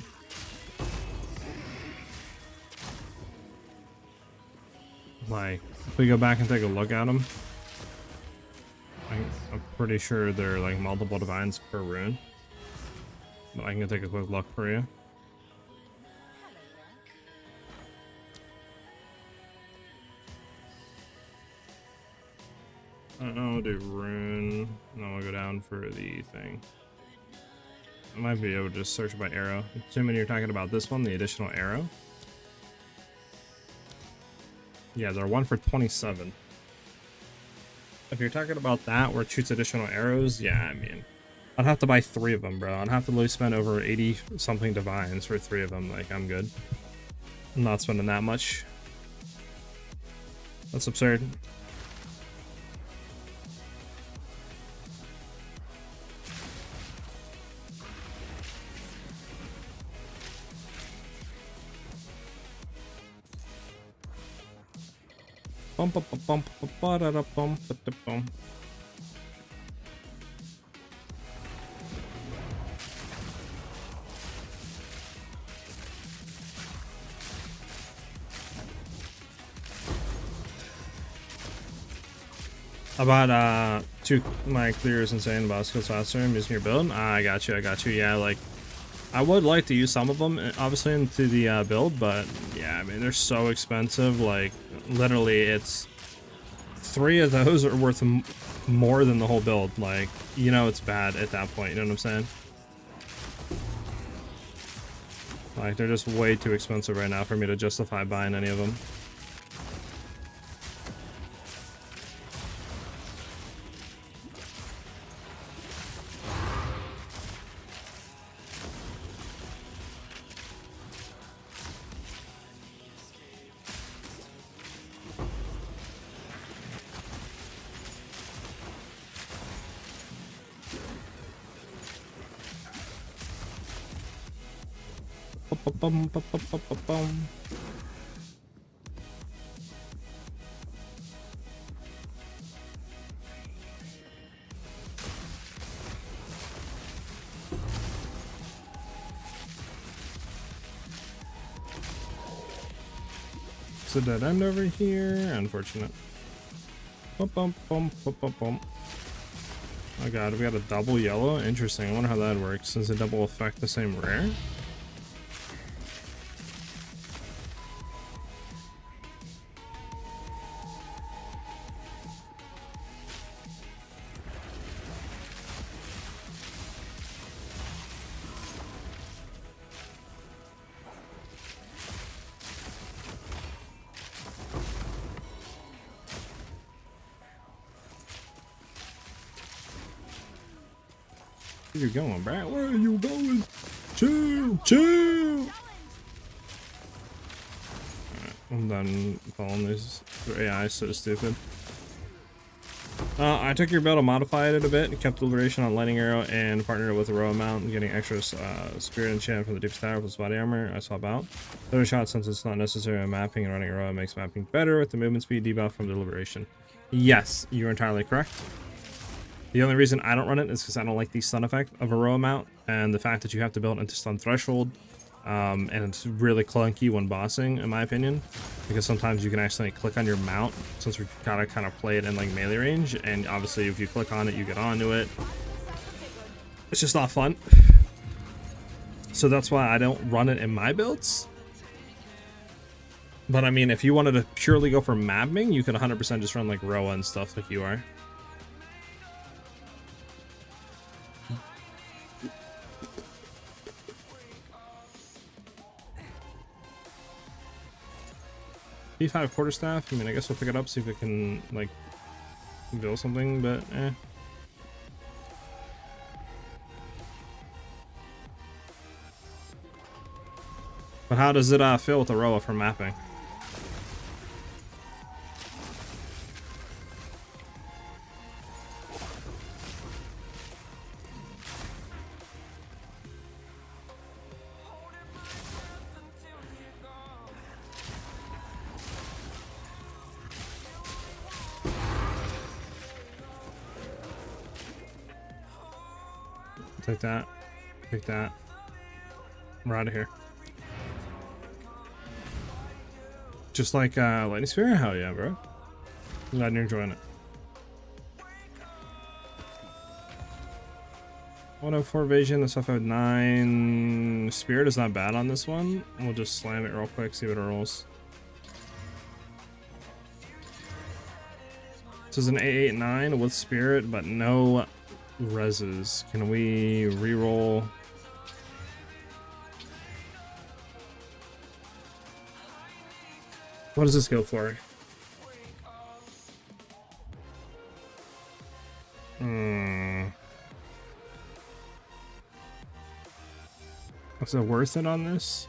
Like, if we go back and take a look at them, I'm pretty sure they're like multiple divines per rune. But I can take a quick look for you. I don't know, do rune. No, I'll go down for the thing. I might be able to just search by arrow. Assuming you're talking about this one, the additional arrow. Yeah, they're 1 for 27. If you're talking about that, where it shoots additional arrows, yeah, I mean, I'd have to buy 3 of them, bro. I'd have to literally spend over 80 something divines for 3 of them. Like, I'm good. I'm not spending that much. That's absurd. Bum, bum, bum, bum, bum, ba, da, da, bum, ba, da, bum. About 2 my clear is insane about skills faster and using your build. I got you, yeah, like I would like to use some of them obviously into the build, but yeah, I mean they're so expensive. Like literally it's 3 of those are worth more than the whole build. Like, you know, it's bad at that point, you know what I'm saying? Like they're just way too expensive right now for me to justify buying any of them. Bum, bum, bum, bum, bum, bum. It's a dead end over here. Unfortunate. Bum, bum, bum, bum, bum, bum. Oh god, we got a double yellow. Interesting. I wonder how that works. Does it double affect the same rare? Where you going, Brad? Where are you going? Chill, chill. Alright, I'm done following these. Their AI is so stupid. I took your build and modified it a bit and kept the duration on Lightning Arrow and partnered it with a row amount and getting extra Spirit Enchant from the Deep Tower with body armor. I swap out. Other shot, since it's not necessary on mapping and running a row, makes mapping better with the movement speed debuff from Deliberation. Yes, you're entirely correct. The only reason I don't run it is because I don't like the stun effect of a row amount and the fact that you have to build into stun threshold. And it's really clunky when bossing, in my opinion, because sometimes you can accidentally click on your mount since we've gotta kind of play it in like melee range, and obviously if you click on it, you get onto it. It's just not fun. So that's why I don't run it in my builds. But I mean, if you wanted to purely go for mapping, you could 100% just run like Roa and stuff like you are. P5 quarterstaff. I mean, I guess we'll pick it up, see if it can like build something, but eh. But how does it feel with Aroa for mapping? Take that. Take that. We're out of here. Just like Lightning Spear? Hell yeah, bro. Glad you're enjoying it. 104 Vision, the stuff at 9. Spirit is not bad on this one. We'll just slam it real quick, see what it rolls. This is an 889 with Spirit, but no reses. Can we reroll? What does this go for? Is it worth it on this?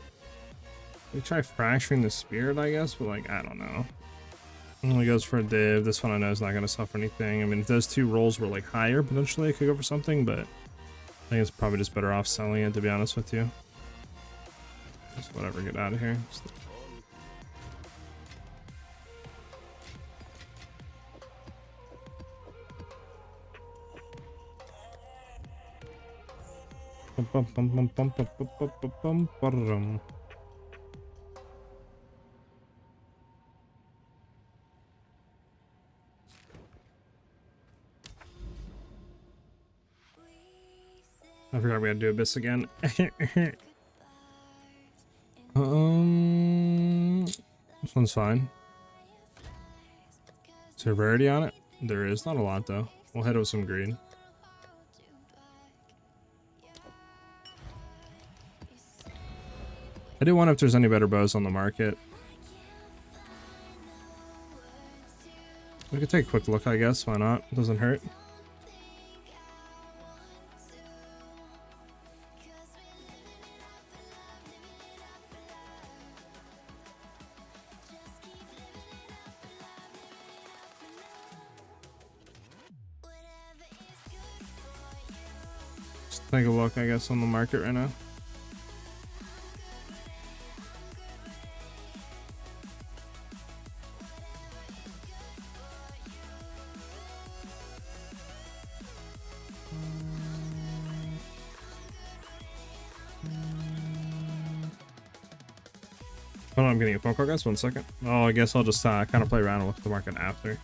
We try fracturing the spirit, I guess, but like, I don't know. Only goes for a div. This one I know is not going to suffer anything. I mean, if those two rolls were like higher, potentially it could go for something, but I think it's probably just better off selling it, to be honest with you. Just whatever, get out of here. I forgot we had to do Abyss again. This one's fine. Is there rarity on it? There is, not a lot though. We'll hit it with some green. I do wonder if there's any better bows on the market. We could take a quick look, I guess. Why not? It doesn't hurt. Just take a look, I guess, on the market right now. Hold on, I'm getting a phone call, guys. 1 second. Oh, I guess I'll just kind of play around and look at the market after.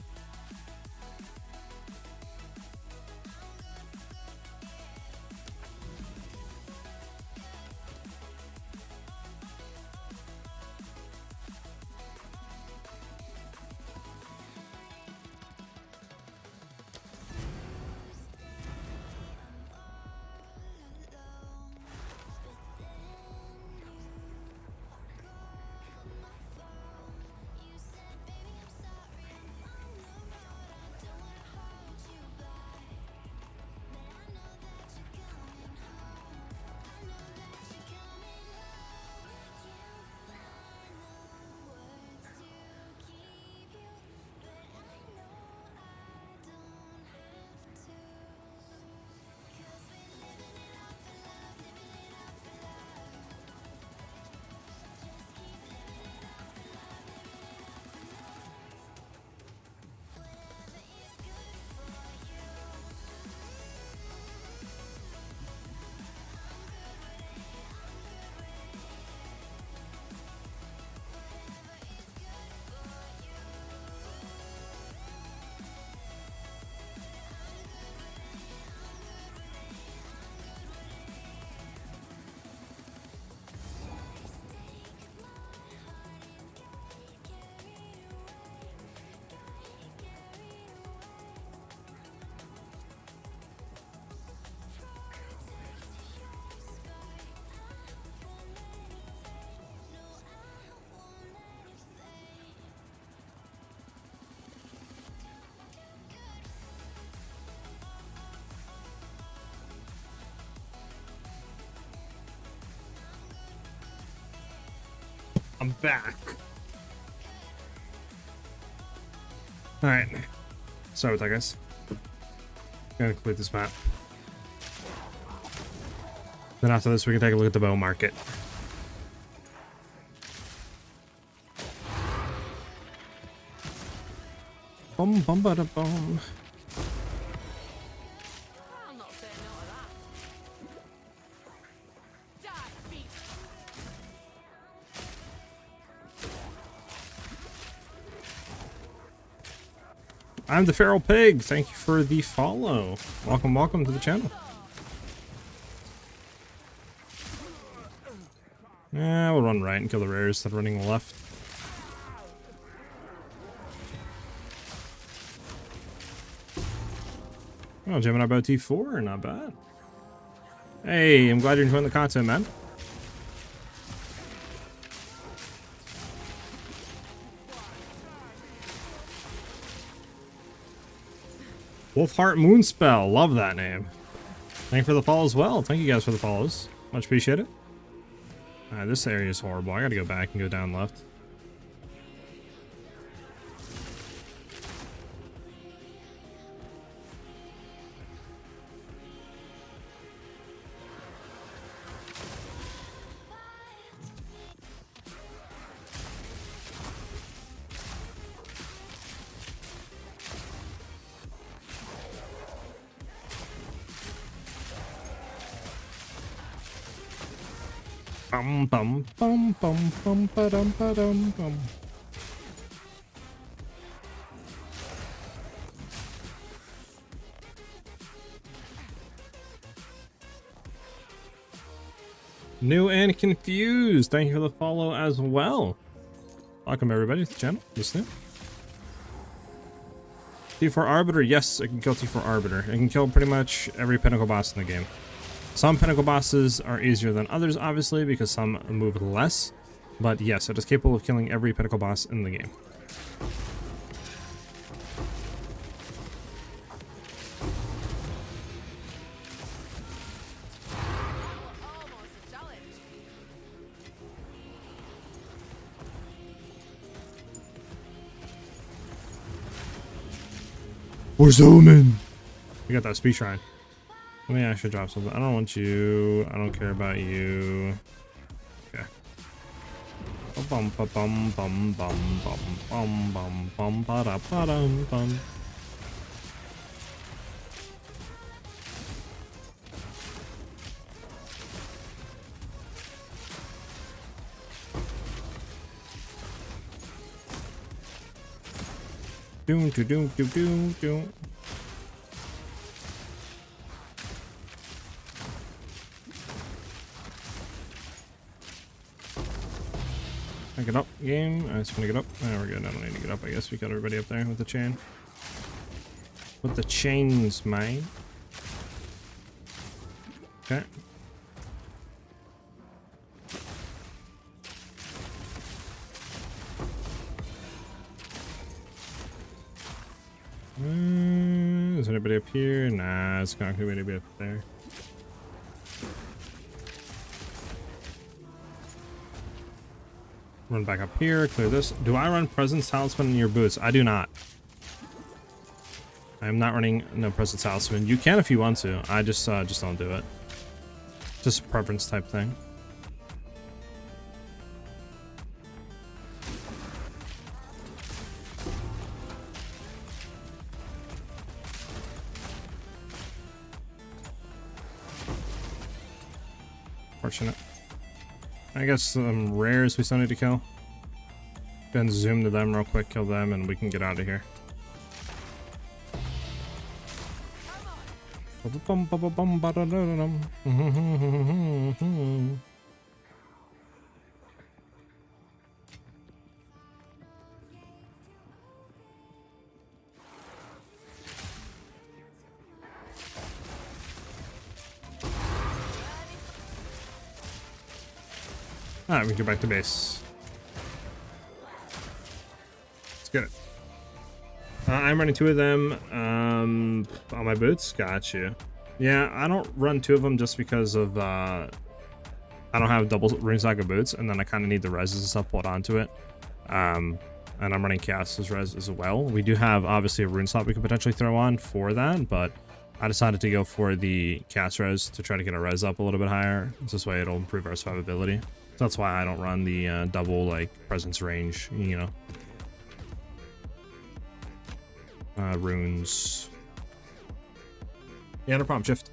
I'm back. Alright. Sorry with that, guys. Gonna complete this map. Then after this, we can take a look at the bow market. Bum bum ba da bum. I'm not saying no to that. Die, beast. I'm the Feral Pig. Thank you for the follow. Welcome, welcome to the channel. Yeah, we'll run right and kill the rares instead of running left. Oh, jamming about T4, not bad. Hey, I'm glad you're enjoying the content, man. Wolfheart Moonspell, love that name. Thank you for the follow as well. Thank you guys for the follows. Much appreciated. This area is horrible. I gotta go back and go down left. Bum bum bum bum bum ba dum ba dum bum. New and confused. Thank you for the follow as well. Welcome everybody to the channel. Listening. T4 Arbiter, yes, I can kill T4 Arbiter. I can kill pretty much every pinnacle boss in the game. Some pinnacle bosses are easier than others, obviously, because some move less. But yes, it is capable of killing every pinnacle boss in the game. Almost a challenge. We're zooming! We got that speed shrine. Let me actually drop something. I don't want you. I don't care about you. Okay. Bum bum bum bum bum bum bum bum bum ba da ba dum bum. Doom doom doom doom doom doom. Get up, game. I just want to get up. Oh, we're good. I don't need to get up. I guess we got everybody up there with the chain. With the chains, mate. Okay. Is anybody up here? Nah, it's not gonna be anybody up there. Run back up here, clear this. Do I run Presence Talisman in your boots? I do not. I'm not running no Presence Talisman. You can if you want to. I just don't do it. Just a preference type thing. Fortunate. I guess some rares we still need to kill. Then zoom to them real quick, kill them, and we can get out of here. Alright, we can go back to base. Let's get it. I'm running two of them on my boots. Got you. Yeah, I don't run two of them just because of I I don't have double rune saga boots, and then I kind of need the reses and stuff pulled onto it. And I'm running Chaos's res as well. We do have obviously a rune slot we could potentially throw on for that, but I decided to go for the Chaos res to try to get our res up a little bit higher. This way it'll improve our survivability. So that's why I don't run the double like presence range, you know. Runes. Yeah, no problem. Shift.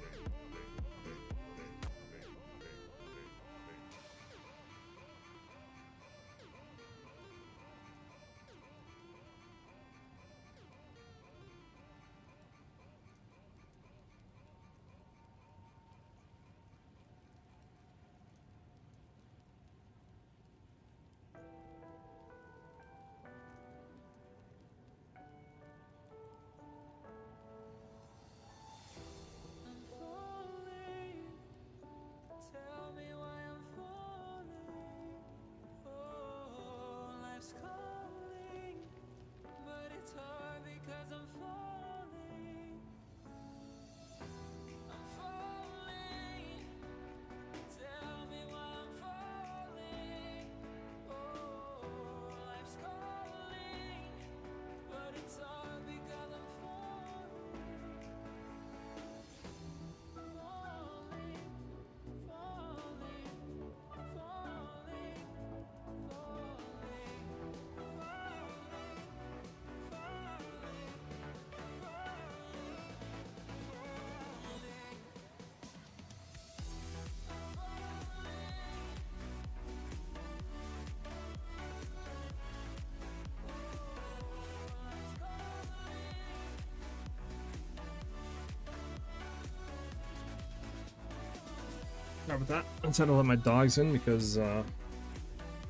Right with that, I decided to let my dogs in because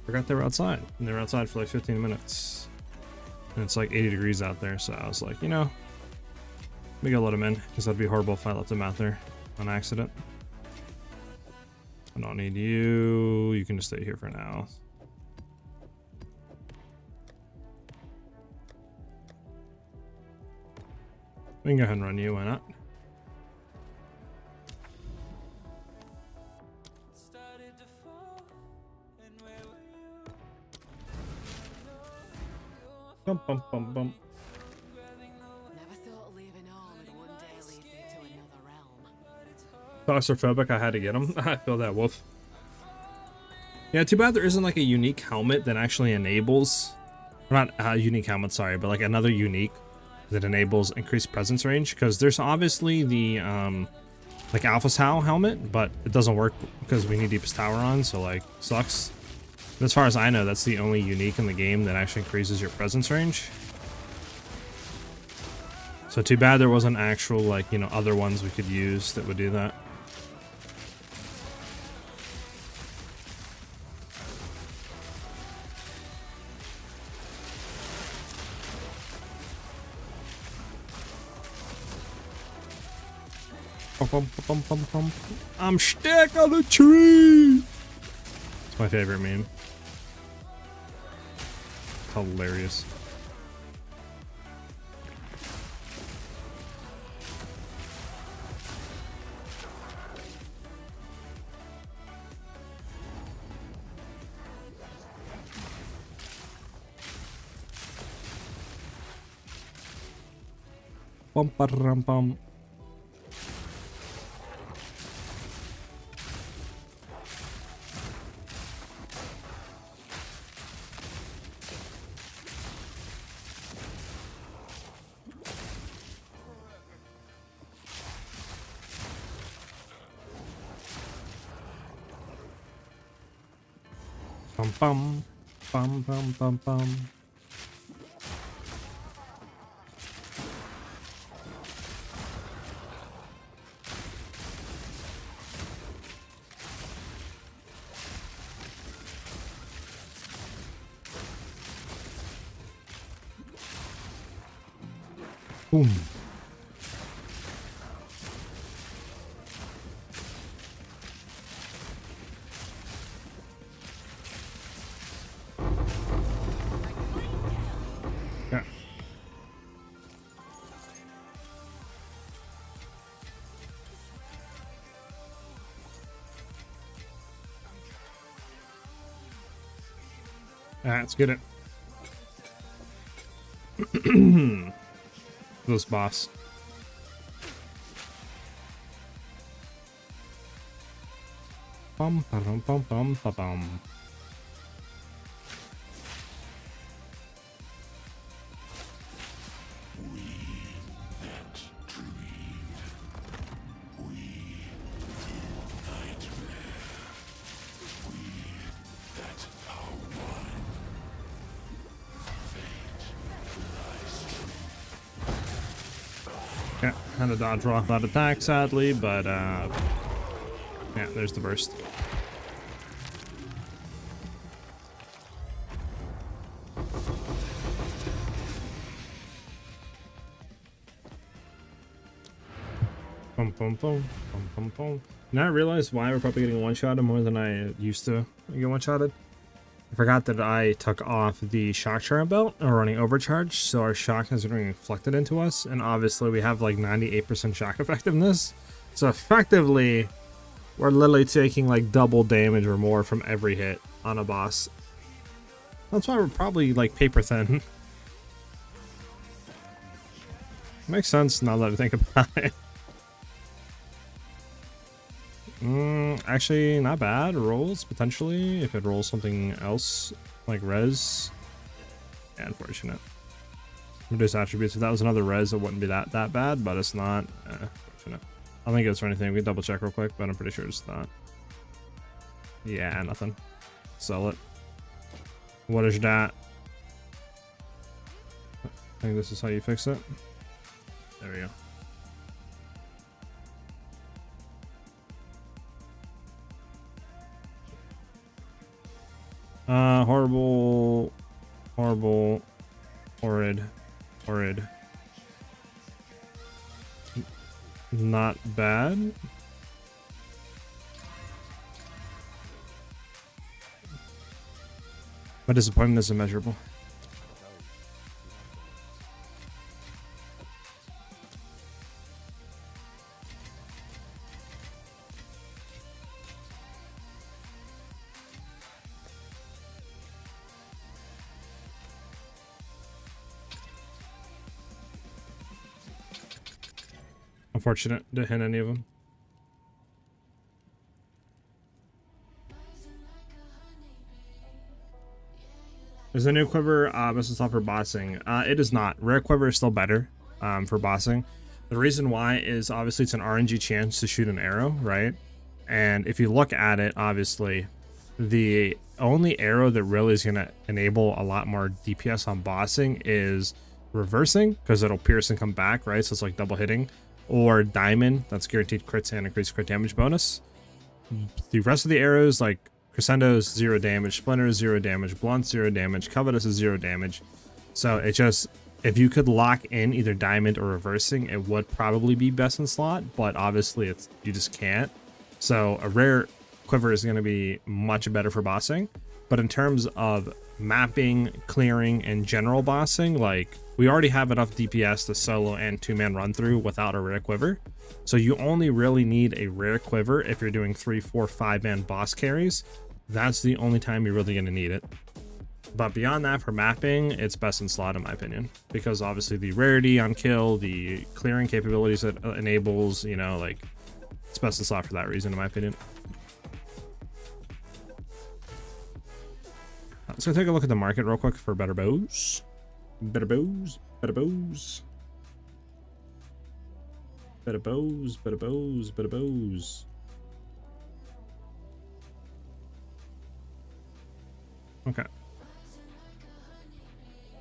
forgot they were outside, and they were outside for like 15 minutes, and it's like 80 degrees out there. So I was like, you know, we gotta let them in because that'd be horrible if I left them out there on accident. I don't need you. You can just stay here for now. We can go ahead and run you. Why not? Bum, bum, bum, bum. Never thought leaving home would one day lead me to another realm. Claustrophobic, I had to get him. I feel that, wolf. Yeah, too bad there isn't like a unique helmet that actually enables, not a unique helmet, sorry, but like another unique that enables increased presence range, because there's obviously the like Alpha Tau helmet, but it doesn't work because we need Deepest Tower on, so like sucks. As far as I know, that's the only unique in the game that actually increases your presence range. So too bad there wasn't actual, like, you know, other ones we could use that would do that. I'm stuck on the tree. It's my favorite meme. Hilarious. Bum ba rum bum. Bum bum bum bum bum. Boom. Yeah. Alright, let's get it. This boss. Bum bum bum bum bum bum. Yeah, had to dodge roll off that attack, sadly, but yeah, there's the burst. Boom, boom, boom, boom, boom, boom. Now I realize why we're probably getting one-shotted more than I used to get one-shotted. I forgot that I took off the shock charm belt or running overcharge, so our shock is getting reflected into us, and obviously we have like 98% shock effectiveness. So effectively, we're literally taking like double damage or more from every hit on a boss. That's why we're probably like paper thin. Makes sense now that I think about it. Actually, not bad. Rolls, potentially. If it rolls something else, like res. Yeah, unfortunate. Reduce attributes. If that was another res, it wouldn't be that bad, but it's not. Unfortunate. I don't think it's for anything. We can double check real quick, but I'm pretty sure it's not. Yeah, nothing. Sell it. What is that? I think this is how you fix it. There we go. Horrible, horrible, horrid, horrid. Not bad. My disappointment is immeasurable. Unfortunate, didn't hit any of them. There's a new quiver, missile stop for bossing. It is not. Rare quiver is still better for bossing. The reason why is obviously it's an RNG chance to shoot an arrow, right? And if you look at it, obviously, the only arrow that really is going to enable a lot more DPS on bossing is reversing, because it'll pierce and come back, right? So it's like double hitting. Or diamond, that's guaranteed crits and increased crit damage bonus. The rest of the arrows, like Crescendo is 0 damage, Splinter is 0 damage, Blunt 0 damage, Covetous is 0 damage. So it just, if you could lock in either diamond or reversing, it would probably be best in slot, but obviously it's, you just can't. So a rare quiver is going to be much better for bossing. But in terms of mapping, clearing, and general bossing, like, we already have enough DPS to solo and 2-man run through without a rare quiver. So you only really need a rare quiver if you're doing 3, 4, 5-man boss carries. That's the only time you're really going to need it. But beyond that, for mapping, it's best in slot in my opinion. Because obviously the rarity on kill, the clearing capabilities it enables, you know, like, it's best in slot for that reason in my opinion. Let's go take a look at the market real quick for better bows. Better bows, better bows. Better bows, better bows, better bows. Okay.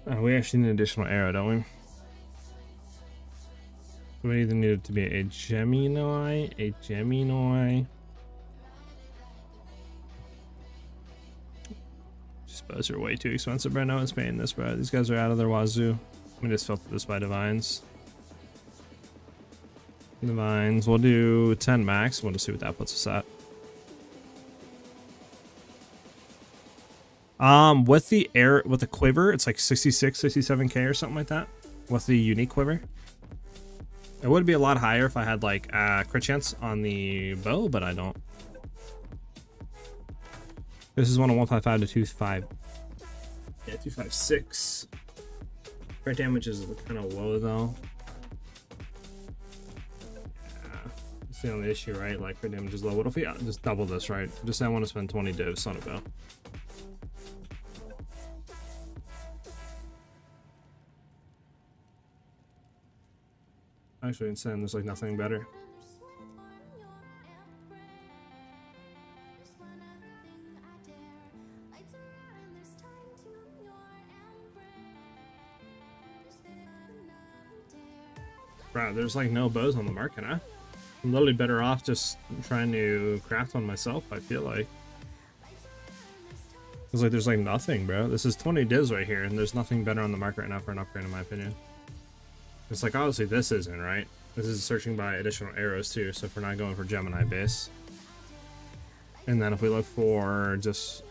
We actually need an additional arrow, don't we? So we either need it to be a Gemini, Bows are way too expensive right now. It's paying this, bro. These guys are out of their wazoo. Let me just filter this by divines. Divines. We'll do 10 max. We'll just see what that puts us at. With the quiver, it's like 66, 67k or something like that. With the unique quiver, it would be a lot higher if I had like crit chance on the bow, but I don't. This is 1 of 155 to 25. Yeah, 256. Crit damage is kind of low though. Yeah, that's the only issue, right? Like crit damage is low. What if we just double this, right? Just say I want to spend 20 divs on a bow. Actually, insane. There's like nothing better. Bro, there's like no bows on the market, huh? I'm literally better off just trying to craft one myself, I feel like. It's like there's like nothing, bro. This is 20 divs right here, and there's nothing better on the market right now for an upgrade, in my opinion. It's like, obviously this isn't, right? This is searching by additional arrows too, so if we're not going for Gemini base. And then if we look for just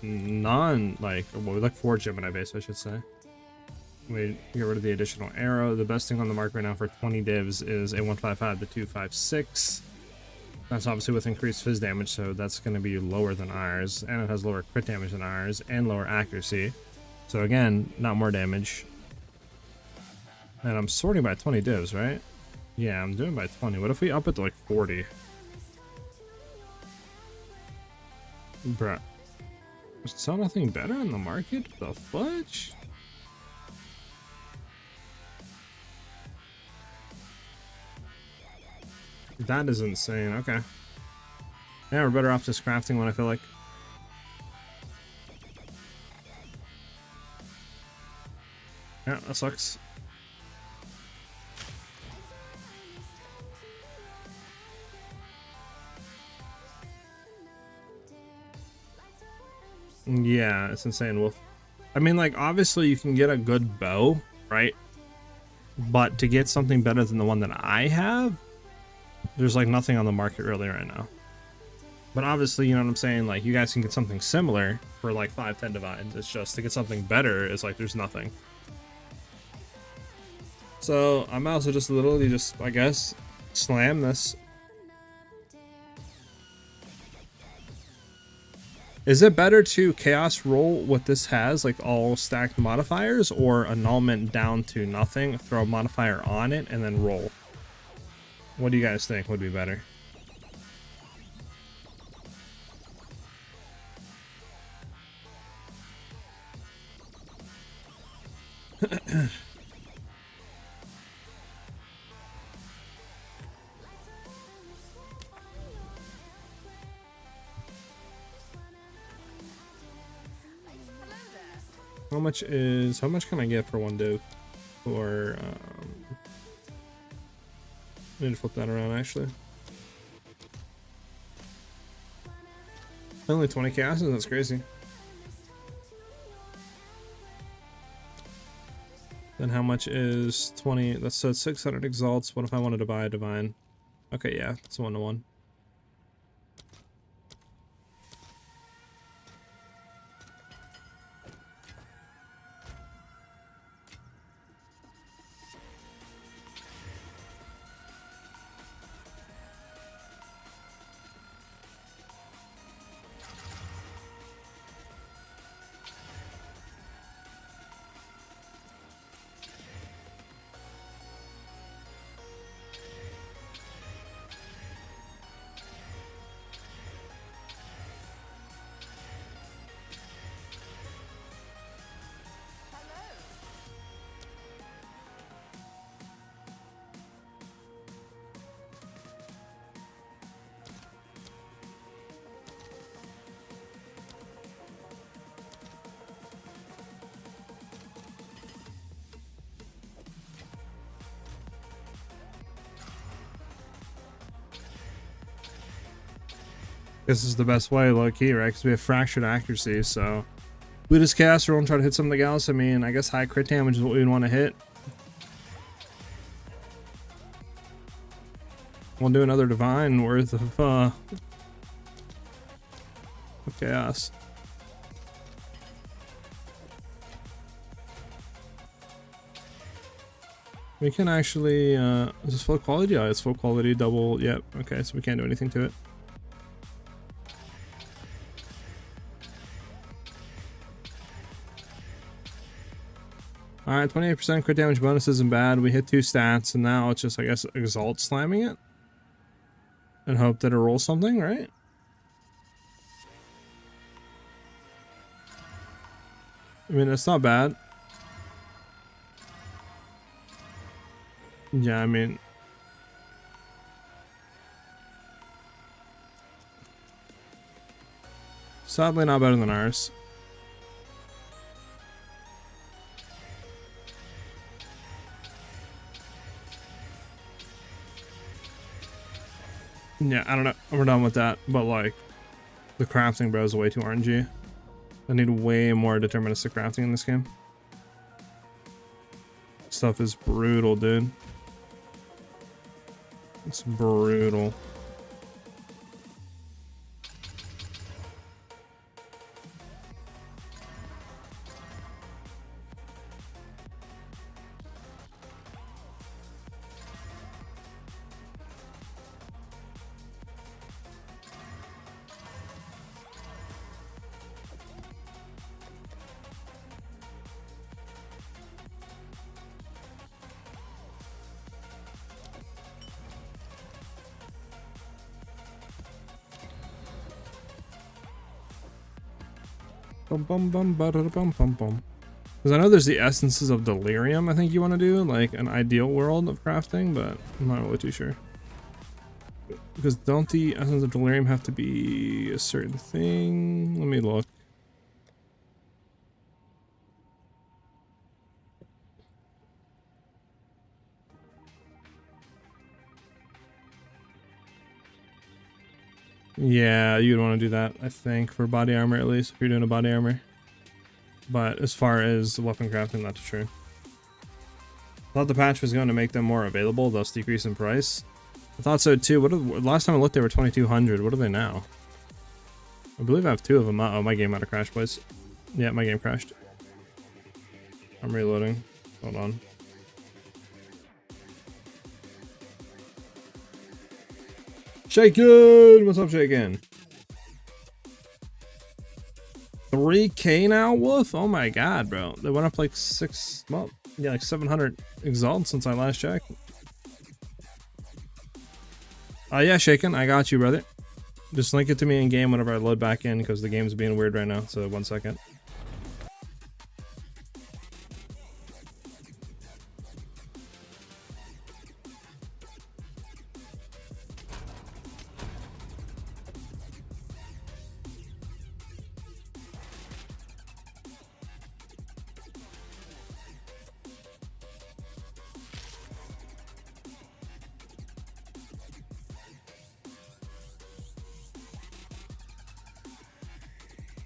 well, we look for Gemini base, I should say. We get rid of the additional arrow. The best thing on the market right now for 20 divs is a 155 to 256. That's obviously with increased fizz damage, so that's going to be lower than ours. And it has lower crit damage than ours, and lower accuracy. So again, not more damage. And I'm sorting by 20 divs, right? Yeah, I'm doing by 20. What if we up it to like 40? Bruh. There's still nothing better on the market? The fudge? That is insane. Okay. Yeah, we're better off just crafting one, I feel like. Yeah, that sucks. Yeah, it's insane, Wolf. I mean, like, obviously you can get a good bow, right? But to get something better than the one that I have, there's like nothing on the market really right now. But obviously, you know what I'm saying? Like, you guys can get something similar for like 5-10 divines. It's just to get something better is like there's nothing. So I'm also just literally just, I guess, slam this. Is it better to chaos roll what this has, like all stacked modifiers, or annulment down to nothing, throw a modifier on it, and then roll? What do you guys think would be better? How much can I get for one div? Or I need to flip that around actually. Only 20 chaos, that's crazy. Then how much is 20? That's so 600 exalts. What if I wanted to buy a divine? Okay, yeah, it's 1-to-1. This is the best way, low key, right? Because we have fractured accuracy, so we just cast roll and try to hit something else. I mean, I guess high crit damage is what we'd want to hit. We'll do another divine worth of chaos. We can actually, is this full quality? Yeah, it's full quality, double, yep. Okay, so we can't do anything to it. Alright, 28% crit damage bonus isn't bad. We hit 2 stats, and now it's just, I guess, Exalt slamming it. And hope that it rolls something, right? I mean, it's not bad. Yeah, I mean... Sadly not better than ours. Yeah, I don't know. We're done with that. But like, the crafting, bro, is way too RNG. I need way more deterministic crafting in this game. Stuff is brutal, dude. It's brutal. Because I know there's the essences of delirium I think you want to do, like an ideal world of crafting, but I'm not really too sure. Because don't the essence of delirium have to be a certain thing? Let me look. Yeah, you'd want to do that, I think, for body armor at least, if you're doing a body armor. But as far as weapon crafting, that's true. I thought the patch was going to make them more available, thus decrease in price. I thought so too. Last time I looked, they were 2,200. What are they now? I believe I have 2 of them. Oh, my game might have crashed, boys. Yeah, my game crashed. I'm reloading. Hold on. Shaken! What's up, Shaken? 3K now, Wolf? Oh my god, bro. They went up like 700 Exalt since I last checked. Yeah, Shaken, I got you, brother. Just link it to me in game whenever I load back in, because the game's being weird right now, so 1 second.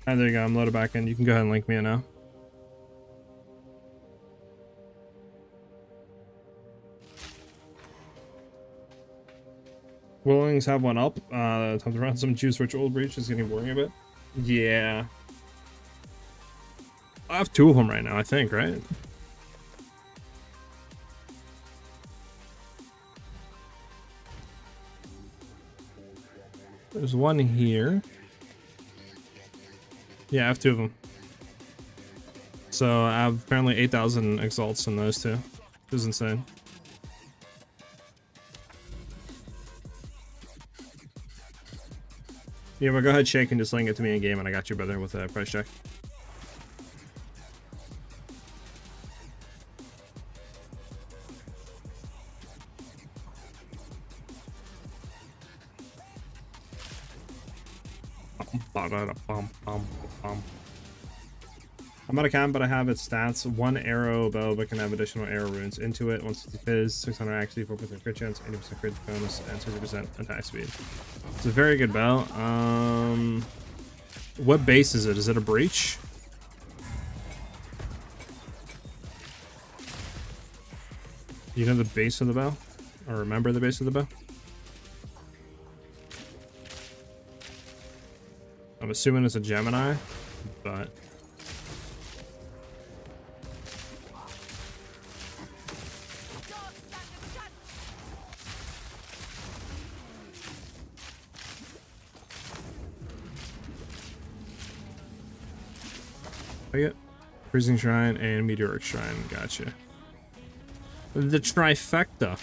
Alright, there you go. I'm loaded back in. You can go ahead and link me in now. Willings have one up. Time to run some juice for Old Breach is getting boring a bit. Yeah. I have 2 of them right now, I think, right? There's one here. Yeah, I have 2 of them. So I have apparently 8,000 exalts in those 2. Which is insane. Yeah, but go ahead, Shake, and just link it to me in game, and I got you, brother, with a price check. I'm out of cam, but I have its stats. 1 arrow bow, but can have additional arrow runes into it. 160 fizz, 600 accuracy, 4% crit chance, 80% crit bonus, and 60% attack speed. It's a very good bow. What base is it? Is it a breach? You know the base of the bow? Or remember the base of the bow? I'm assuming it's a Gemini, but... Freezing Shrine and Meteoric Shrine. Gotcha. The trifecta.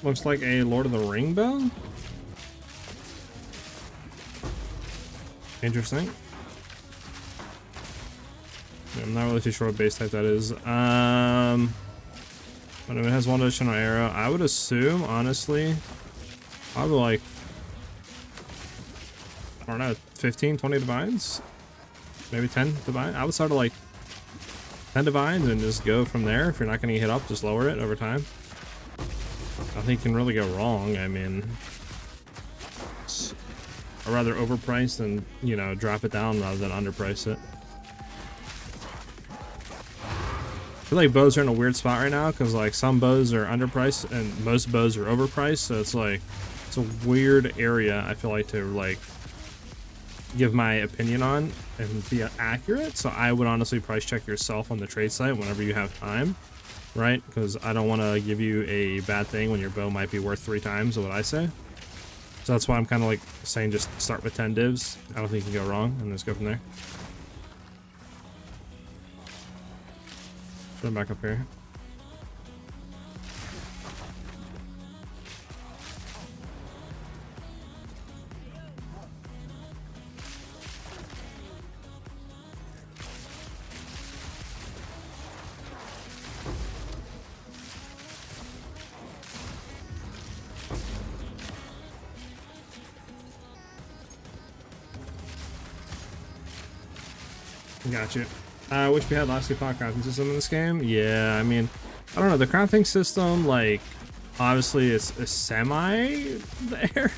Looks like a Lord of the Ring bow. Interesting. Yeah, I'm not really too sure what base type that is. But if it has one additional arrow, I would assume, honestly, probably like, I don't know, 15, 20 divines? Maybe 10 divines? I would start at like 10 divines and just go from there. If you're not going to get hit up, just lower it over time. I think you can really go wrong. I mean, I'd rather overprice than, you know, drop it down rather than underprice it. I feel like bows are in a weird spot right now because like some bows are underpriced and most bows are overpriced, so it's like it's a weird area I feel like to like give my opinion on and be accurate. So I would honestly price check yourself on the trade site whenever you have time, right? Because I don't want to give you a bad thing when your bow might be worth 3 times what I say. So that's why I'm kind of like saying just start with 10 divs. I don't think you can go wrong, and just go from there. Put them back up here. Gotcha. Wish we had last epoch crafting system in this game. Yeah, I mean, I don't know, the crafting system, like, obviously it's a semi there.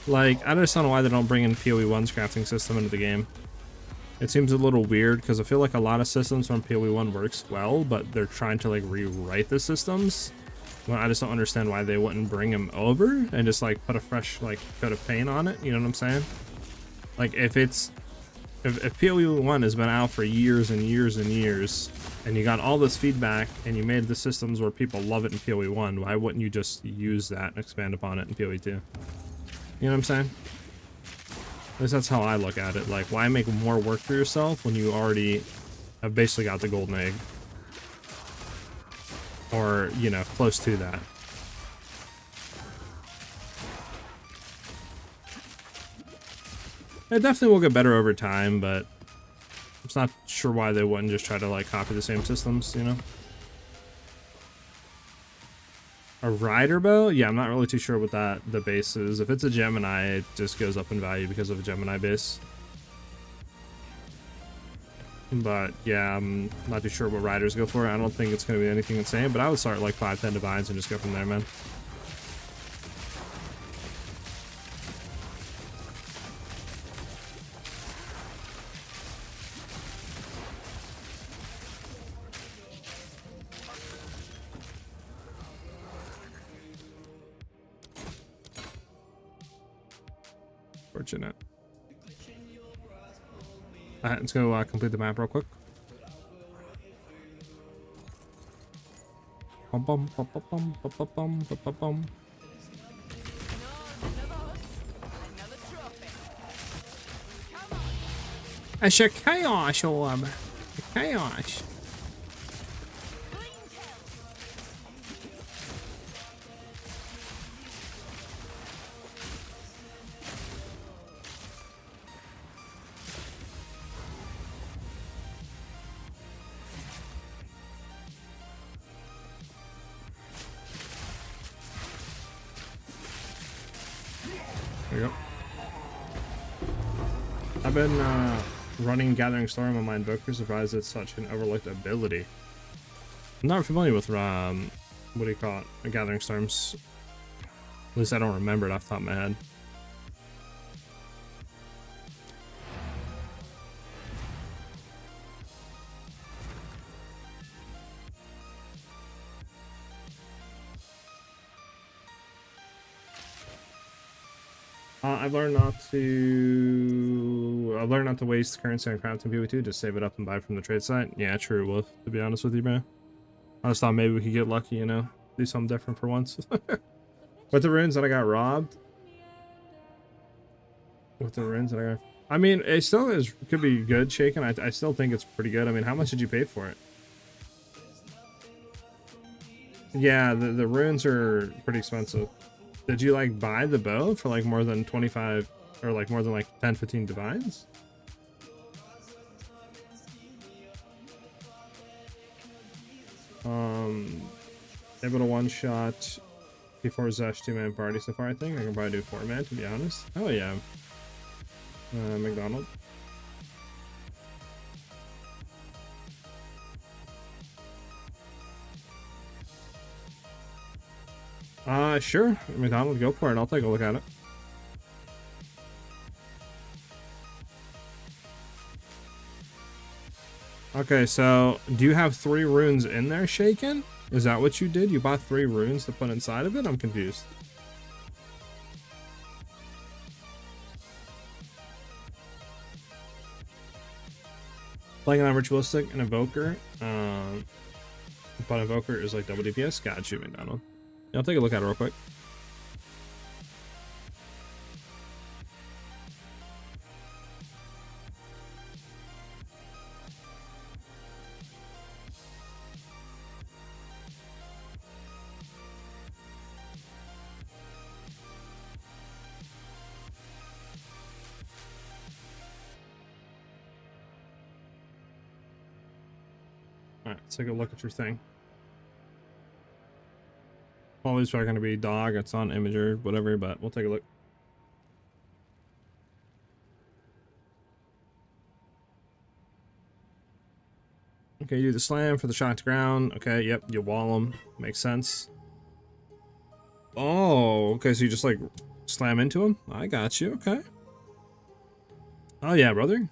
Like, I just don't know why they don't bring in PoE 1's crafting system into the game. It seems a little weird because I feel like a lot of systems from PoE 1 works well, but they're trying to like rewrite the systems. Well, I just don't understand why they wouldn't bring them over and just like put a fresh like coat of paint on it. You know what I'm saying? Like if PoE 1 has been out for years and years and years, and you got all this feedback, and you made the systems where people love it in PoE 1, why wouldn't you just use that and expand upon it in PoE 2? You know what I'm saying? At least that's how I look at it. Like, why make more work for yourself when you already have basically got the golden egg? Or, you know, close to that. It definitely will get better over time, but I'm just not sure why they wouldn't just try to like copy the same systems, you know? A rider bow? Yeah, I'm not really too sure what the base is. If it's a Gemini, it just goes up in value because of a Gemini base. But yeah, I'm not too sure what riders go for. I don't think it's going to be anything insane, but I would start like 5-10 divines and just go from there, man. Fortunate. Alright, let's go complete the map real quick. Bum bum bum bum bum bum bum bum bum. It's a chaos orb. Chaos. There you go. I've been running Gathering Storm on my Invoker, surprised it's such an overlooked ability. I'm not familiar with what do you call it? Gathering Storms. At least I don't remember it off the top of my head. I've learned not to waste currency on crafting PoE2, just save it up and buy from the trade site. Yeah, true, Wolf, to be honest with you, bro. I just thought maybe we could get lucky, you know, do something different for once. With the runes that I got robbed. With the runes that I got. I mean, it still could be good, Shaken. I still think it's pretty good. I mean, how much did you pay for it? Yeah, the runes are pretty expensive. Did you like buy the bow for like more than 25 or like more than like 10, 15 divines? Able to one shot before Zesh 2-man party so far. I think I can probably do 4-man, to be honest. Oh yeah. McDonald. Sure. McDonald, go for it. I'll take a look at it. Okay, so do you have 3 runes in there, Shaken? Is that what you did? You bought 3 runes to put inside of it? I'm confused. Playing on Ritualistic and Evoker. But Evoker is like double DPS. Got you, McDonald. Yeah, I'll take a look at it real quick. Alright, let's take a look at your thing. All these are going to be dog, it's on imager, whatever, but we'll take a look. Okay, you do the slam for the shot to ground. Okay, yep, you wall them. Makes sense. Oh, okay, so you just like slam into him? I got you, okay. Oh yeah, brother.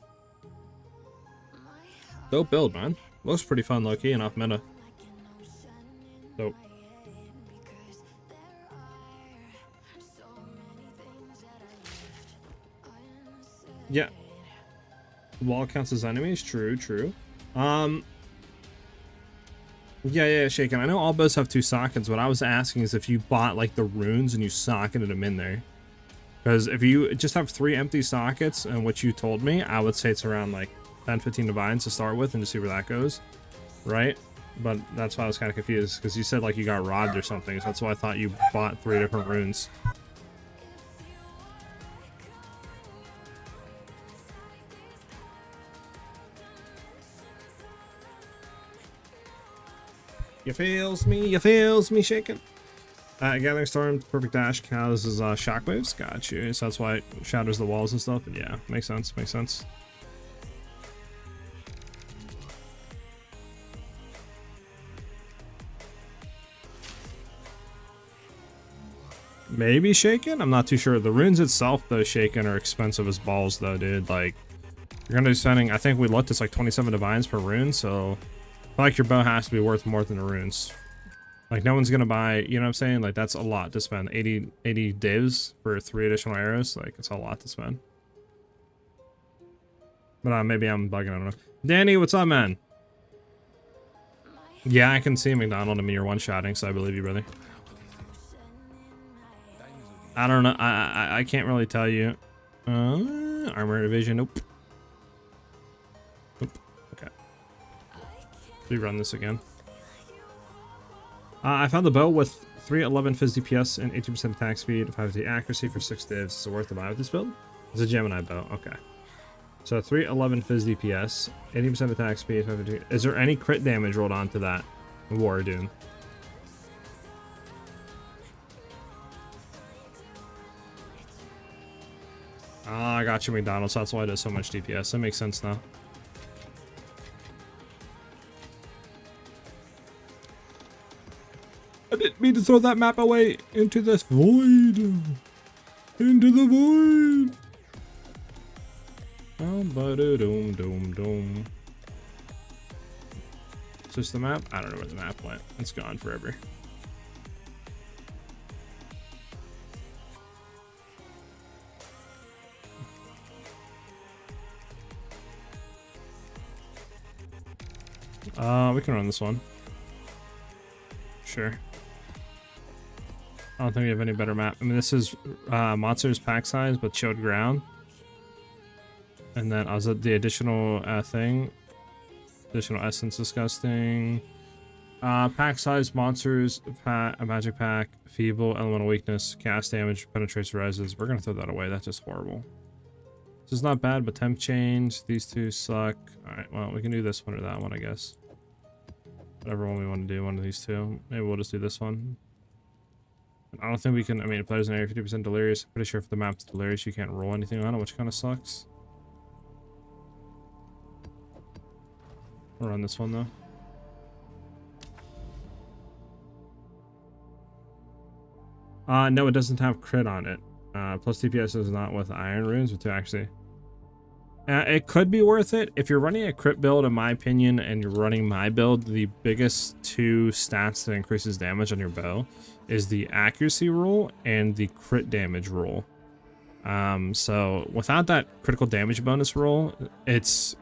Dope build, man. Looks pretty fun, low-key, and off meta. Dope. Yeah. Wall counts as enemies? True, true. Yeah, Shaken. I know all bows have 2 sockets. What I was asking is if you bought like the runes and you socketed them in there. Because if you just have 3 empty sockets and what you told me, I would say it's around like 10, 15 divines to start with and to see where that goes. Right? But that's why I was kind of confused, because you said like you got robbed or something, so that's why I thought you bought 3 different runes. You feels me, Shaken. Gathering Storm, Perfect Dash counts as shock waves. Got you. So that's why it shatters the walls and stuff. But yeah, makes sense, makes sense. Maybe Shaken? I'm not too sure. The runes itself, though, Shaken, are expensive as balls, though, dude. Like, you're gonna be spending, I think we looked, it's like 27 divines per rune, so I feel like your bow has to be worth more than the runes. Like, no one's gonna buy, you know what I'm saying? Like, that's a lot to spend. 80 divs for 3 additional arrows. Like, it's a lot to spend. But maybe I'm bugging, I don't know. Danny, what's up, man? Yeah, I can see McDonald. I mean, you're one-shotting, so I believe you, brother. I don't know. I can't really tell you. Armor division. Nope. Nope. Okay. We run this again. I found the bow with 311 Fizz DPS and 18% attack speed, 550 accuracy for 6 divs. Is it worth the buy with this build? It's a Gemini bow. Okay. So 311 Fizz DPS, 80% attack speed, 550. Is there any crit damage rolled onto that War Doom? Ah, I got you, McDonald's. That's why it does so much DPS. That makes sense now. I didn't mean to throw that map away into this void. Into the void. Oh, ba-da-dum-dum-dum. Is this the map? I don't know where the map went. It's gone forever. We can run this one. sure. I don't think we have any better map. I mean, this is monsters pack size, but showed ground. And then also the additional thing. Additional essence disgusting. Pack size, monsters, a magic pack, feeble, elemental weakness, cast damage, penetrates, rises. We're gonna throw that away. That's just horrible. This is not bad, but temp change. These two suck. Alright, well, we can do this one or that one, I guess. Whatever one we want to do, one of these two. Maybe we'll just do this one. I don't think we can, I mean, if there's an area 50% delirious, I'm pretty sure if the map's delirious, you can't roll anything on it, which kind of sucks. We'll run this one, though. No, it doesn't have crit on it. Plus DPS is not with iron runes, but actually. It could be worth it. If you're running a crit build, in my opinion, and you're running my build, the biggest two stats that increases damage on your bow is the accuracy roll and the crit damage roll. So without that critical damage bonus roll, it's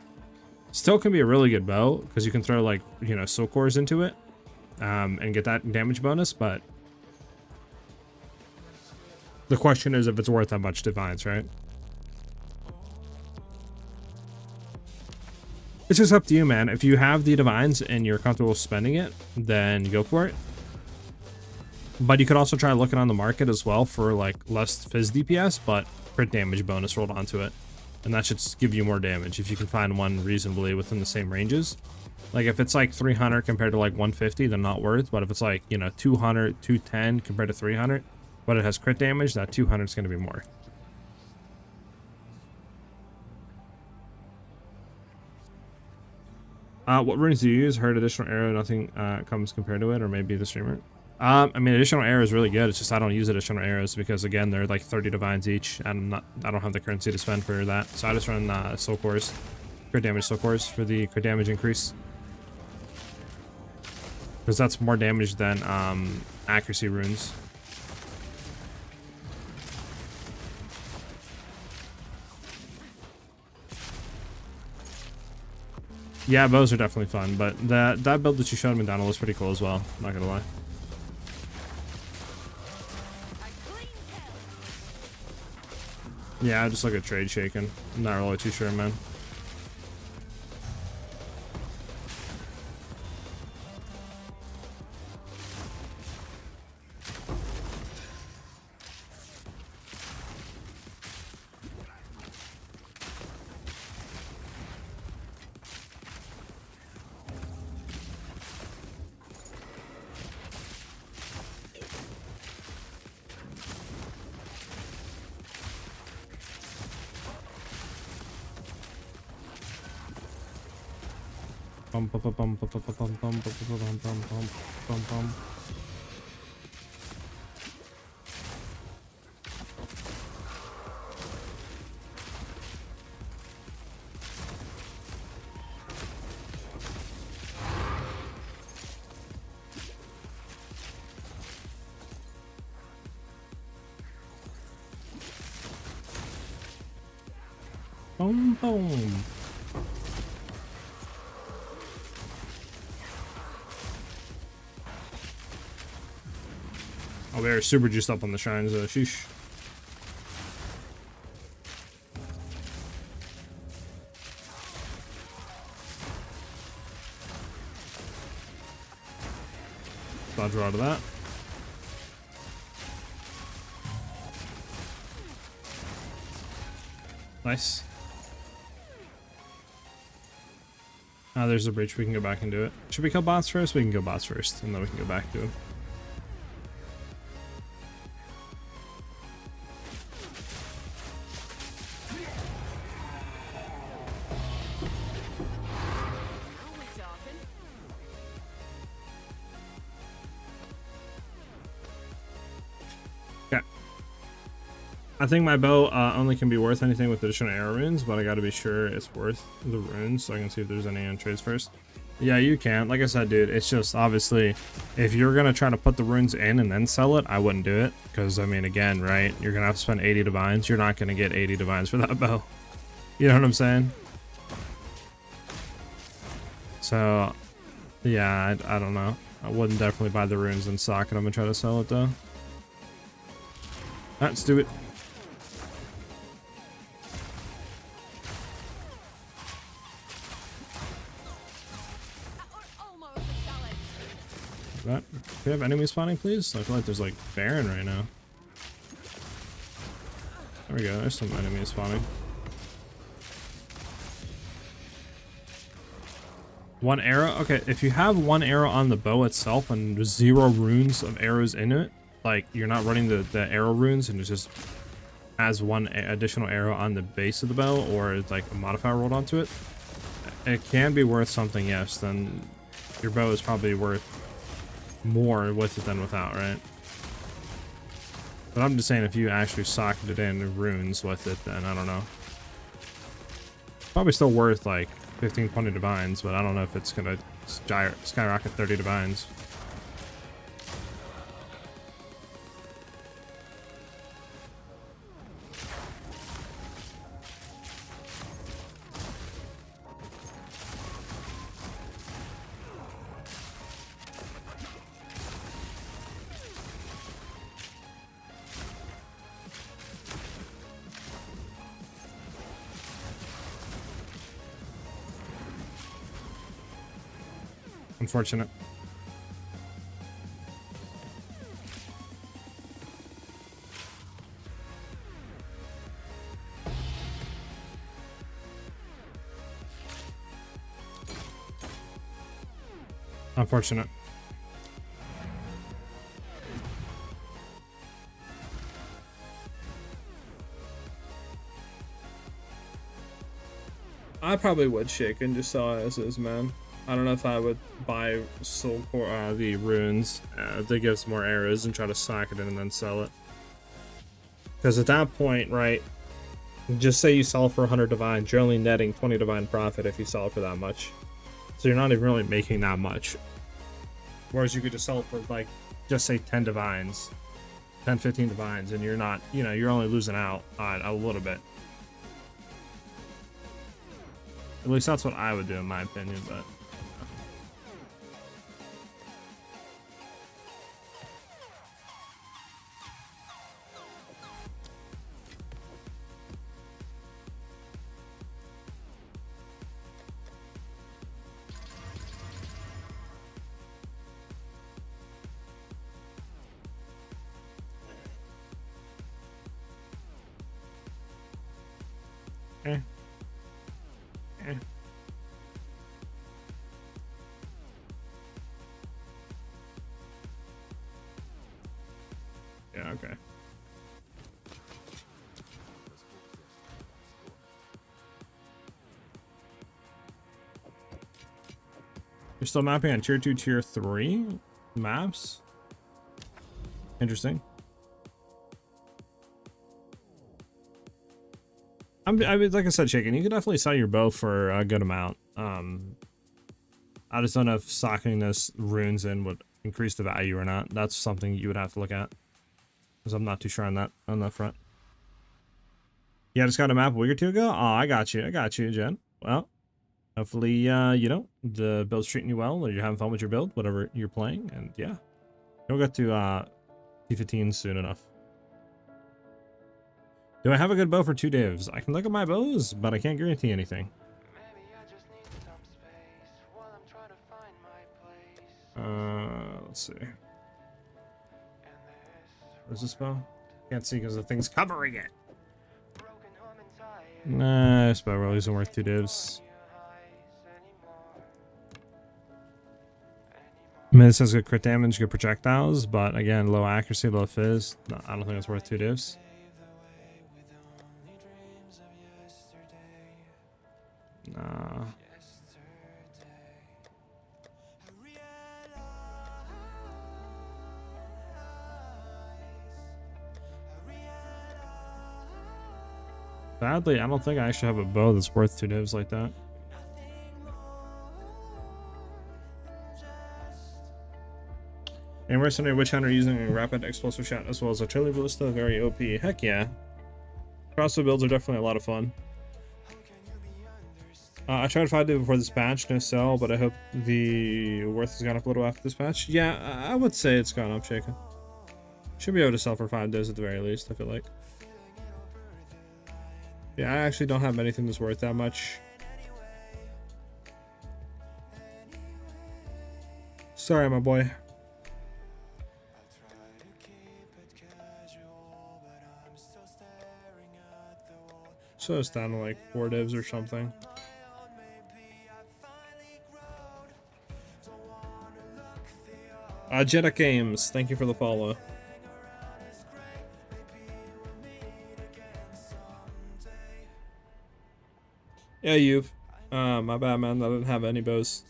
still can be a really good bow because you can throw, like, you know, soul cores into it and get that damage bonus, but the question is if it's worth that much divines, right? It's just up to you, man. If you have the divines and you're comfortable spending it, then go for it. But you could also try looking on the market as well for, like, less fizz DPS, but crit damage bonus rolled onto it. And that should give you more damage if you can find one reasonably within the same ranges. Like, if it's like 300 compared to like 150, then not worth. But if it's like, you know, 200, 210 compared to 300, but it has crit damage, that 200 is going to be more. What runes do you use? Heard additional arrow, nothing comes compared to it, or maybe the streamer. I mean, additional arrow is really good. It's just I don't use additional arrows because, again, they're like 30 divines each, and I don't have the currency to spend for that. So I just run soul cores, crit damage soul cores for the crit damage increase, because that's more damage than accuracy runes. Yeah, bows are definitely fun, but that build that you showed me, Donald, was pretty cool as well. Not gonna lie. Yeah, I just look at trade shaking. I'm not really too sure, man. Bum bum bum bum bum bum bum bum bum bum bum bum bum. Boom boom. Oh, they're super juiced up on the shrines, though. Sheesh. Dodge her out of that. Nice. There's a breach. We can go back and do it. Should we kill bots first? We can go bots first, and then we can go back to him. I think my bow only can be worth anything with additional arrow runes, but I gotta be sure it's worth the runes, so I can see if there's any on trades first. Yeah, you can. Like I said, dude, it's just obviously if you're gonna try to put the runes in and then sell it, I wouldn't do it, because I mean, again, right, you're gonna have to spend 80 divines. You're not gonna get 80 divines for that bow. You know what I'm saying? So yeah, I don't know. I wouldn't definitely buy the runes and socket them and try to sell it though. Let's do it. That, do we have enemies spawning, please? I feel like there's like Baron right now. There we go. There's some enemies spawning. One arrow. Okay, if you have one arrow on the bow itself and 0 runes of arrows in it, like you're not running the arrow runes and it just has one additional arrow on the base of the bow, or it's like a modifier rolled onto it, it can be worth something. Yes, then your bow is probably worth more with it than without, right? But I'm just saying, if you actually socketed in runes with it, then I don't know. Probably still worth like 15, 20 divines, but I don't know if it's gonna skyrocket 30 divines. Unfortunate. Unfortunate. I probably would shake and just sell it as is, man. I don't know if I would buy soul core, the runes that gives more arrows and try to sock it in and then sell it. Because at that point, right, just say you sell for 100 divines, you're only netting 20 divine profit if you sell it for that much. So you're not even really making that much. Whereas you could just sell it for, like, just say 10 divines, 10, 15 divines, and you're not, you know, you're only losing out on a little bit. At least that's what I would do in my opinion, but... Eh. Eh. Yeah, okay. You're still mapping on tier 2, tier 3 maps? Interesting. I mean, like I said, Chicken, you can definitely sell your bow for a good amount. I just don't know if socking this runes in would increase the value or not. That's something you would have to look at, because I'm not too sure on that front. Yeah, I just got a map a week or two ago. Oh, I got you, Jen. Well, hopefully, you know, the build's treating you well, or you're having fun with your build, whatever you're playing, and yeah, you'll get to T15 soon enough. Do I have a good bow for 2 divs? I can look at my bows, but I can't guarantee anything. Maybe I just need some space while I'm trying to find my place. Let's see. Where's this bow? Can't see because the thing's covering it. Nah, this bow really isn't worth 2 divs. I mean, this has good crit damage, good projectiles, but again, low accuracy, low fizz. No, I don't think it's worth 2 divs. Nah. Sadly, I don't think I actually have a bow that's worth 2 divs like that. And we're sending Witch Hunter using a rapid explosive shot as well as artillery ballista, very OP. Heck yeah. Crossbow builds are definitely a lot of fun. I tried 5-day before this patch, no sell, but I hope the worth has gone up a little after this patch. Yeah, I would say it's gone up, Shaken. Should be able to sell for 5 days at the very least, I feel like. Yeah, I actually don't have anything that's worth that much. Sorry, my boy. So it's down to like 4 divs or something. Jetta Games, thank you for the follow. Yeah, you. My bad, man. I didn't have any bows.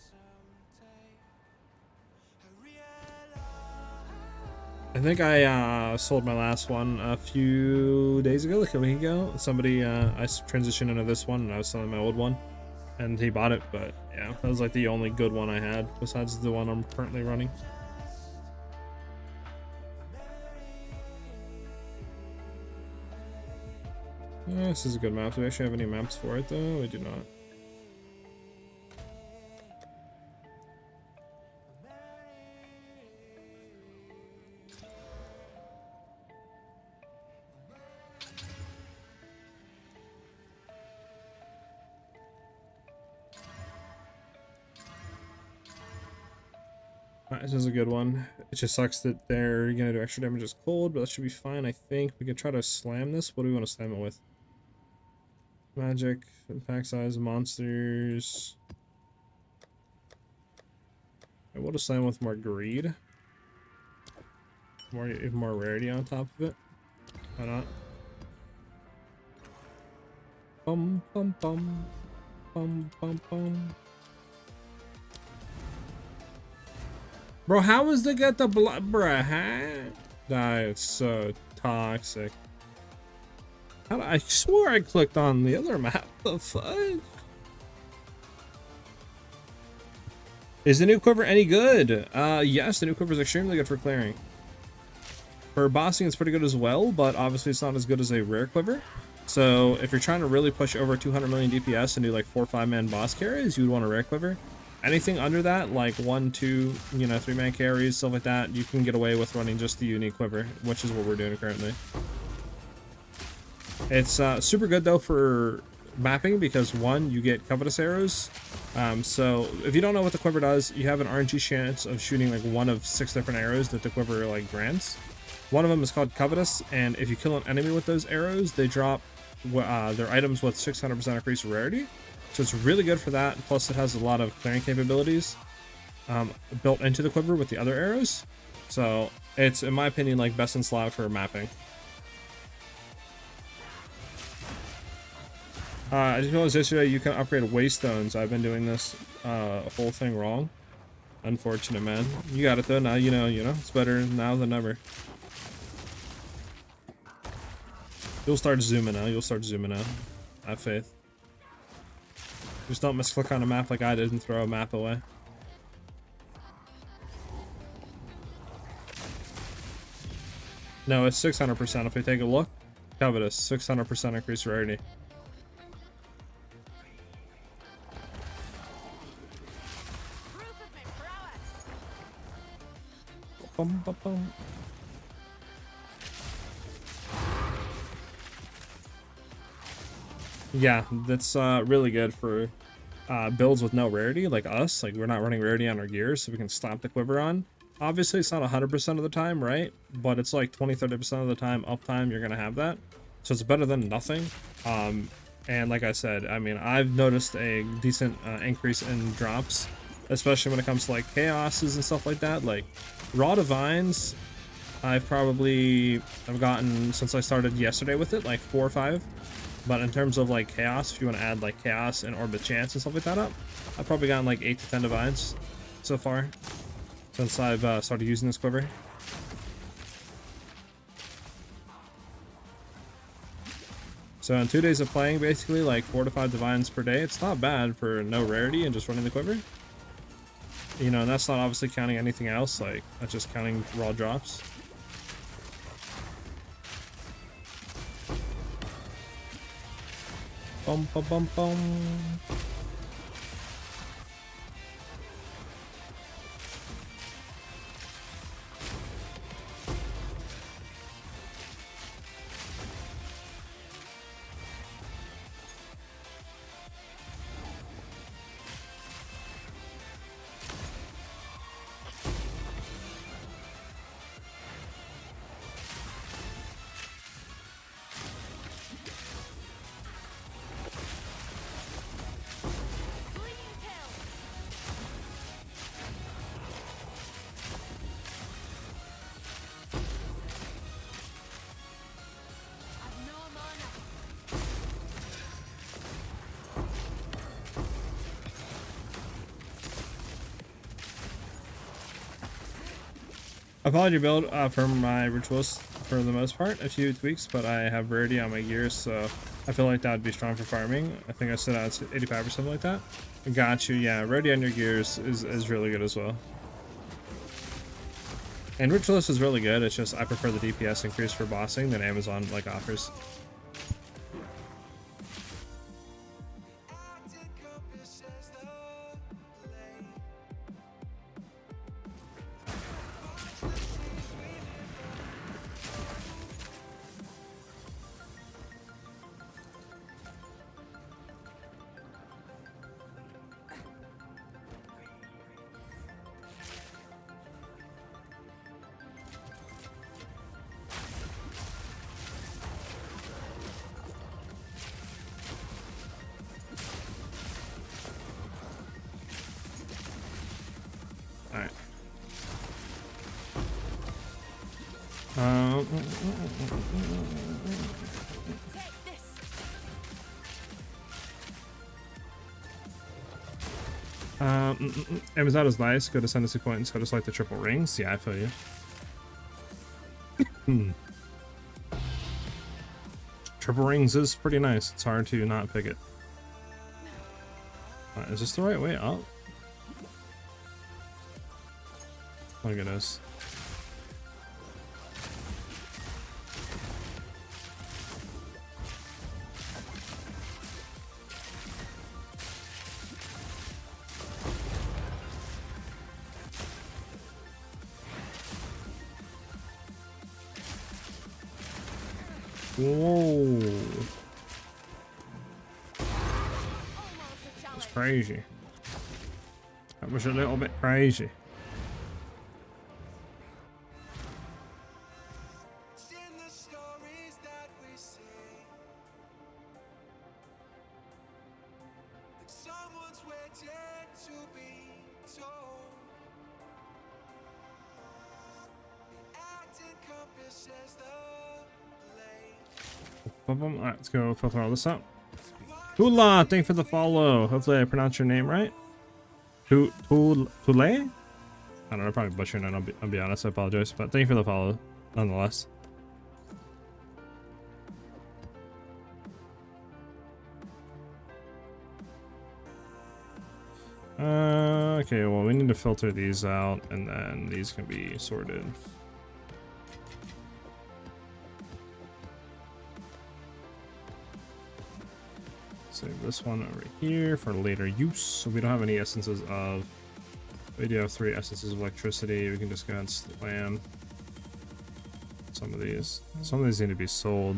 I think I sold my last one a few days ago, like a week ago. Somebody, I transitioned into this one, and I was selling my old one, and he bought it. But yeah, that was like the only good one I had, besides the one I'm currently running. Yeah, this is a good map. Do we actually have any maps for it, though? We do not. This is a good one. It just sucks that they're gonna do extra damage as cold, but that should be fine. I think we can try to slam this. What do we want to slam it with? Magic, pack size, monsters. I want to slam with more greed. More rarity on top of it. Why not? Bum bum bum. Bum bum bum. Bro, how is they get the blood, bruh, huh? That is so toxic. I swore I clicked on the other map. The fudge? Is the new quiver any good? Yes, the new quiver is extremely good for clearing. For bossing, it's pretty good as well, but obviously it's not as good as a rare quiver. So if you're trying to really push over 200 million DPS and do like 4 or 5 man boss carries, you would want a rare quiver. Anything under that, like 1, 2, 3 man carries, stuff like that, you can get away with running just the unique quiver, which is what we're doing currently. It's super good though for mapping because 1, you get covetous arrows. So if you don't know what the quiver does, you have an RNG chance of shooting like 1 of 6 different arrows that the quiver like grants. One of them is called covetous, and if you kill an enemy with those arrows, they drop their items with 600% increased rarity. So it's really good for that. Plus it has a lot of clearing capabilities built into the quiver with the other arrows. So it's, in my opinion, like best in slot for mapping. I just noticed yesterday you can upgrade waystones. I've been doing this whole thing wrong. Unfortunate, man. You got it though. Now you know. It's better now than ever. You'll start zooming out. I have faith. Just don't misclick on a map like I did and throw a map away. No, it's 600%. If we take a look, covetous, 600% increased rarity. Bum, bum, bum. Yeah, that's really good for builds with no rarity like us. Like we're not running rarity on our gears, so we can slap the quiver on. Obviously it's not 100% of the time, right? But it's like 20-30% of the time uptime you're gonna have that, so it's better than nothing. And like I said, I mean, I've noticed a decent increase in drops, especially when it comes to like chaoses and stuff like that. Like raw divines, I've gotten, since I started yesterday with it, like 4 or 5. But in terms of like chaos, if you want to add like chaos and orbit chance and stuff like that up, I've probably gotten like 8 to 10 divines so far since I've started using this quiver. So in 2 days of playing, basically like 4 to 5 divines per day. It's not bad for no rarity and just running the quiver. And that's not obviously counting anything else. Like that's just counting raw drops. Bum bum bum bum. I followed your build for my ritualist for the most part, a few tweaks, but I have rarity on my gears, so I feel like that would be strong for farming. I think I said at 85 or something like that. Got you, yeah, rarity on your gears is really good as well. And ritualist is really good, it's just I prefer the DPS increase for bossing than Amazon like offers. Alright. Amazon is nice. Go to Ascendancy Point, so just like the triple rings. Yeah, I feel you. Triple rings is pretty nice. It's hard to not pick it. Is this the right way up? Look at this. Whoa. That's crazy. That was a little bit crazy. Alright, let's go filter all this out. Hula, thank you for the follow. Hopefully I pronounced your name right. Tule? I don't know, probably butchering it, I'll be honest, I apologize. But thank you for the follow, nonetheless. Okay, well we need to filter these out and then these can be sorted. Save this one over here for later use. So we don't have any essences of. We do have 3 essences of electricity. We can just go and slam some of these. Some of these need to be sold.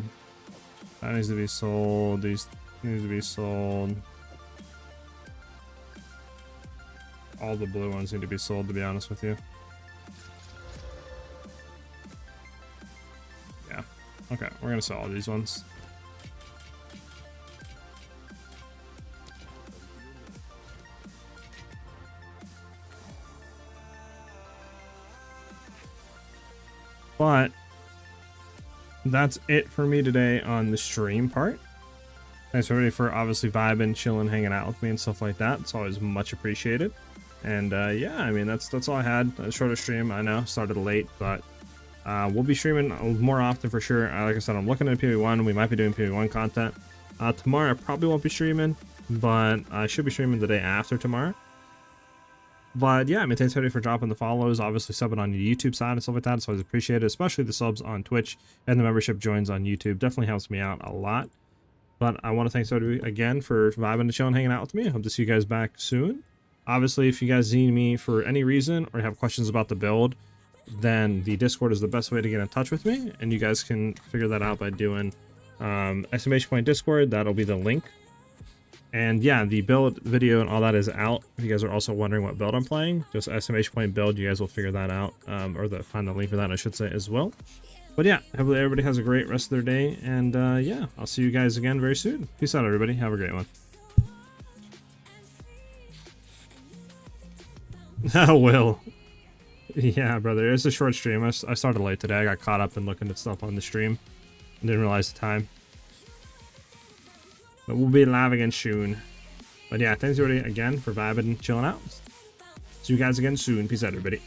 That needs to be sold. These need to be sold. All the blue ones need to be sold, to be honest with you. Yeah. Okay, we're gonna sell all these ones. But that's it for me today on the stream part. Thanks everybody for obviously vibing, chilling, hanging out with me and stuff like that. It's always much appreciated. And yeah, I mean that's all I had. A shorter stream, I know, started late, but we'll be streaming more often for sure. Like I said, I'm looking at PoE1. We might be doing PoE1 content. Tomorrow I probably won't be streaming, but I should be streaming the day after tomorrow. But yeah, I mean, thanks everybody for dropping the follows, obviously subbing on the YouTube side and stuff like that. It's always appreciated, especially the subs on Twitch and the membership joins on YouTube. Definitely helps me out a lot. But I want to thank everybody again for vibing and chilling, hanging out with me. I hope to see you guys back soon. Obviously, if you guys need me for any reason or have questions about the build, then the Discord is the best way to get in touch with me. And you guys can figure that out by doing exclamation point Discord. That'll be the link. And yeah, the build video and all that is out. If you guys are also wondering what build I'm playing, just exclamation point build, you guys will figure that out. Or find the link for that, I should say, as well. But yeah, hopefully everybody has a great rest of their day. And yeah, I'll see you guys again very soon. Peace out, everybody. Have a great one. Oh, Will. Yeah, brother. It's a short stream. I started late today. I got caught up in looking at stuff on the stream. Didn't realize the time. But we'll be live again soon. But yeah, thanks everybody again for vibing and chilling out. See you guys again soon. Peace out, everybody.